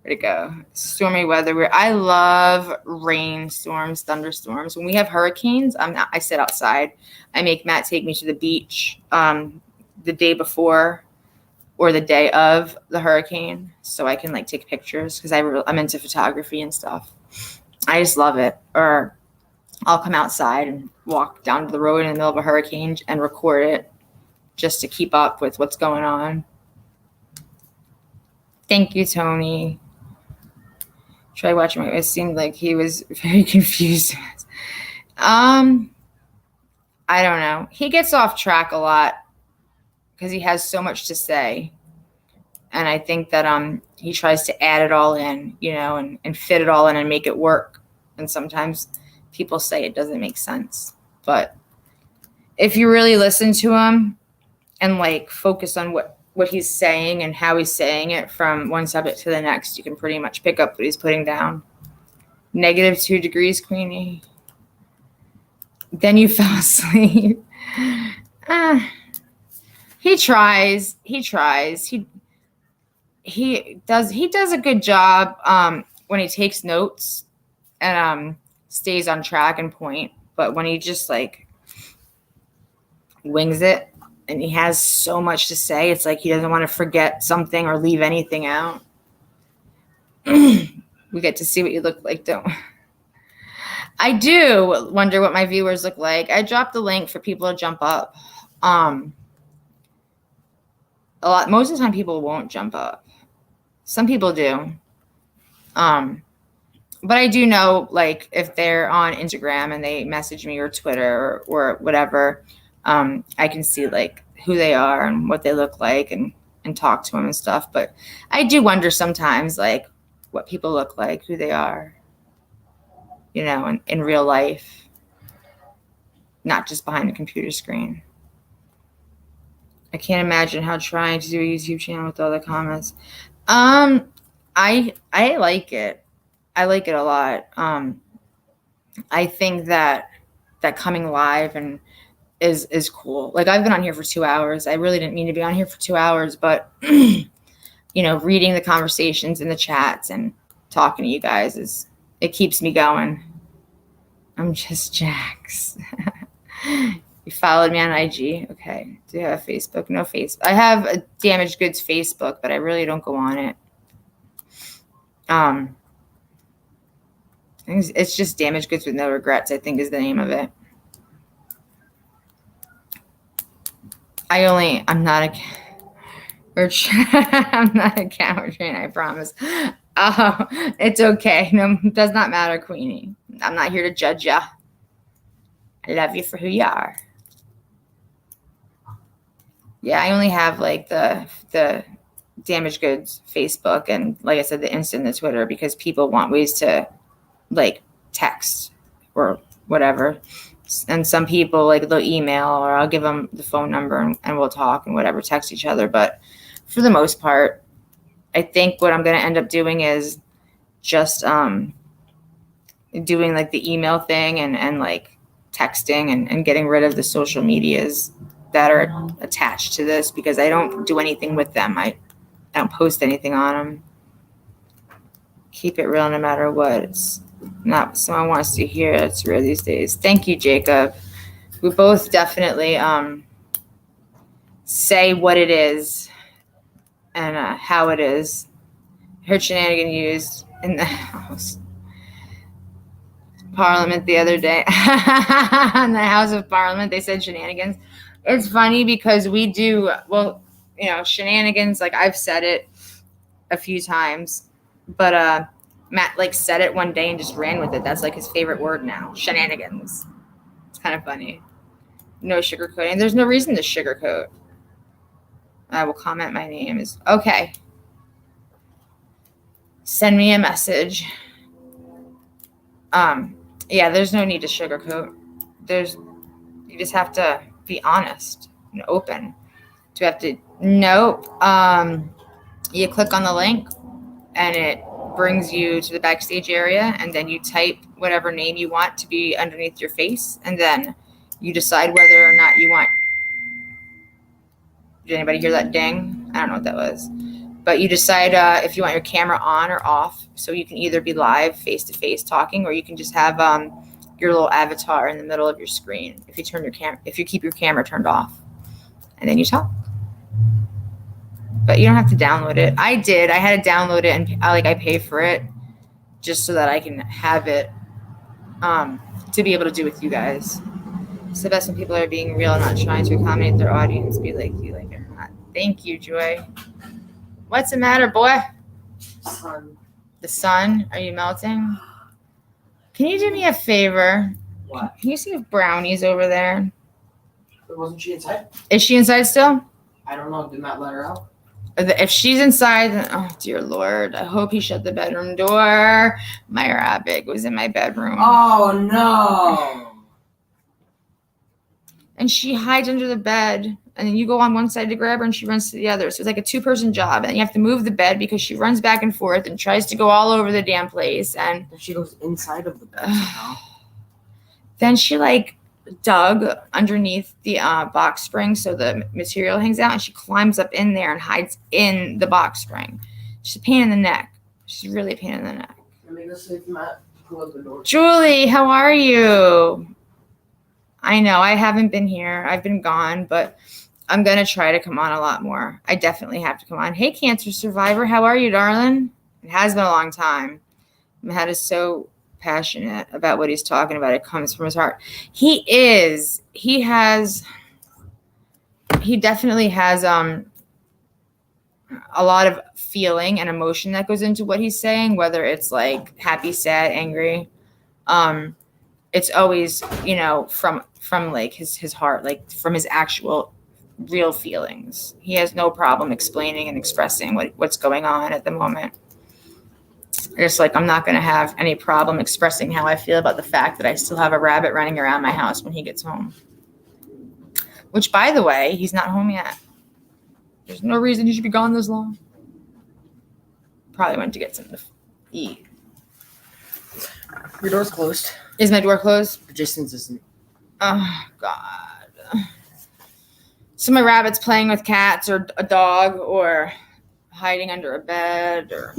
Where'd it go? Stormy weather. I love rainstorms, thunderstorms. When we have hurricanes, I sit outside. I make Matt take me to the beach the day before or the day of the hurricane so I can take pictures because I'm into photography and stuff. I just love it. Or I'll come outside and walk down to the road in the middle of a hurricane and record it just to keep up with what's going on. Thank you, Tony. Try watching it. It seemed like he was very confused. I don't know. He gets off track a lot because he has so much to say. And I think that he tries to add it all in, and fit it all in and make it work. And sometimes people say it doesn't make sense. But if you really listen to him and focus on what he's saying and how he's saying it from one subject to the next, you can pretty much pick up what he's putting down. -2 degrees, Queenie. Then you fell asleep. He tries. He does a good job when he takes notes and stays on track and point. But when he just wings it, and he has so much to say. It's like he doesn't want to forget something or leave anything out. We get to see what you look like, don't we? I do wonder what my viewers look like. I dropped the link for people to jump up. Most of the time people won't jump up. Some people do. But I do know, like, if they're on Instagram and they message me or Twitter or whatever, I can see, like, who they are and what they look like and talk to them and stuff. But I do wonder sometimes, like, what people look like, who they are, you know, in real life, not just behind the computer screen. I can't imagine how trying to do a YouTube channel with all the comments. I like it. I like it a lot. I think that coming live and is cool. Like, I've been on here for 2 hours. I really didn't mean to be on here for 2 hours, but you know, reading the conversations in the chats and talking to you guys it keeps me going. I'm just Jax. You followed me on IG. Okay. Do you have a Facebook? No Facebook. I have a Damaged Goods Facebook, but I really don't go on it. It's just Damaged Goods with No Regrets, I think, is the name of it. I'm not a camera trainer, I promise. It's okay. No, it does not matter, Queenie. I'm not here to judge ya. I love you for who you are. Yeah, I only have, like, the Damaged Goods Facebook and, like I said, the Insta and the Twitter, because people want ways to, like, text or whatever. And some people, like, they'll email, or I'll give them the phone number and we'll talk and whatever, text each other. But for the most part, I think what I'm going to end up doing is just doing, like, the email thing and like texting and getting rid of the social medias that are attached to this, because I don't do anything with them. I don't post anything on them. Keep it real no matter what. It's not what someone wants to hear. It's rare these days. Thank you, Jacob. We both definitely say what it is and how it is. I heard shenanigan used in the House Parliament the other day. In the House of Parliament, they said shenanigans. It's funny because we do, well, you know, shenanigans, like, I've said it a few times, but Matt, like, said it one day and just ran with it. That's, like, his favorite word now. Shenanigans. It's kind of funny. No sugarcoating. There's no reason to sugarcoat. I will comment my name is okay. Send me a message. Yeah, there's no need to sugarcoat. You just have to be honest and open. Do you have to? Nope. You click on the link and it brings you to the backstage area, and then you type whatever name you want to be underneath your face, and then you decide whether or not you want. Did anybody hear that ding? I don't know what that was. But you decide if you want your camera on or off, so you can either be live face-to-face talking, or you can just have your little avatar in the middle of your screen if you keep your camera turned off, and then you talk. But you don't have to download it. I did. I had to download it, and I pay for it just so that I can have it to be able to do with you guys. It's the best when people are being real and not trying to accommodate their audience, be like you like it or not. Thank you, Joy. What's the matter, boy? Sun. The sun? Are you melting? Can you do me a favor? What? Can you see if Brownie's over there? Wasn't she inside? Is she inside still? I don't know. Did Matt let her out? If she's inside, then, oh, dear Lord. I hope he shut the bedroom door. My rabbit was in my bedroom. Oh, no. And she hides under the bed. And then you go on one side to grab her and she runs to the other. So it's like a two-person job. And you have to move the bed because she runs back and forth and tries to go all over the damn place. And She goes inside of the bed somehow. then she dug underneath the box spring so the material hangs out. And she climbs up in there and hides in the box spring. She's a pain in the neck. She's really a pain in the neck. Let me go see if Matt pull up the door. Julie, how are you? I know I haven't been here. I've been gone, but I'm going to try to come on a lot more. I definitely have to come on. Hey, Cancer Survivor. How are you, darling? It has been a long time. Matt is so passionate about what he's talking about. It comes from his heart. He definitely has a lot of feeling and emotion that goes into what he's saying, whether it's like happy, sad, angry. It's always, from like his heart, like from his actual real feelings. He has no problem explaining and expressing what's going on at the moment. Just like I'm not going to have any problem expressing how I feel about the fact that I still have a rabbit running around my house when he gets home. Which, by the way, he's not home yet. There's no reason he should be gone this long. Probably went to get something to eat. Your door's closed. Is my door closed? Jason's isn't. Oh, God. So my rabbit's playing with cats or a dog or hiding under a bed or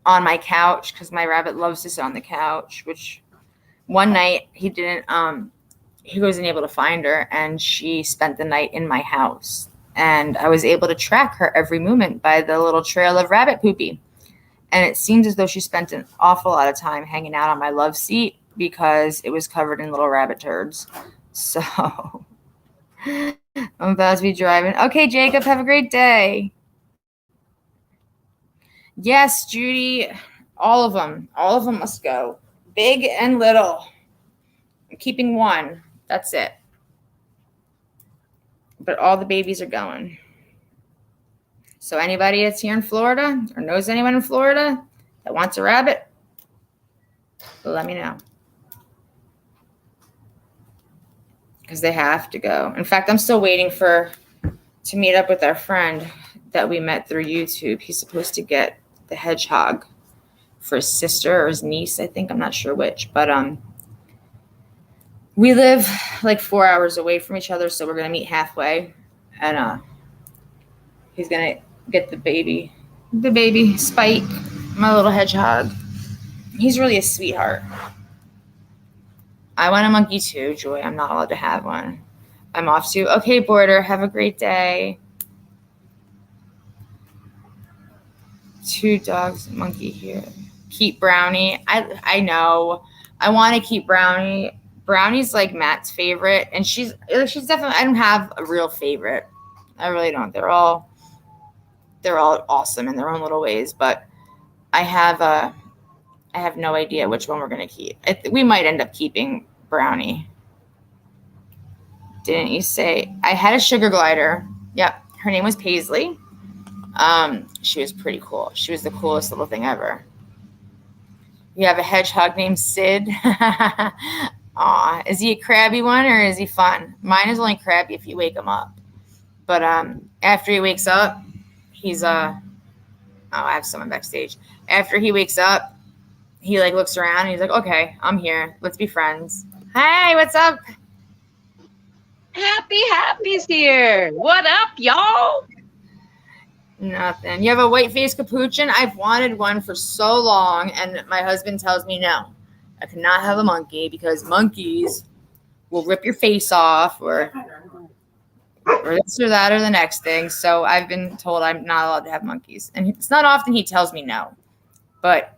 on my couch because my rabbit loves to sit on the couch, which one night he wasn't able to find her, and she spent the night in my house. And I was able to track her every movement by the little trail of rabbit poopy. And it seems as though she spent an awful lot of time hanging out on my love seat because it was covered in little rabbit turds. So I'm about to be driving. Okay, Jacob, have a great day. Yes, Judy, all of them must go. Big and little. I'm keeping one. That's it. But all the babies are going. So anybody that's here in Florida or knows anyone in Florida that wants a rabbit, let me know. Because they have to go. In fact, I'm still waiting to meet up with our friend that we met through YouTube. He's supposed to get the hedgehog for his sister or his niece, I think. I'm not sure which. But we live like 4 hours away from each other, so we're going to meet halfway. And he's going to get the baby Spike, my little hedgehog. He's really a sweetheart. I want a monkey too, Joy. I'm not allowed to have one. I'm off to. Okay, Border, have a great day. 2 dogs, monkey here. Keep Brownie. I know. I want to keep Brownie. Brownie's like Matt's favorite, and she's definitely. I don't have a real favorite. I really don't. They're all awesome in their own little ways, but I have no idea which one we're gonna keep. We might end up keeping Brownie. Didn't you say? I had a sugar glider. Yep, her name was Paisley. She was pretty cool. She was the coolest little thing ever. You have a hedgehog named Sid. Aw, is he a crabby one or is he fun? Mine is only crabby if you wake him up. But after he wakes up, he's I have someone backstage. After he wakes up, he like looks around and he's like, okay, I'm here. Let's be friends. Hey, what's up? Happy's here. What up, y'all? Nothing. You have a white face capuchin? I've wanted one for so long, and my husband tells me no. I cannot have a monkey because monkeys will rip your face off or this or that or the next thing. So I've been told I'm not allowed to have monkeys. And it's not often he tells me no, but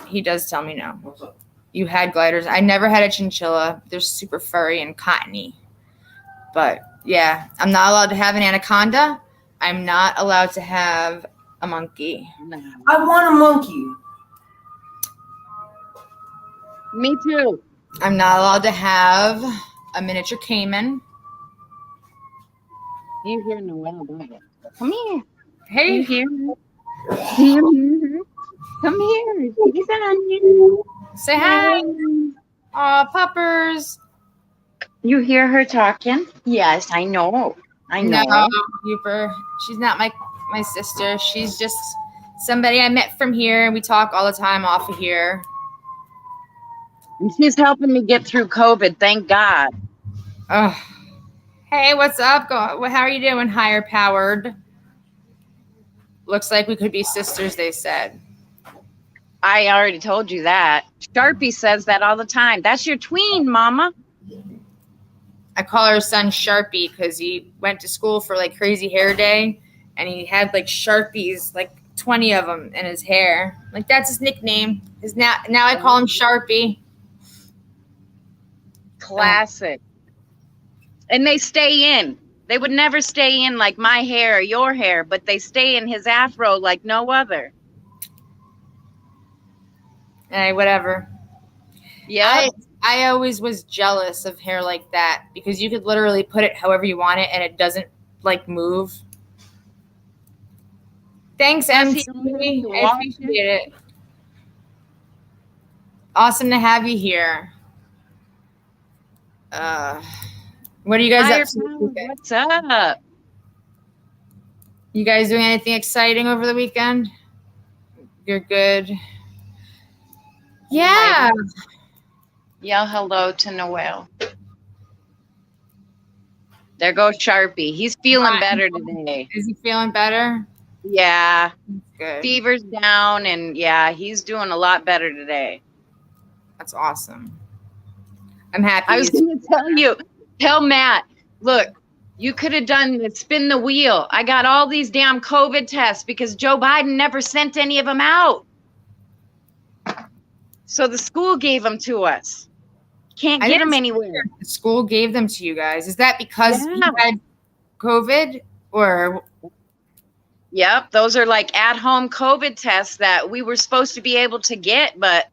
he does tell me no. What's up? You had gliders. I never had a chinchilla. They're super furry and cottony. But yeah, I'm not allowed to have an anaconda. I'm not allowed to have a monkey. I want a monkey. Me too. I'm not allowed to have a miniature caiman. You hear Noelle, don't you? Come here. Hey, You hear her? Come here. She's on you. say hi. Aw, puppers. You hear her talking? Yes, I know. No, Hooper. She's not my sister. She's just somebody I met from here. We talk all the time off of here. And she's helping me get through COVID. Thank God. Oh, hey, what's up? How are you doing, higher powered? Looks like we could be sisters, they said. I already told you that. Sharpie says that all the time. That's your tween, mama. I call her son Sharpie because he went to school for like crazy hair day, and he had like Sharpies, like 20 of them in his hair. Like that's his nickname. Now I call him Sharpie. Classic. And they stay in. They would never stay in like my hair or your hair, but they stay in his afro like no other. Hey, whatever. Yeah. I always was jealous of hair like that because you could literally put it however you want it and it doesn't like move. Thanks, MC. I appreciate it. Awesome to have you here. What are you guys up to? What's up? You guys doing anything exciting over the weekend? You're good. Yeah. Yell hello to Noel. There goes Sharpie. He's feeling better today. Is he feeling better? Yeah. Good. Fever's down, and yeah, he's doing a lot better today. That's awesome. I'm happy. I was going to tell Matt, look, you could have done the spin the wheel. I got all these damn COVID tests because Joe Biden never sent any of them out. So the school gave them to us. Can't get them anywhere. The school gave them to you guys. Is that because you had COVID or? Yep. Those are like at-home COVID tests that we were supposed to be able to get, but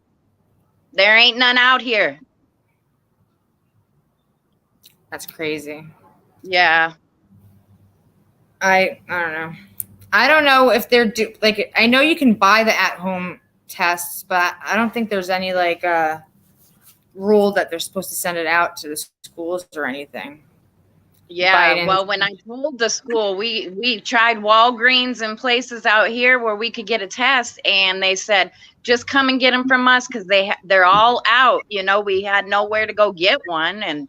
there ain't none out here. That's crazy. Yeah. I don't know. I don't know if they're like, I know you can buy the at-home tests, but I don't think there's any like rule that they're supposed to send it out to the schools or anything. Yeah, Biden. well, when I told the school, we tried Walgreens and places out here where we could get a test, and they said, just come and get them from us because they're all out. You know, we had nowhere to go get one, and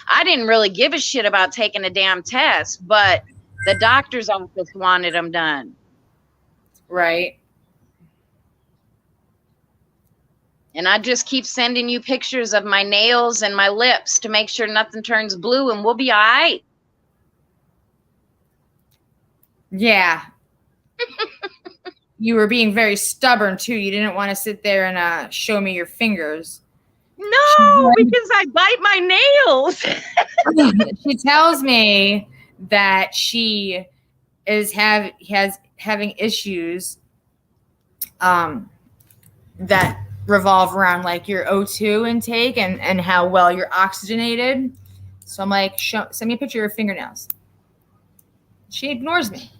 I didn't really give a shit about taking a damn test, but the doctor's office wanted them done. Right. And I just keep sending you pictures of my nails and my lips to make sure nothing turns blue, and we'll be all right. Yeah. You were being very stubborn, too. You didn't want to sit there and show me your fingers. No, because I bite my nails. She tells me that she is having issues that revolve around like your O2 intake and how well you're oxygenated. So I'm like, send me a picture of your fingernails. She ignores me.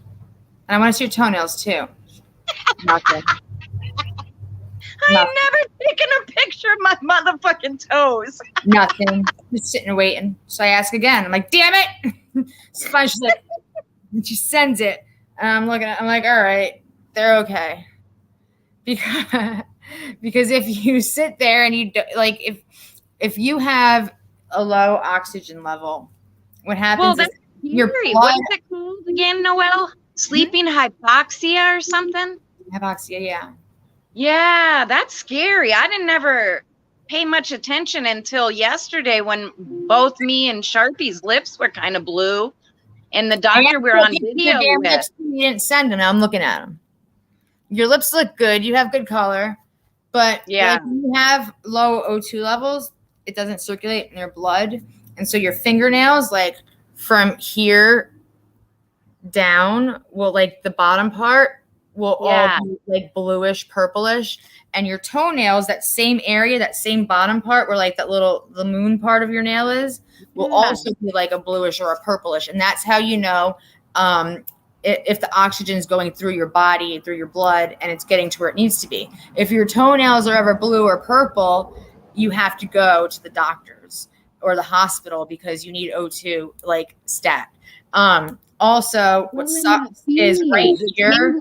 And I want to see your toenails too. Nothing. I ain't never taken a picture of my motherfucking toes. Nothing. Just sitting and waiting. So I ask again. I'm like, damn it. She's like, and she sends it. And I'm looking at I'm like, all right, they're okay. Because if you sit there and you like if you have a low oxygen level, what happens is your blood, what is it called again, Noel? Sleeping hypoxia or something? Hypoxia, yeah. Yeah, that's scary. I didn't ever pay much attention until yesterday when both me and Sharpie's lips were kind of blue, and the doctor we're on video with. You didn't send them. I'm looking at them. Your lips look good. You have good color. But yeah, like, when you have low O2 levels, it doesn't circulate in your blood. And so your fingernails, like from here down, will like the bottom part will all be like bluish, purplish. And your toenails, that same area, that same bottom part where like the moon part of your nail is, will also be like a bluish or a purplish. And that's how you know if the oxygen is going through your body, through your blood, and it's getting to where it needs to be. If your toenails are ever blue or purple, you have to go to the doctors or the hospital because you need O2 like stat. Also, what sucks is right here.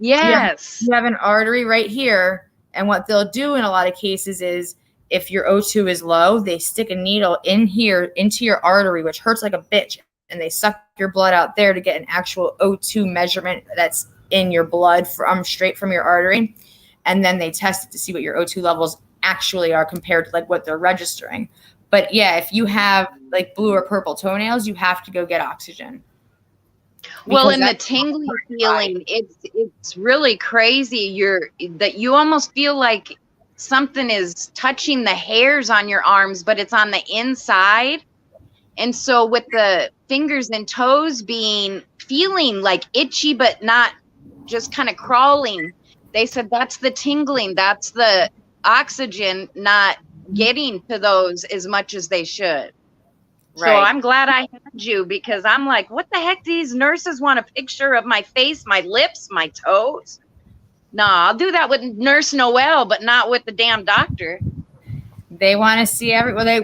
Yes. You have an artery right here. And what they'll do in a lot of cases is if your O2 is low, they stick a needle in here into your artery, which hurts like a bitch. And they suck your blood out there to get an actual O2 measurement that's in your blood straight from your artery. and then they test it to see what your O2 levels actually are compared to like what they're registering. But yeah, if you have like blue or purple toenails, you have to go get oxygen. Well, Because and the that's tingly feeling, it's really crazy. You almost feel like something is touching the hairs on your arms, but it's on the inside. And so with the fingers and toes feeling like itchy, but not just kind of crawling, they said that's the tingling, that's the oxygen not getting to those as much as they should. So Right. I'm glad I had you, because I'm like, what the heck? These nurses want a picture of my face, my lips, my toes. Nah, I'll do that with Nurse Noel, but not with the damn doctor. They want to see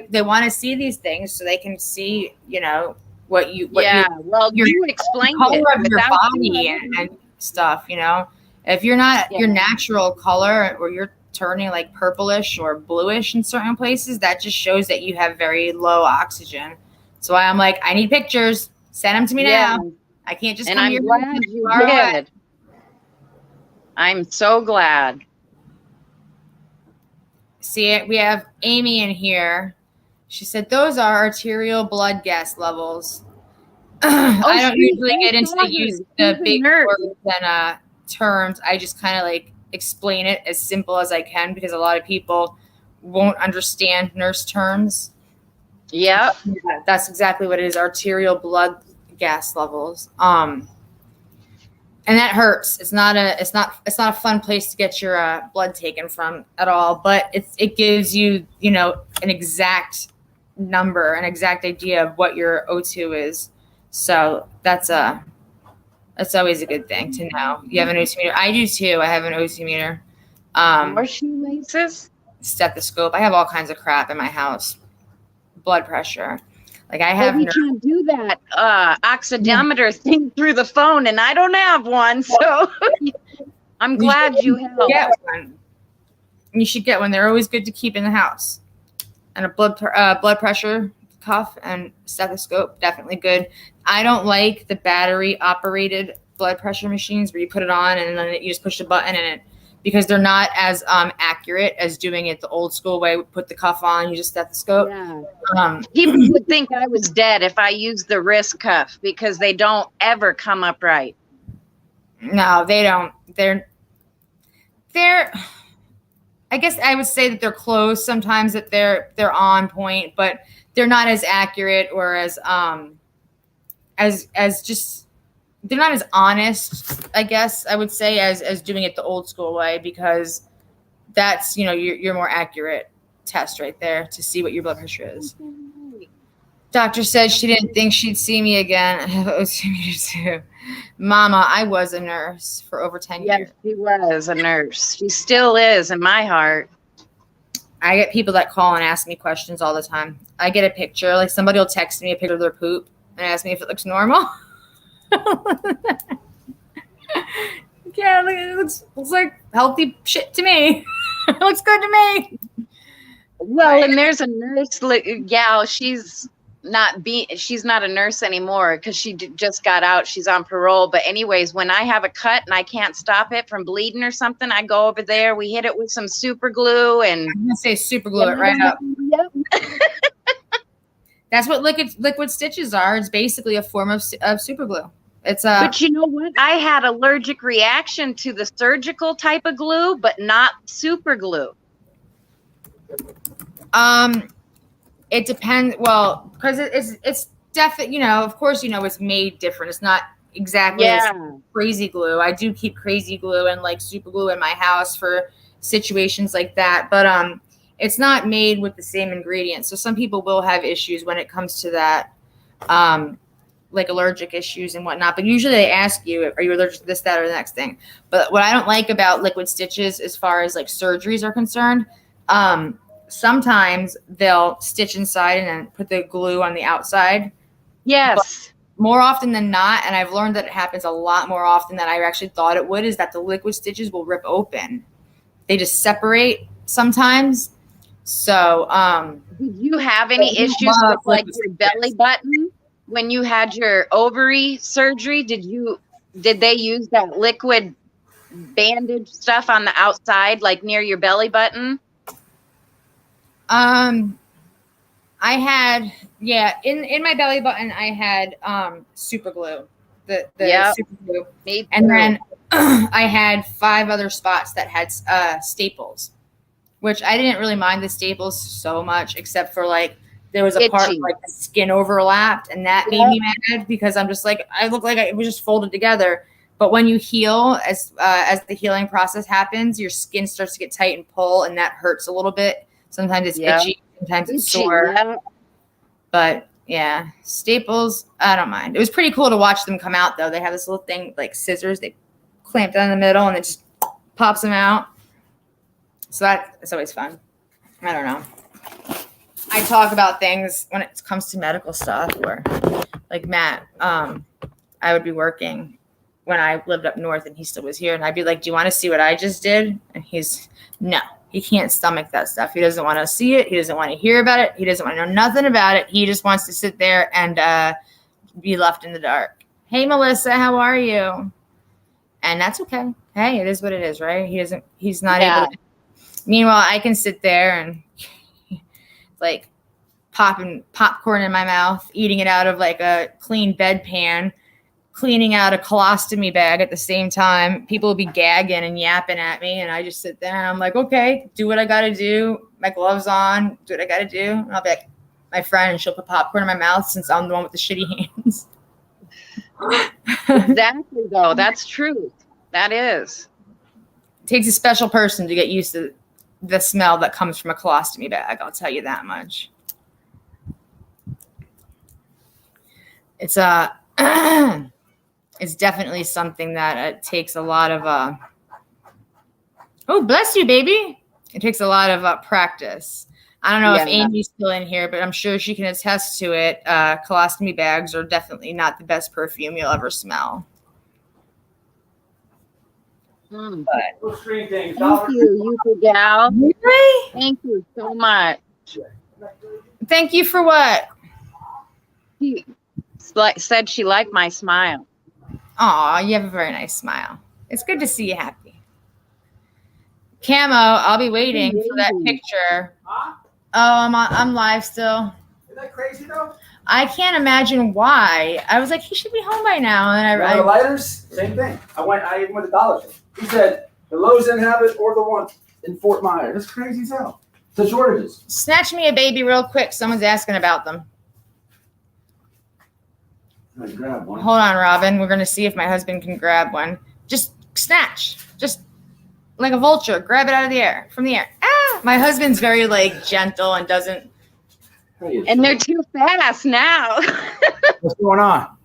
they want to see these things so they can see, you know, what you explained color it of your without body you. and stuff, you know. If you're not Yeah. your natural color, or you're turning like purplish or bluish in certain places, that just shows that you have very low oxygen. So I'm like, I need pictures. Send them to me now. I can't just And come I'm here. glad you far away. did. I'm so glad. See it? We have Amy in here. She said those are arterial blood gas levels. I don't usually get into the use the big words and terms. I just kind of like explain it as simple as I can, because a lot of people won't understand nurse terms. Yep. Yeah, that's exactly what it is. Arterial blood gas levels. And that hurts. It's not a fun place to get your blood taken from at all, but it gives you, you know, an exact number, an exact idea of what your O2 is. So that's always a good thing to know. You have an O2 meter. I do too. I have an O2 meter. More shoelaces. Stethoscope. I have all kinds of crap in my house. Blood pressure. Like I have. But we can't do that oxidometer thing through the phone, and I don't have one. So I'm glad you helped. Get one. You should get one. They're always good to keep in the house. And a blood pressure cuff and stethoscope, definitely good. I don't like the battery operated blood pressure machines where you put it on and then you just push the button and because they're not as accurate as doing it the old school way. Put the cuff on, use a stethoscope. Yeah. People would think I was dead if I used the wrist cuff, because they don't ever come up right. No, they don't. They're I guess I would say that they're close sometimes, that they're on point, but they're not as accurate or as just, they're not as honest, I guess I would say, as doing it the old school way, because that's, you know, your more accurate test right there to see what your blood pressure is. Doctor said she didn't think she'd see me again. I have O2 meter too. Mama, I was a nurse for over 10 years. Yes, she was a nurse. She still is in my heart. I get people that call and ask me questions all the time. I get a picture, like somebody will text me a picture of their poop and ask me if it looks normal. Yeah, it looks like healthy shit to me. It looks good to me. Well, and there's a nurse gal. She's not a nurse anymore because she just got out. She's on parole. But anyways, when I have a cut and I can't stop it from bleeding or something, I go over there. We hit it with some super glue, and I'm gonna say super glue it right up. Yep. That's what liquid stitches are. It's basically a form of super glue. But you know what? I had allergic reaction to the surgical type of glue, but not super glue. It depends. Well, because it's definitely, you know, of course, you know, it's made different. It's not exactly as crazy glue. I do keep crazy glue and like super glue in my house for situations like that, but it's not made with the same ingredients. So some people will have issues when it comes to that. Like allergic issues and whatnot, but usually they ask you, are you allergic to this, that, or the next thing? But what I don't like about liquid stitches, as far as like surgeries are concerned, sometimes they'll stitch inside and then put the glue on the outside. Yes. But more often than not, and I've learned that it happens a lot more often than I actually thought it would, is that the liquid stitches will rip open. They just separate sometimes. So, did you have any issues with like your belly button? When you had your ovary surgery, did they use that liquid bandage stuff on the outside, like near your belly button? I had, in my belly button, I had super glue, the Yep. super glue, Me and too. then I had 5 other spots that had staples, which I didn't really mind the staples so much, except for like there was a part Itchy. like the skin overlapped, and that made me mad because I'm just like I look like it was just folded together. But when you heal, as the healing process happens, your skin starts to get tight and pull, and that hurts a little bit. Sometimes it's Yeah. itchy, sometimes it's Itchy, sore. yeah. But yeah, staples, I don't mind. It was pretty cool to watch them come out, though. They have this little thing like scissors. They clamp down the middle, and it just pops them out. So that's always fun. I don't know. I talk about things when it comes to medical stuff, where like Matt, I would be working when I lived up north and he still was here, and I'd be like, do you want to see what I just did? And he's, no, he can't stomach that stuff. He doesn't want to see it. He doesn't want to hear about it. He doesn't want to know nothing about it. He just wants to sit there and be left in the dark. Hey, Melissa, how are you? And that's okay. Hey, it is what it is, right? He's not able to. Meanwhile, I can sit there and like popping popcorn in my mouth, eating it out of like a clean bedpan, cleaning out a colostomy bag at the same time. People will be gagging and yapping at me, and I just sit there and I'm like, okay, do what I got to do. My gloves on, do what I got to do. And I'll be like, my friend, and she'll put popcorn in my mouth since I'm the one with the shitty hands. Exactly, though. That's true. That is. It takes a special person to get used to the smell that comes from a colostomy bag. I'll tell you that much. It's it's definitely something that takes a lot of oh, bless you, baby. It takes a lot of practice. I don't know if Amy's still in here, but I'm sure she can attest to it. Colostomy bags are definitely not the best perfume you'll ever smell. Mm. Those screen things, Thank you, you gal. Really? Thank you so much. Thank you for what? She said she liked my smile. Aw, you have a very nice smile. It's good to see you happy. Camo, I'll be waiting for that picture. Huh? Oh, I'm live still. Isn't that crazy though? I can't imagine why. I was like, he should be home by now. And The lighters, same thing. I even went to Dollar Tree. He said the Lowe's didn't have it or the one in Fort Myers. That's crazy as hell. The shortages. Snatch me a baby real quick. Someone's asking about them. I grab one. Hold on, Robin. We're going to see if my husband can grab one. Just snatch. Just like a vulture. Grab it out of the air. From the air. Ah! My husband's very like gentle and doesn't. And they're too fast now. What's going on?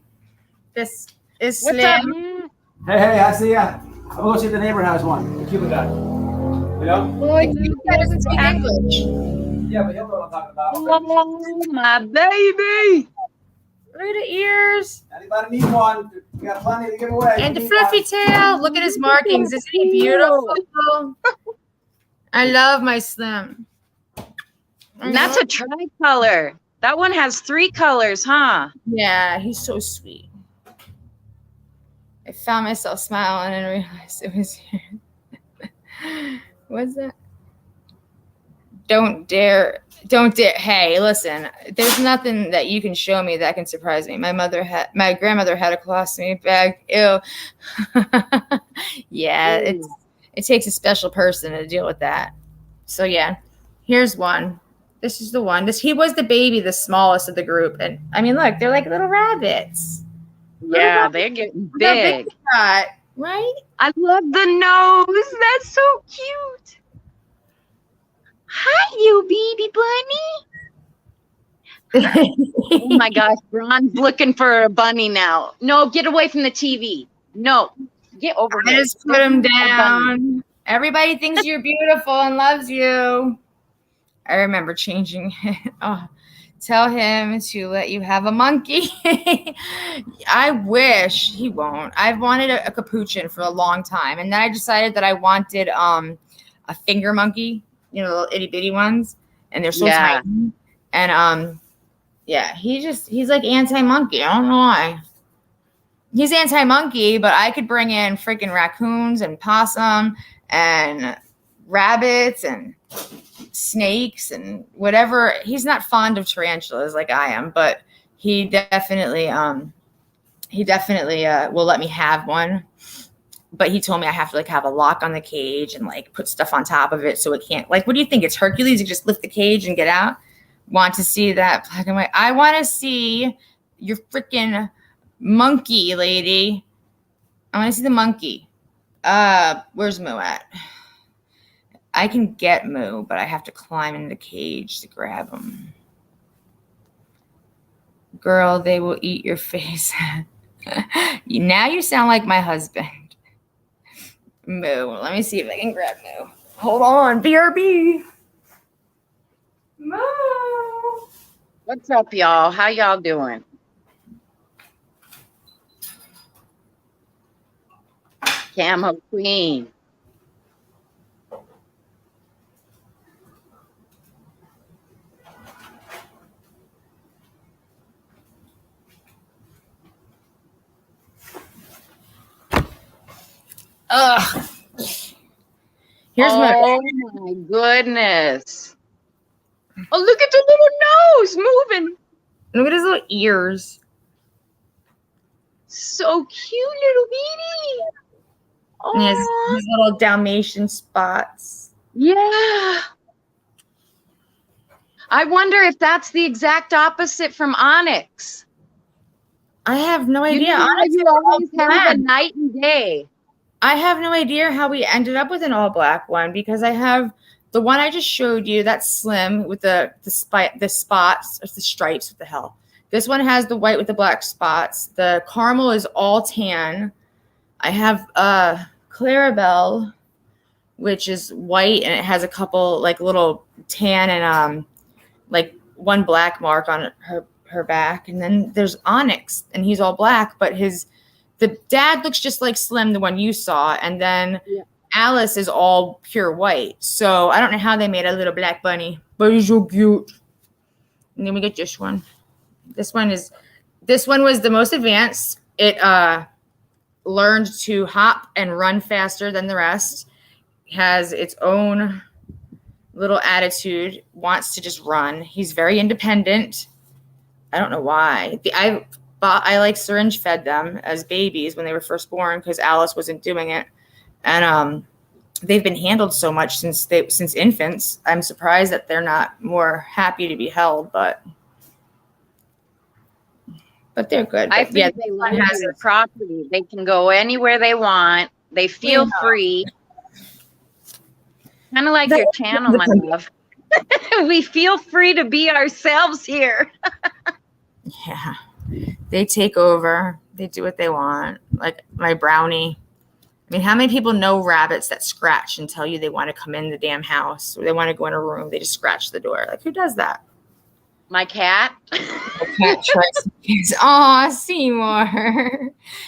This is What's up? Slim. Hey, I see ya. I'm gonna go see if the neighbor has one. The Cuban guy. You know? Boy, He doesn't speak English. Yeah, but he'll know what I'm talking about. oh, my baby. Look at the ears. Anybody need one? We got plenty to give away. And the fluffy tail. Look at his markings. Isn't he beautiful? I love my Slim. And that's a tricolor. That one has 3 colors, huh? Yeah, he's so sweet. I found myself smiling and realized it was here. What's that? Don't dare. Hey, listen, there's nothing that you can show me that can surprise me. My grandmother had a colostomy bag. Ew. Yeah, it takes a special person to deal with that. So yeah, here's one. This is the one. He was the baby, the smallest of the group. And I mean, look, they're like little rabbits. Yeah, they're getting big. Right? I love the nose. That's so cute. Hi, you baby bunny. Oh my gosh, Ron's looking for a bunny now. No, get away from the TV. No, get over I here. just put him down. Everybody thinks you're beautiful and loves you. I remember changing it. Oh, tell him to let you have a monkey. I wish he won't. I've wanted a capuchin for a long time. And then I decided that I wanted a finger monkey, you know, little itty bitty ones. And they're so tiny. And yeah, he's like anti-monkey. I don't know why. he's anti-monkey, but I could bring in freaking raccoons and possum and rabbits and snakes and whatever. He's not fond of tarantulas like I am, but he definitely will let me have one. But he told me I have to like have a lock on the cage and like put stuff on top of it so it can't, like, what do you think? It's Hercules? You just lift the cage and get out? Want to see that black and white? I want to see your freaking monkey, lady. I want to see the monkey. Where's Moo at? I can get Moo, but I have to climb in the cage to grab him. Girl, they will eat your face. Now you sound like my husband. Moo. Let me see if I can grab Moo. Hold on, BRB. Moo. What's up, y'all? How y'all doing? Camo Queen. Ugh. Here's Oh my goodness. Oh, look at the little nose moving. Look at his little ears. So cute, little baby. And his Oh, little Dalmatian spots. yeah. I wonder if that's the exact opposite from Onyx. I have no You idea. know how Honestly, you it's all always have black. a night and day. I have no idea how we ended up with an all black one because I have the one I just showed you. That's slim with the spots, or the stripes. What the hell? This one has the white with the black spots. The caramel is all tan. I have Clarabelle, which is white and it has a couple like little tan and like one black mark on her back. And then there's Onyx and he's all black, but the dad looks just like Slim, the one you saw, and then Alice is all pure white. So I don't know how they made a little black bunny, but he's so cute. And then we get this one. This one was the most advanced. It learned to hop and run faster than the rest. Has its own little attitude. Wants to just run. He's very independent. I don't know why. I like syringe fed them as babies when they were first born because Alice wasn't doing it, and they've been handled so much since infants. I'm surprised that they're not more happy to be held, but they're good. I But, think they love their property. They can go anywhere they want. They feel free. Kind of like your channel, my love. We feel free to be ourselves here. Yeah. They take over. They do what they want. Like my brownie. I mean, how many people know rabbits that scratch and tell you they want to come in the damn house or they want to go in a room? They just scratch the door. Like, who does that? My cat. Cat tries. Aw, Seymour.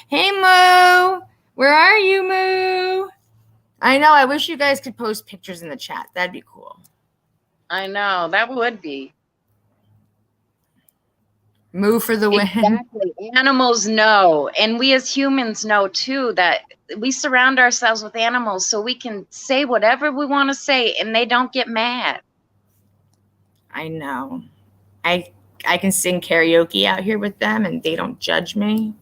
Hey, Moo. Where are you, Moo? I know. I wish you guys could post pictures in the chat. That'd be cool. I know. That would be. Moo for the win. Exactly. Animals know. And we as humans know, too, that we surround ourselves with animals so we can say whatever we want to say and they don't get mad. I know. I can sing karaoke out here with them and they don't judge me.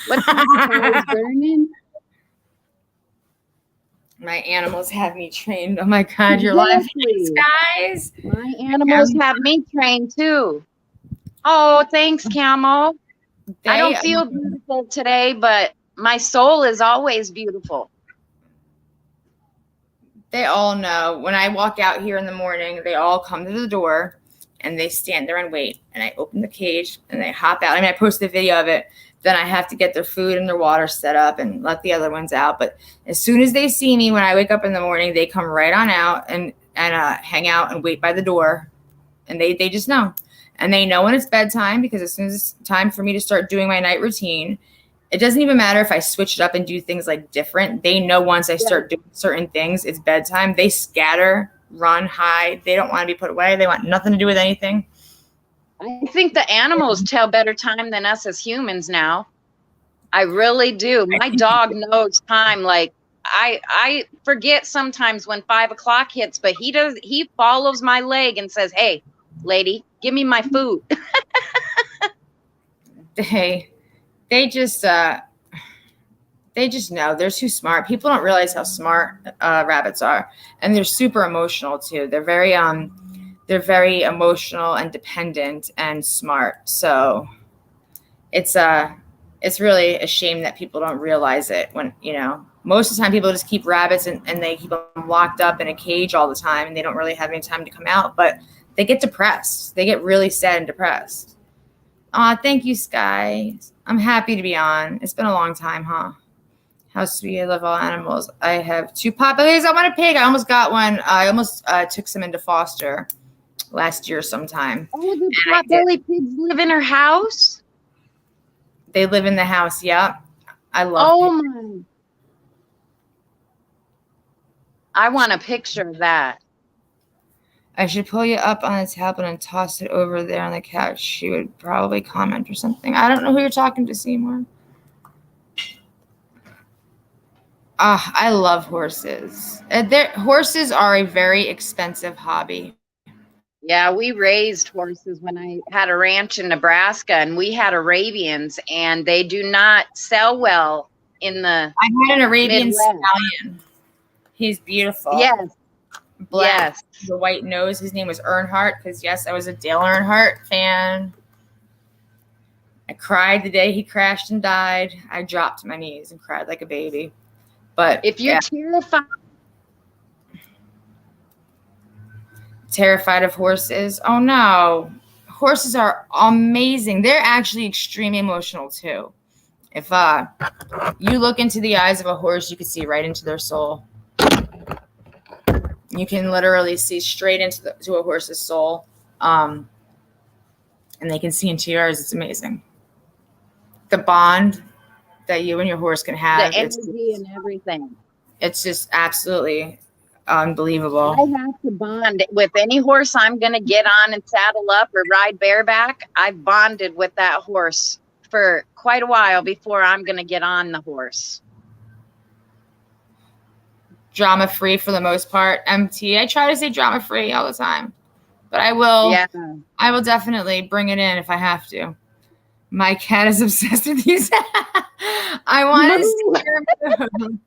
What's the burning? My animals have me trained. Oh my God, you're live, guys. My animals have me trained too. Oh, thanks, Camo. I don't feel beautiful today, but my soul is always beautiful. They all know. When I walk out here in the morning, they all come to the door and they stand there and wait. And I open the cage and they hop out. I mean, I posted a video of it. Then I have to get their food and their water set up and let the other ones out. But as soon as they see me when I wake up in the morning, they come right on out and hang out and wait by the door. And they just know. And they know when it's bedtime because as soon as it's time for me to start doing my night routine, it doesn't even matter if I switch it up and do things like different. They know once I start doing certain things, it's bedtime. They scatter, run, hide. They don't want to be put away. They want nothing to do with anything. I think the animals tell better time than us as humans now. I really do. My dog knows time. Like I forget sometimes when 5 o'clock hits, but he follows my leg and says, "Hey, lady, give me my food." They just know they're too smart. People don't realize how smart rabbits are, and they're super emotional too. They're very emotional and dependent and smart. So it's really a shame that people don't realize it when, most of the time people just keep rabbits and they keep them locked up in a cage all the time and they don't really have any time to come out, but they get depressed. They get really sad and depressed. Thank you, Sky. I'm happy to be on. It's been a long time, huh? How sweet. I love all animals. I have 2 potbellies. I want a pig. I almost got one. I almost took some into foster last year sometime. Oh, the potbelly pigs live in her house? They live in the house. Yeah. I love Oh, pigs. my. I want a picture of that. I should pull you up on the tablet and toss it over there on the couch. She would probably comment or something. I don't know who you're talking to, Seymour. I love horses. Horses are a very expensive hobby. Yeah, we raised horses when I had a ranch in Nebraska, and we had Arabians, and they do not sell well in the I had an Arabian Midwest. stallion. He's beautiful. Yes. Black, Yes. the white nose. His name was Earnhardt because, yes, I was a Dale Earnhardt fan. I cried the day he crashed and died. I dropped to my knees and cried like a baby. But If you're terrified of horses, oh no. Horses are amazing. They're actually extremely emotional too. If you look into the eyes of a horse, you can see right into their soul. You can literally see straight into a horse's soul. And they can see into yours. It's amazing. The bond that you and your horse can have. the energy and everything. It's just absolutely unbelievable. I have to bond with any horse I'm going to get on and saddle up or ride bareback. I've bonded with that horse for quite a while before I'm going to get on the horse. Drama free for the most part. MT. I try to say drama free all the time, but I will. Yeah. I will definitely bring it in if I have to. My cat is obsessed with you. I want to see your food.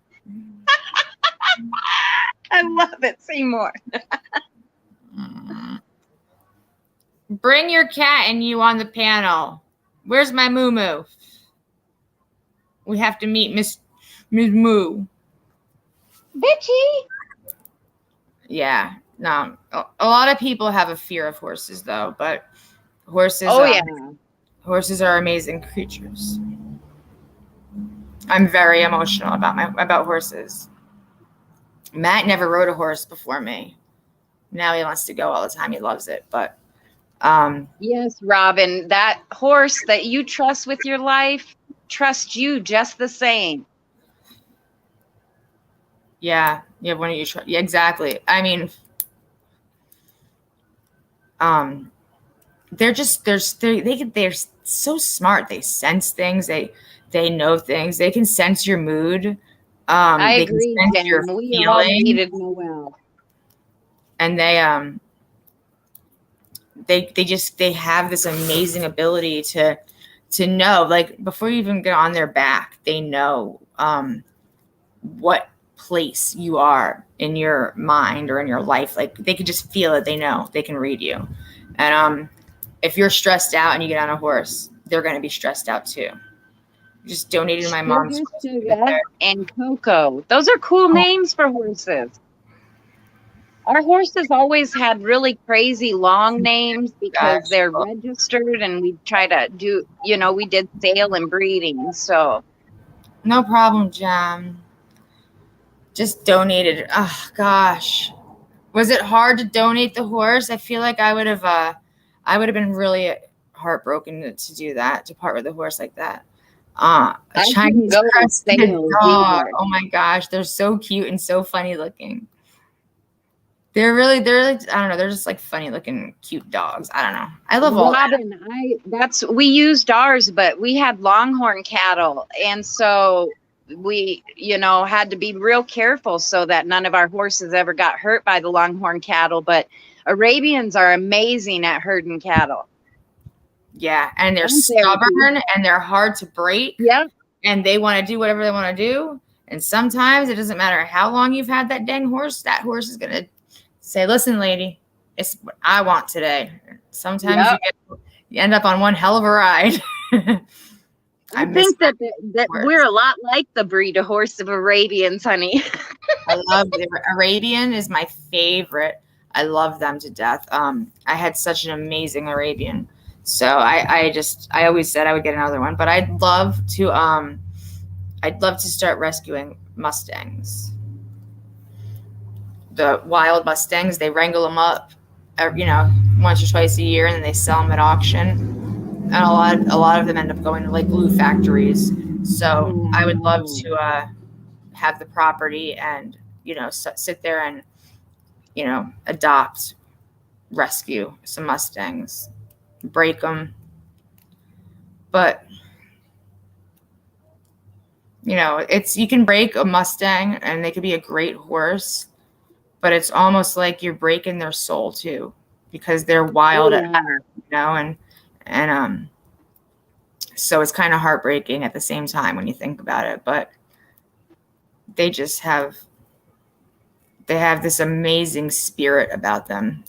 I love it. Seymour. Bring your cat and you on the panel. Where's my moo moo? We have to meet Miss Moo. Bitchy. Yeah, no. A lot of people have a fear of horses, though. But horses. Horses are amazing creatures. I'm very emotional about horses. Matt never rode a horse before me. Now he wants to go all the time. He loves it, but. Yes, Robin, that horse that you trust with your life trusts you just the same. Yeah, one of you. Yeah, exactly. I mean, they're so smart. They sense things. They know things. They can sense your mood. I they agree, can sense Jen. your We all feelings. needed Noel. And they have this amazing ability to know, like, before you even get on their back, they know what place you are in your mind or in your life. Like, they can just feel it. They know. They can read you. And if you're stressed out and you get on a horse, they're going to be stressed out too. Just donated to my mom's and Coco. Those are cool names for horses. Our horses always had really crazy long names because they're registered, and we try to do, we did sale and breeding. So no problem, Jam. Just donated. Oh gosh, was it hard to donate the horse? I feel like I would have been really heartbroken to do that, to part with a horse like that. A Chinese crested dog. Oh my gosh, they're so cute and so funny looking. They're really, I don't know. They're just like funny looking, cute dogs. I don't know. I love all that. Robin, we used ours, but we had longhorn cattle. And so we, had to be real careful so that none of our horses ever got hurt by the longhorn cattle. But Arabians are amazing at herding cattle. Yeah. And they're Aren't they? stubborn and they're hard to break. Yep. And they want to do whatever they want to do. And sometimes it doesn't matter how long you've had that dang horse. That horse is going to say, listen, lady, it's what I want today. Sometimes you end up on one hell of a ride. I think that we're a lot like the breed of horse of Arabians, honey. I love the Arabian is my favorite. I love them to death. I had such an amazing Arabian. So I always said I would get another one, but I'd love to start rescuing Mustangs. The wild Mustangs, they wrangle them up, once or twice a year, and then they sell them at auction. And a lot of them end up going to like glue factories. So I would love to have the property and sit there and adopt, rescue some Mustangs, break them. But you can break a Mustang and they could be a great horse. But it's almost like you're breaking their soul too, because they're wild at heart, and so it's kind of heartbreaking at the same time when you think about it. But they have this amazing spirit about them.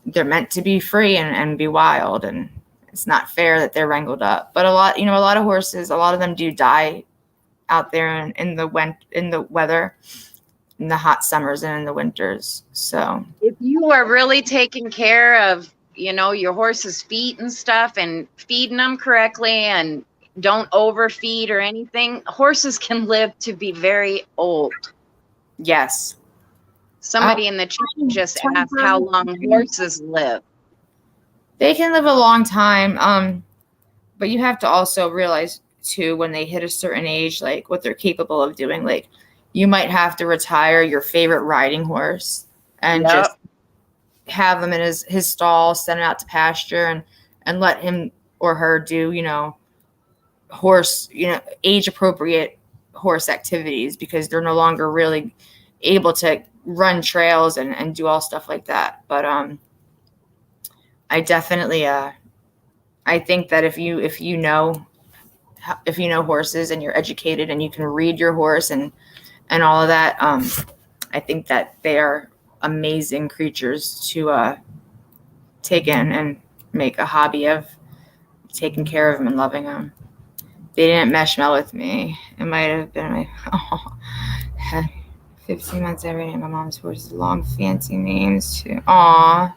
They're meant to be free and be wild, and it's not fair that they're wrangled up. But a lot of horses, a lot of them do die out there in the weather. In the hot summers and in the winters. So if you are really taking care of, your horse's feet and stuff and feeding them correctly and don't overfeed or anything, horses can live to be very old. Yes. Somebody in the chat just asked how long horses live. They can live a long time. But you have to also realize too, when they hit a certain age, like what they're capable of doing. Like, you might have to retire your favorite riding horse and just have him in his stall, send him out to pasture and let him or her do, horse, age appropriate horse activities, because they're no longer really able to run trails and do all stuff like that. But I definitely I think that if you know horses and you're educated and you can read your horse and all of that, I think that they are amazing creatures to take in and make a hobby of taking care of them and loving them. They didn't mesh well with me. It might have been had 15 months every day. My mom's horses, long fancy names too. Aw.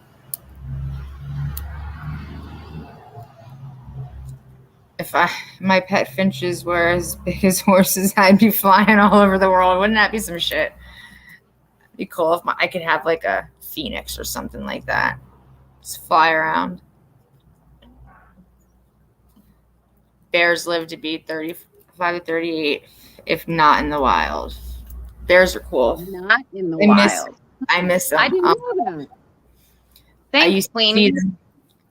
If my pet finches were as big as horses, I'd be flying all over the world. Wouldn't that be some shit? It'd be cool if I could have like a phoenix or something like that. Just fly around. Bears live to be 35 to 38, if not in the wild. Bears are cool. Not in the wild. I miss them. I didn't know that. Thanks, I used to see them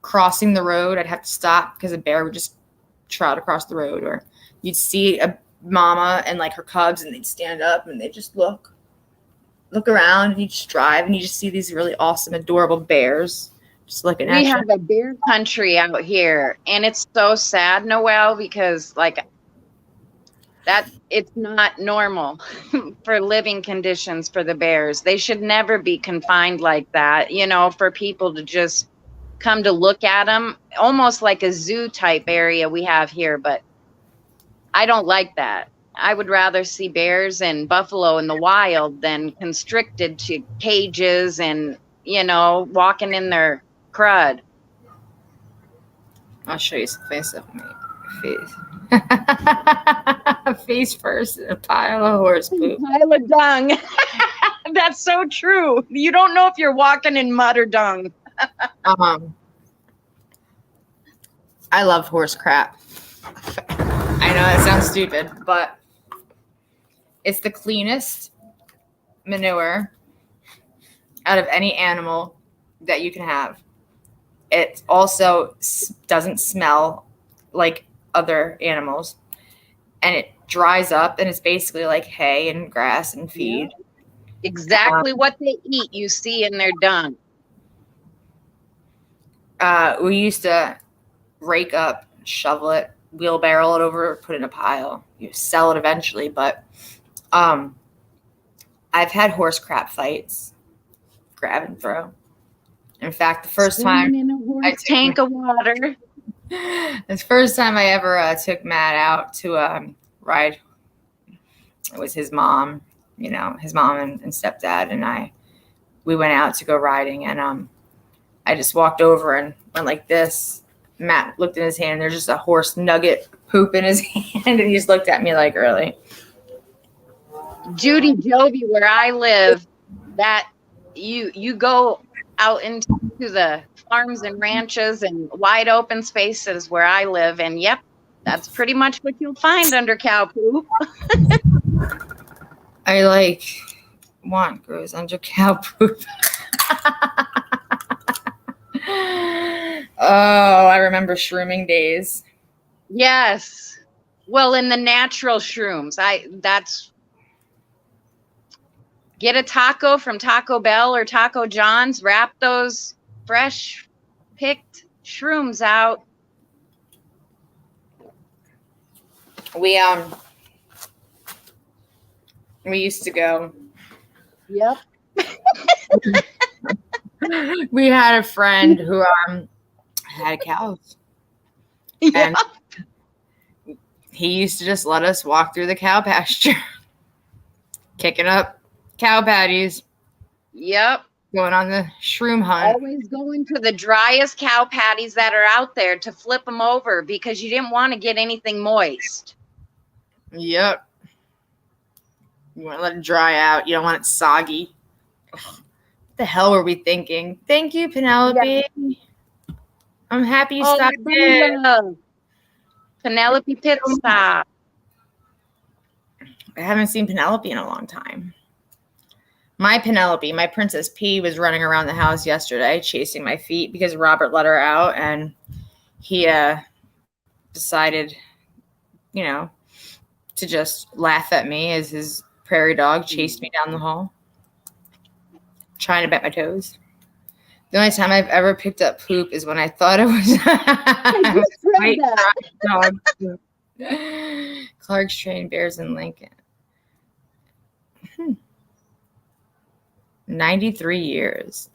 crossing the road. I'd have to stop because a bear would just trot across the road, or you'd see a mama and like her cubs and they'd stand up and they just look around and you just drive and you just see these really awesome, adorable bears just looking at you. We have a bear country out here, and it's so sad, Noelle, because like that it's not normal for living conditions for the bears. They should never be confined like that, for people to just come to look at them, almost like a zoo type area we have here. But I don't like that. I would rather see bears and buffalo in the wild than constricted to cages and, walking in their crud. I'll show you some face of me. Face first in a pile of horse poop. Pile of dung. That's so true. You don't know if you're walking in mud or dung. I love horse crap. I know that sounds stupid, but it's the cleanest manure out of any animal that you can have. It also doesn't smell like other animals, and it dries up, and it's basically like hay and grass and feed. Exactly what they eat, you see in their dung. We used to rake up, shovel it, wheelbarrow it over, put it in a pile. You sell it eventually, but I've had horse crap fights, grab and throw. In fact, the first time Swimming in a horse tank of water. the first time I ever took Matt out to ride, it was his mom, his mom and stepdad and we went out to go riding, and I just walked over and went like this. Matt looked in his hand, and there's just a horse nugget poop in his hand, and he just looked at me like, really? Judy Jovi, where I live, that you go out into the farms and ranches and wide open spaces where I live, and yep, that's pretty much what you'll find under cow poop. I want grows under cow poop. Oh, I remember shrooming days. Yes. Well, in the natural shrooms, get a taco from Taco Bell or Taco John's, wrap those fresh picked shrooms out. We used to go. Yep. We had a friend who had cows. Yeah. And he used to just let us walk through the cow pasture, kicking up cow patties. Yep. Going on the shroom hunt. Always going to the driest cow patties that are out there to flip them over because you didn't want to get anything moist. Yep. You want to let it dry out. You don't want it soggy. Ugh. What the hell were we thinking? Thank you, Penelope. Yeah. I'm happy you stopped in. Penelope Pit Stop. I haven't seen Penelope in a long time. My Penelope, my Princess P, was running around the house yesterday chasing my feet because Robert let her out, and he decided, to just laugh at me as his prairie dog chased me down the hall, trying to bet my toes. The only time I've ever picked up poop is when I thought it was white dog poop. Clark's trained bears in Lincoln. 93 years.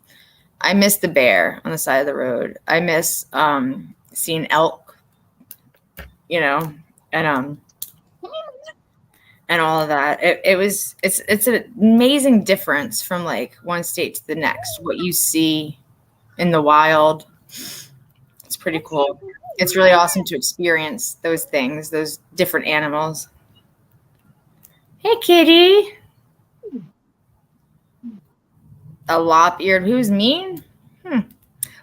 I miss the bear on the side of the road. I miss seeing elk, and all of that. It's an amazing difference from like one state to the next. What you see in the wild, it's pretty cool. It's really awesome to experience those things, those different animals. Hey, kitty. A lop-eared. Who's mean?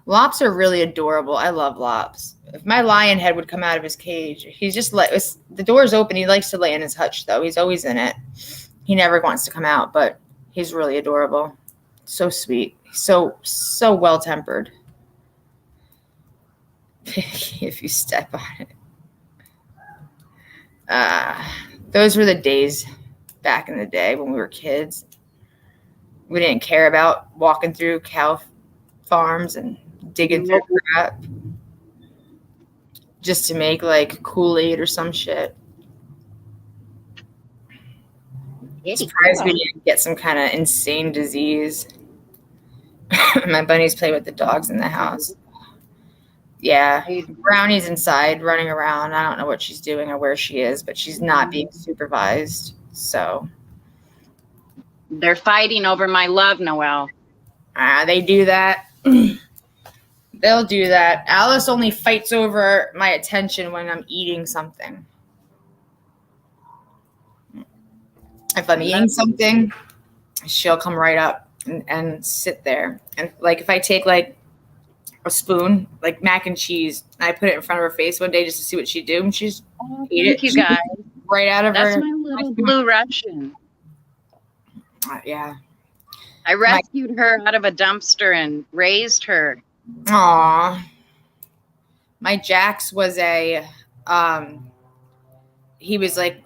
Lops are really adorable. I love lops. If my lion head would come out of his cage, he's just the door's open. He likes to lay in his hutch, though. He's always in it. He never wants to come out, but he's really adorable. So sweet. So well-tempered. If you step on it. Those were the days back in the day when we were kids. We didn't care about walking through cow farms and digging through crap just to make like Kool-Aid or some shit. Surprised we didn't get some kind of insane disease. My bunnies play with the dogs in the house. Yeah, Brownie's inside running around. I don't know what she's doing or where she is, but she's not being supervised. So they're fighting over my love, Noelle. They do that. They'll do that. Alice only fights over my attention when I'm eating something. If I'm eating something, she'll come right up and sit there. And like if I take like a spoon, like mac and cheese, and I put it in front of her face one day just to see what she'd do, and she's eat it. Thank you guys. Right out of her. That's my little blue Russian. Yeah. I rescued her out of a dumpster and raised her. Aw. My Jax was he was like,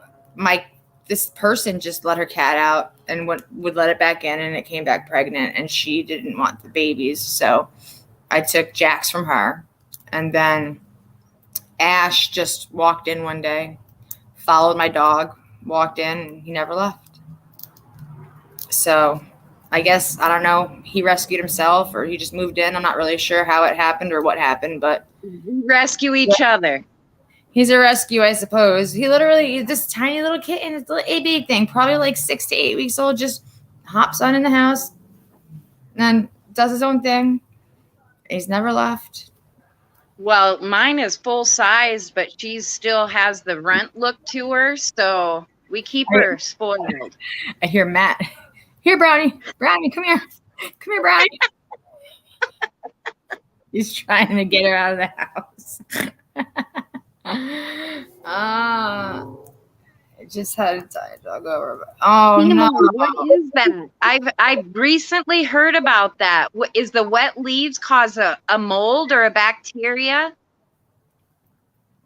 this person just let her cat out and would let it back in, and it came back pregnant, and she didn't want the babies. So I took Jax from her. And then Ash just walked in one day, followed my dog, walked in, and he never left. So I guess, I don't know, he rescued himself or he just moved in. I'm not really sure how it happened or what happened, but We rescue each other. he's a rescue, I suppose. He literally, this tiny little kitten, this little big thing, probably like 6 to 8 weeks old, just hops on in the house and does his own thing. He's never left. Well, mine is full size, but she still has the runt look to her, so we keep her spoiled. I hear Matt. Here, Brownie. Brownie, come here. Come here, Brownie. He's trying to get her out of the house. I just had a diet dog over. Oh, no. What is that? I've recently heard about that. Is the wet leaves cause a mold or a bacteria?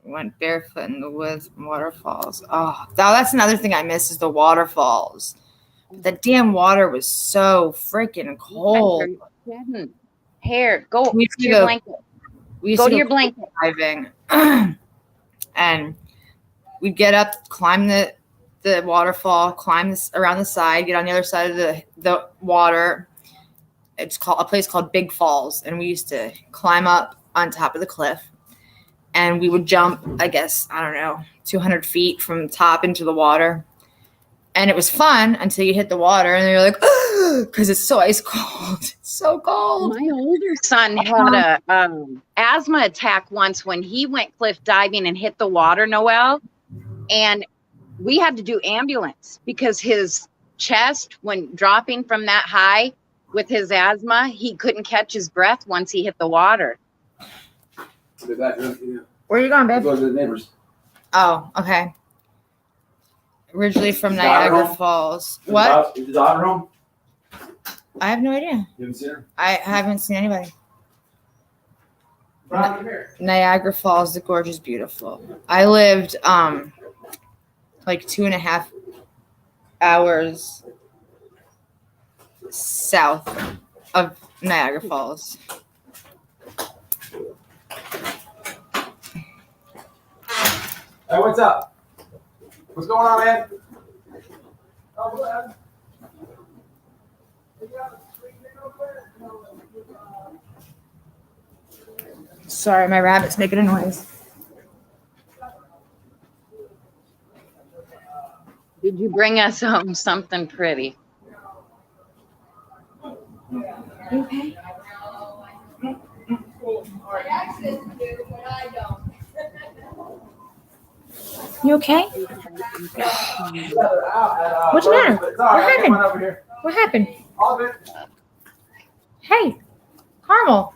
Went barefoot in the woods from waterfalls. Oh, that's another thing I miss is the waterfalls. The damn water was so freaking cold. Here, go We to used to your go- blanket. We used Go to to your blanket. diving, and we'd get up, climb the waterfall, climb this around the side, get on the other side of the water. It's called a place called Big Falls, and we used to climb up on top of the cliff, and we would jump, I guess, I don't know, 200 feet from the top into the water. And it was fun until you hit the water and you're like, because it's so ice cold. It's so cold. My older son had a asthma attack once when he went cliff diving and hit the water, Noelle. And we had to do ambulance because his chest, when dropping from that high with his asthma, he couldn't catch his breath once he hit the water. Where are you going, babe? Go to the neighbors. Oh, okay. Originally from Is daughter Niagara home? Falls. What? Is the daughter home? I have no idea. You haven't seen her? I haven't seen anybody. Come here. Niagara Falls, the gorge is beautiful. I lived like 2.5 hours south of Niagara Falls. Hey, what's up? What's going on, man? Oh, what? Sorry, my rabbit's making a noise. Did you bring us home something pretty? Okay. You okay? What's the matter? What happened? What happened? Hey, Carmel,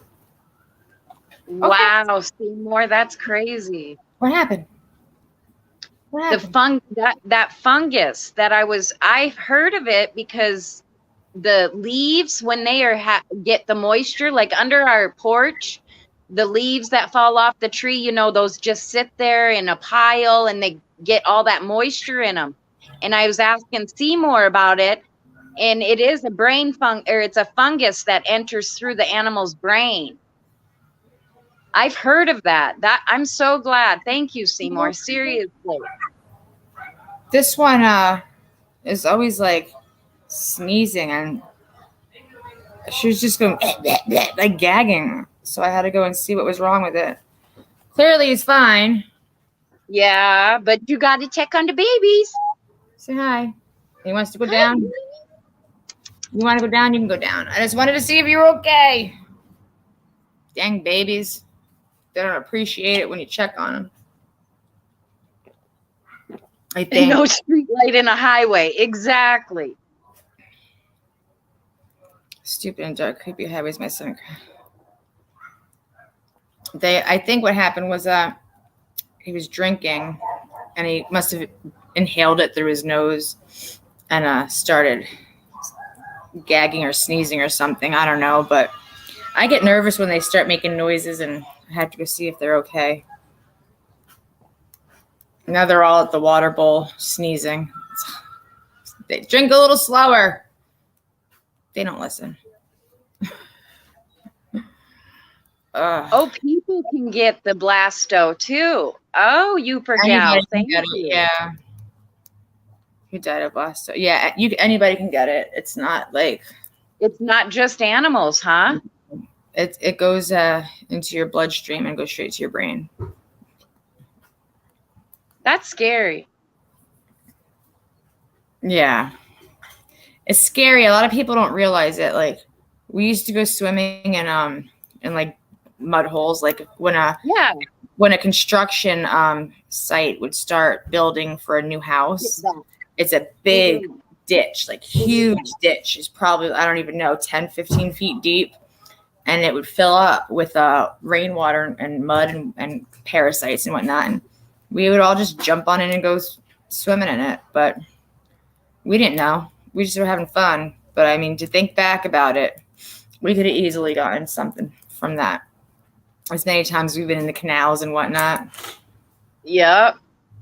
Wow, Seymour, that's crazy. what happened? What The happened? that fungus that I've heard of it because the leaves when they get the moisture, like under our porch, the leaves that fall off the tree, you know, those just sit there in a pile and they get all that moisture in them. And I was asking Seymour about it, and it is it's a fungus that enters through the animal's brain. I've heard of that. I'm so glad. Thank you, Seymour. Seriously. This one is always like sneezing, and she was just going like gagging. So I had to go and see what was wrong with it. Clearly, it's fine. Yeah, but you got to check on the babies. Say hi. He wants to go down. You want to go down? You can go down. I just wanted to see if you were okay. Dang babies. They don't appreciate it when you check on them. I think. No street light in a highway. Exactly. Stupid and dark, creepy highways, my son. I think what happened was he was drinking and he must have inhaled it through his nose and started gagging or sneezing or something. I don't know, but I get nervous when they start making noises, and I have to go see if they're okay. Now they're all at the water bowl sneezing. They drink a little slower. They don't listen. Oh, people can get the blasto too. Oh, you gal. Thank you. Yeah. Who died of blasto? Yeah, anybody can get it. It's not like it's not just animals, huh? It goes into your bloodstream and goes straight to your brain. That's scary. Yeah. It's scary. A lot of people don't realize it. Like, we used to go swimming in like mud holes, like when a construction site would start building for a new house. It's a big ditch, like huge ditch. It's probably, I don't even know, 10, 15 feet deep. And it would fill up with rainwater and mud and parasites and whatnot. And we would all just jump on it and go swimming in it. But we didn't know. We just were having fun. But I mean, to think back about it, we could have easily gotten something from that. As many times we've been in the canals and whatnot. Yep.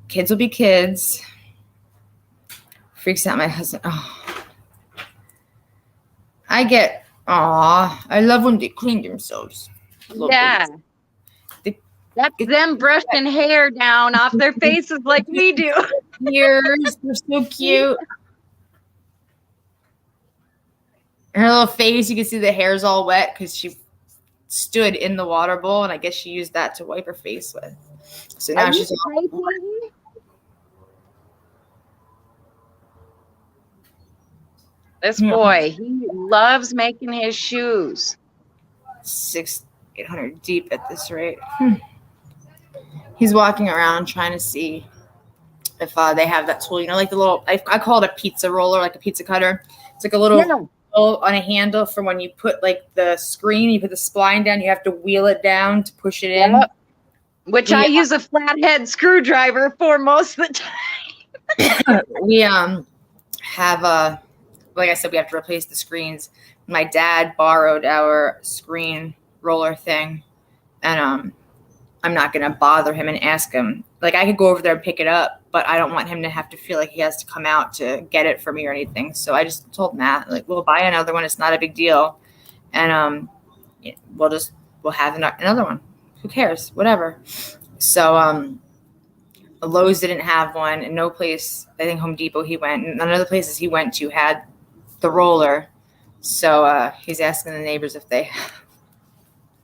Kids will be kids. Freaks out my husband. Oh. I love when they clean themselves. Yeah. That's them brushing hair down off their faces like we do. Ears, they're so cute. Her little face, you can see the hair's all wet because she stood in the water bowl, and I guess she used that to wipe her face with. So now she's all this boy, he loves making his shoes. 600-800 deep at this rate. He's walking around trying to see if they have that tool. You know, like the little, I call it a pizza roller, like a pizza cutter. It's like a little on a handle for when you put like the screen, you put the spline down, you have to wheel it down to push it in. Which I use a flathead screwdriver for most of the time. We have like I said, we have to replace the screens. My dad borrowed our screen roller thing, and I'm not gonna bother him and ask him. Like, I could go over there and pick it up, but I don't want him to have to feel like he has to come out to get it for me or anything. So I just told Matt, like, we'll buy another one. It's not a big deal, and we'll have another one. Who cares? Whatever. So Lowe's didn't have one, and no place. I think Home Depot he went, and none of the places he went to had the roller. So he's asking the neighbors if they.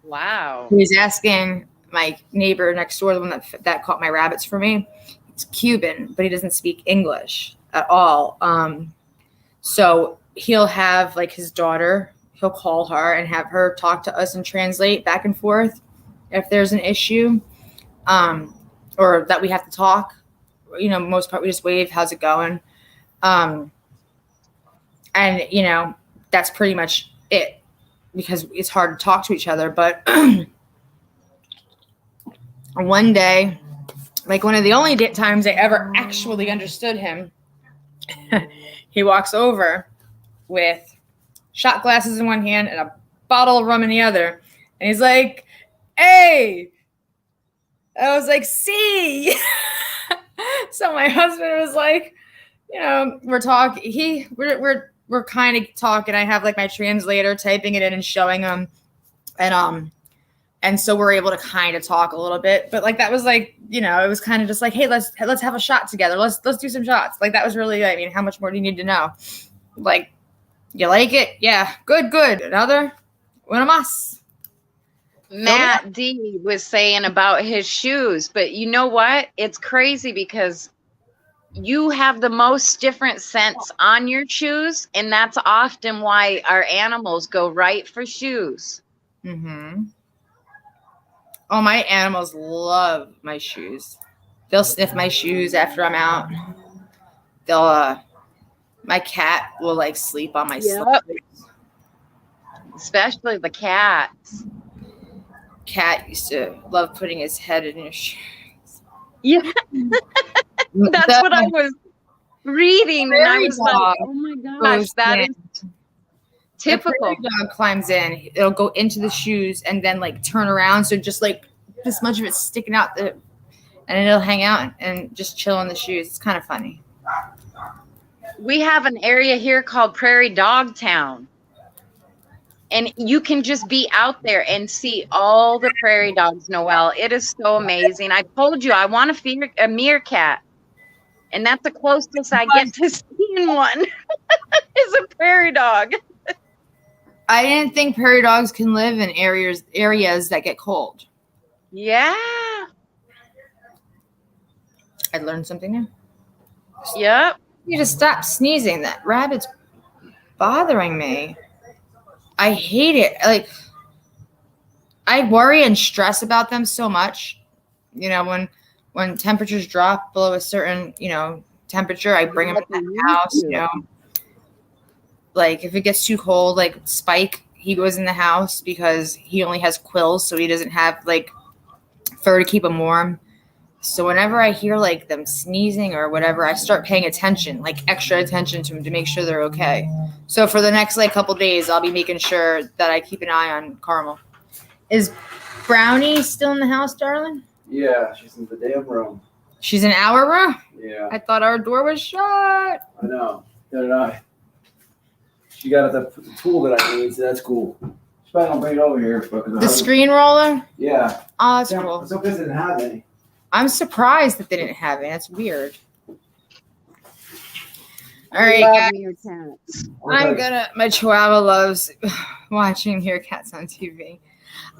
Wow. He's asking my neighbor next door, the one that caught my rabbits for me. He's Cuban, but he doesn't speak English at all. So he'll have like his daughter, he'll call her and have her talk to us and translate back and forth if there's an issue, or that we have to talk. You know, most part we just wave, how's it going? And you know, that's pretty much it, because it's hard to talk to each other. But one day, like one of the only times I ever actually understood him, he walks over with shot glasses in one hand and a bottle of rum in the other. And he's like, hey. I was like, see. So my husband was like, you know, we're talking. We're kind of talking. I have like my translator typing it in and showing him. And so we're able to kind of talk a little bit, but like, that was like, you know, it was kind of just like, hey, let's have a shot together. Let's do some shots. Like, that was really, I mean, how much more do you need to know? Like, you like it? Yeah. Good. Another one of us. Matt D was saying about his shoes, but you know what? It's crazy because you have the most different scents on your shoes, and that's often why our animals go right for shoes. Mm-hmm. Oh, my animals love my shoes. They'll sniff my shoes after I'm out. They'll, my cat will like sleep on my slippers. Especially the cats. Cat used to love putting his head in your shoes. Yeah. That's what I was reading. And I was like, oh my gosh, that is The prairie Typical. dog climbs in. It'll go into the shoes and then like turn around. So just like this much of it sticking out and it'll hang out and just chill in the shoes. It's kind of funny. We have an area here called Prairie Dog Town. And you can just be out there and see all the prairie dogs, Noelle. It is so amazing. I told you I want a meerkat. And that's the closest I get to seeing one is a prairie dog. I didn't think prairie dogs can live in areas that get cold. Yeah. I learned something new. Yep. You just stop sneezing. That rabbit's bothering me. I hate it. Like, I worry and stress about them so much. You know, when temperatures drop below a certain, temperature, I bring them in the house, Like, if it gets too cold, like Spike, he goes in the house because he only has quills, so he doesn't have, like, fur to keep him warm. So whenever I hear, like, them sneezing or whatever, I start paying attention, like, extra attention to them to make sure they're okay. So for the next, like, couple days, I'll be making sure that I keep an eye on Carmel. Is Brownie still in the house, darling? Yeah, she's in the damn room. She's in our room? Yeah, I thought our door was shut. I know. So did I. She got the tool that I need, so that's cool. She's probably gonna bring it over here. The screen roller? Yeah. Oh, that's Yeah, cool. so because it didn't have any. I'm surprised that they didn't have it. That's weird. All right, Love guys. meerkats. My chihuahua loves watching meerkats on TV.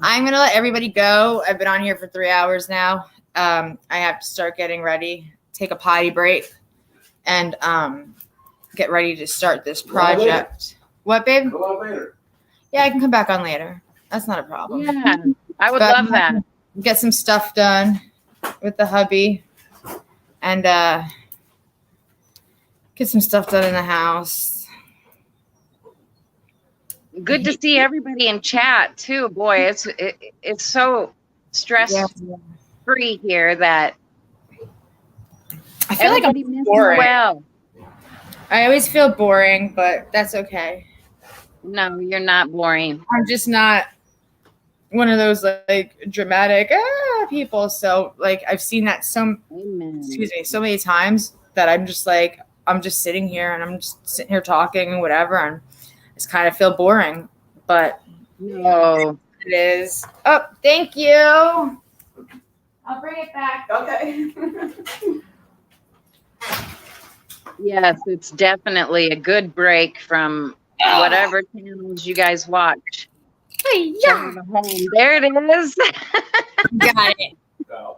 I'm going to let everybody go. I've been on here for 3 hours now. I have to start getting ready, take a potty break, and get ready to start this project. What, babe? Go on later. Yeah, I can come back on later. That's not a problem. Yeah, I would But love that. Get some stuff done with the hubby and get some stuff done in the house. Good to see everybody in chat too. Boy, it's so stress free here that I feel like I'm everybody misses boring. well. I always feel boring, but that's okay. No, you're not boring. I'm just not one of those like dramatic people. So like I've seen that so many times that I'm just like I'm just sitting here and I'm just sitting here talking and whatever, and I just kind of feel boring. But No. it is. Oh, thank you. I'll bring it back. Okay. Yes, it's definitely a good break from whatever channels you guys watch. Yeah. There it is. Got it.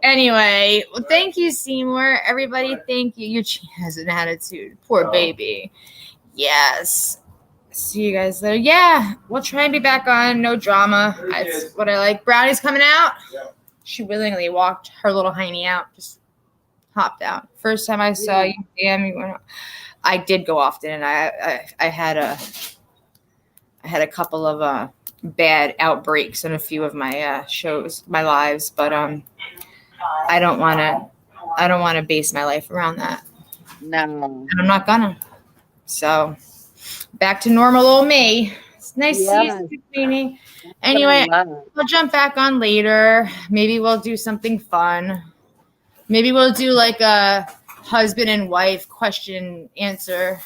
Anyway, well, thank you, Seymour. Everybody, thank you. She has an attitude. Poor baby. Yes. See you guys later. Yeah, we'll try and be back on. No drama. That's what I like. Brownie's coming out. Yeah. She willingly walked her little hiney out. Just hopped out. First time I saw you, damn, you went. I did go often, and I had a couple of bad outbreaks in a few of my shows, my lives, but I don't want to base my life around that. No. And I'm not gonna. So back to normal old me. It's nice to see you, Queenie. Anyway, we'll jump back on later. Maybe we'll do something fun. Maybe we'll do like a husband and wife question answer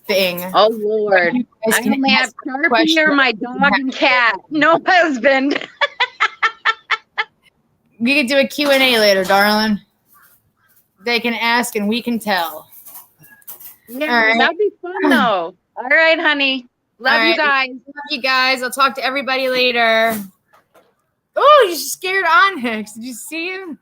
thing. Oh Lord. I only have Sharpie or my dog and cat. No husband. We could do a Q&A later, darling. They can ask and we can tell. Yeah, All right. that'd be fun though. All right, honey. Love All you right. guys. Love you guys. I'll talk to everybody later. Oh, you scared Onyx. Did you see him?